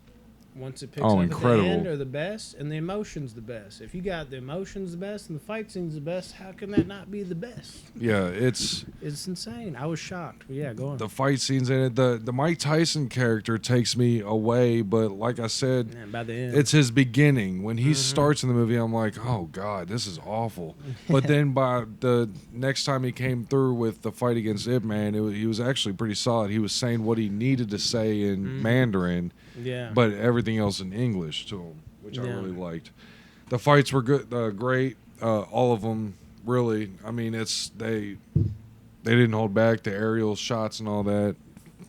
once it picks Oh, up at incredible. the end, are the best, and the emotions the best. If you got the emotions the best and the fight scenes the best, how can that not be the best? yeah, it's It's insane. I was shocked. But yeah, go on. the fight scenes in it. The Mike Tyson character takes me away, but like I said, Man, by the end, it's his beginning. When he Mm-hmm. starts in the movie, I'm like, oh God, this is awful. But then by the next time he came through with the fight against Ip Man, he was actually pretty solid. He was saying what he needed to say in Mm-hmm. Mandarin, yeah. but everything else in English to him, which I Yeah. really liked. The fights were good, great. All of them, really. I mean, they didn't hold back the aerial shots and all that.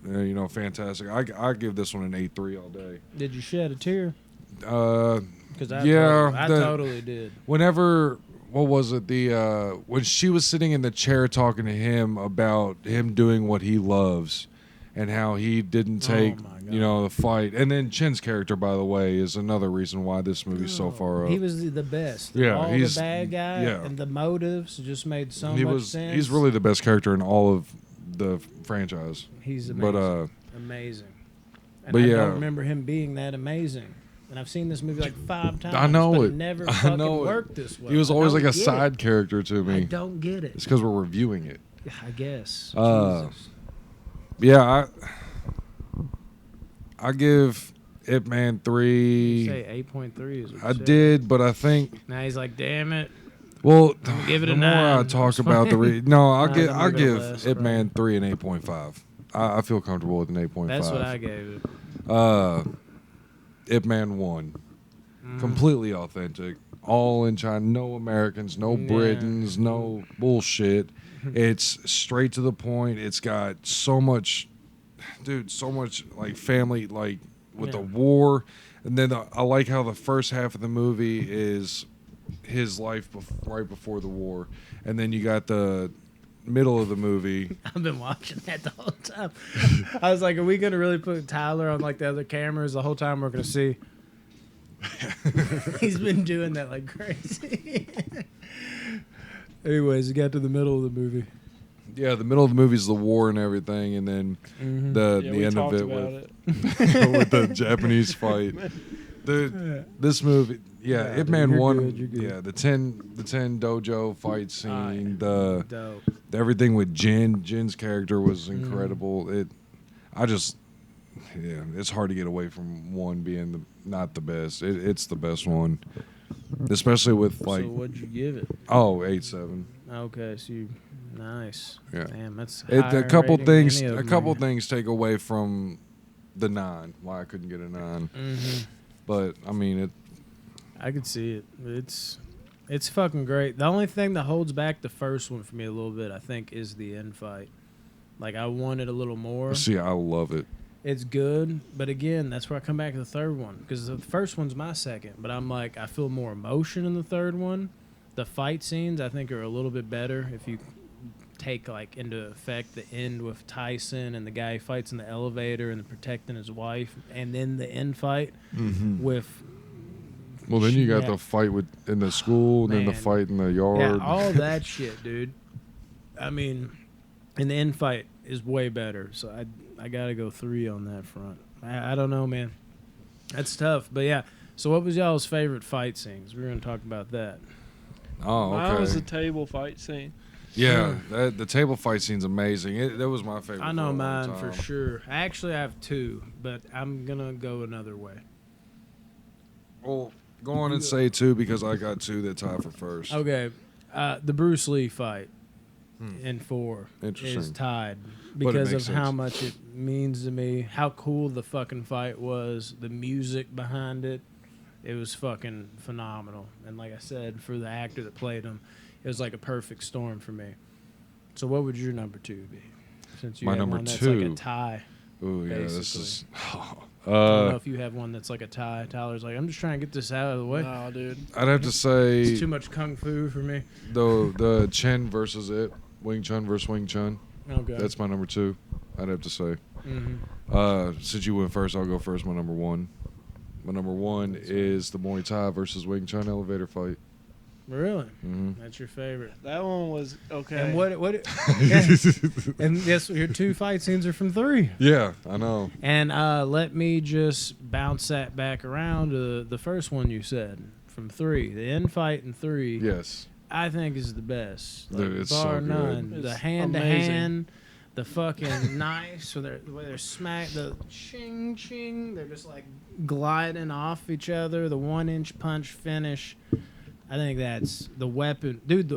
You know, fantastic. I give this one an 8.3 all day. Did you shed a tear? Because Yeah, I totally did. Whenever, what was it? When she was sitting in the chair talking to him about him doing what he loves, and how he didn't take, my God. you know, the fight. And then Chin's character, by the way, is another reason why this movie's so far up. He was the best. Yeah, all he's- the bad guy yeah. and the motives just made so he much was. sense. He's really the best character in all of the franchise. He's amazing. But amazing. And but I yeah. don't remember him being that amazing. And I've seen this movie like 5 times. I know but it. never I fucking know it. worked this way. he was I always don't like a get side it. character to I me. don't get it. It's because we're reviewing it. I guess. Uh, Jesus. Yeah, I give Ip Man 3. Say 8.3 is what you I said. did, but I think Now he's like, damn it. well, gonna give it the a more 9. I talk That's about fine. no, I'll Nah, give I'm I'll gonna give last, Ip bro. Man 3 an 8.5. I feel comfortable with an 8.5. That's what I gave it. Ip Man 1, Mm. completely authentic, all in China, no Americans, no Yeah. Britons, no bullshit. It's straight to the point. It's got so much, dude, so much like family, like with the Yeah. war, and then I like how the first half of the movie is his life right before the war, and then you got the middle of the movie. I've been watching that the whole time. I was like, are we going to really put Tyler on like the other cameras the whole time we're going to see? He's been doing that like crazy. Anyways, he got to the middle of the movie. Yeah, the middle of the movie is the war and everything, and then the Yeah, we end of talked it about with it. with the Japanese fight. Dude, this movie, yeah, Yeah, Ip Man you're 1, good, you're good. yeah, the 10 dojo fight scene, Dope. everything with Jin's character was incredible. It's hard to get away from 1 being not the best. It's the best one, especially with like So what'd you give it? 8.7. Okay, so you nice. Yeah. Damn, that's A higher couple rating than things, any of a them couple are. things take away from the 9. Why I couldn't get a 9, but I mean it. I could see it. It's fucking great. The only thing that holds back the first one for me a little bit, I think, is the end fight. Like I wanted a little more. See, I love it. It's good, but again, that's where I come back to the third one because the first one's my second. But I'm like, I feel more emotion in the third one. The fight scenes I think are a little bit better if you take like into effect the end with Tyson and the guy who fights in the elevator and protecting his wife, and then the end fight with Well, then you got Yeah. the fight in the school, and then the Man. fight in the yard. yeah, all that shit, dude. I mean, and the end fight is way better, so I gotta go 3 on that front. I don't know, man. That's tough, but yeah. So what was y'all's favorite fight scenes? We're gonna talk about that. Oh, Mine was the okay. table fight scene. Yeah, the table fight scene's amazing. That was my favorite. I for know a long mine for time. sure. I actually have 2, but I'm gonna go another way. Well, go on and say 2 because I got 2 that tie for first. Okay, the Bruce Lee fight. and 4 is Interesting. tied But it because of makes how sense. much it means to me, how cool the fucking fight was, the music behind it. It was fucking phenomenal. And like I said, for the actor that played him, it was like a perfect storm for me. So what would your number 2 be? Since you My have number one that's 2. like a tie. Ooh, yeah, this basically. is. I don't know if you have one that's like a tie. Tyler's like, I'm just trying to get this out of the way. No, dude. I'd have to It's say too much kung fu for me. the Chen versus it, Wing Chun versus Wing Chun. Okay. That's my number 2. I'd have to say. Since you went first, I'll go first. My number 1. My number 1 is the Muay Thai versus Wing Chun elevator fight. Really? Mm-hmm. That's your favorite. That one was okay. And what? And yes, your 2 fight scenes are from 3. Yeah, I know. And let me just bounce that back around to the first one you said from 3. The end fight in 3. Yes. I think is the best. Dude, Like, it's bar so good. none. It's The hand to amazing. hand, the fucking knives, so the way they're smack, the ching ching, they're just like gliding off each other. The 1-inch punch finish. I think that's the weapon, dude.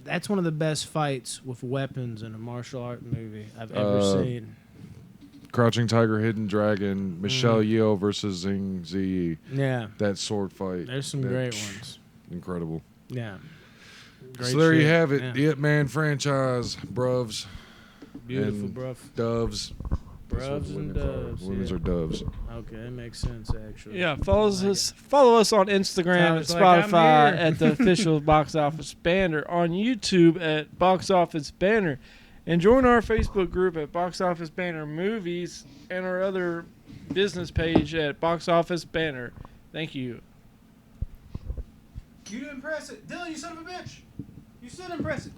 That's one of the best fights with weapons in a martial art movie I've ever seen. Crouching Tiger, Hidden Dragon, Michelle Yeoh versus Zhang Ziyi. Yeah, That sword fight. there's some That- great ones. Incredible. Yeah. Great So there you shit. have it. Yeah. The Ip Man franchise, bruvs, Beautiful, and bruv. doves. That's what Bruvs and women's are. doves. Women's yeah. are doves. Okay, that makes sense actually. Yeah, follow I like us. Follow us on Instagram Tyler's at like, Spotify "I'm here." at the official Box Office Banner, on YouTube at Box Office Banner, and join our Facebook group at Box Office Banner Movies and our other business page at Box Office Banner. Thank you. You didn't press it. Dylan, you son of a bitch. You still didn't press it.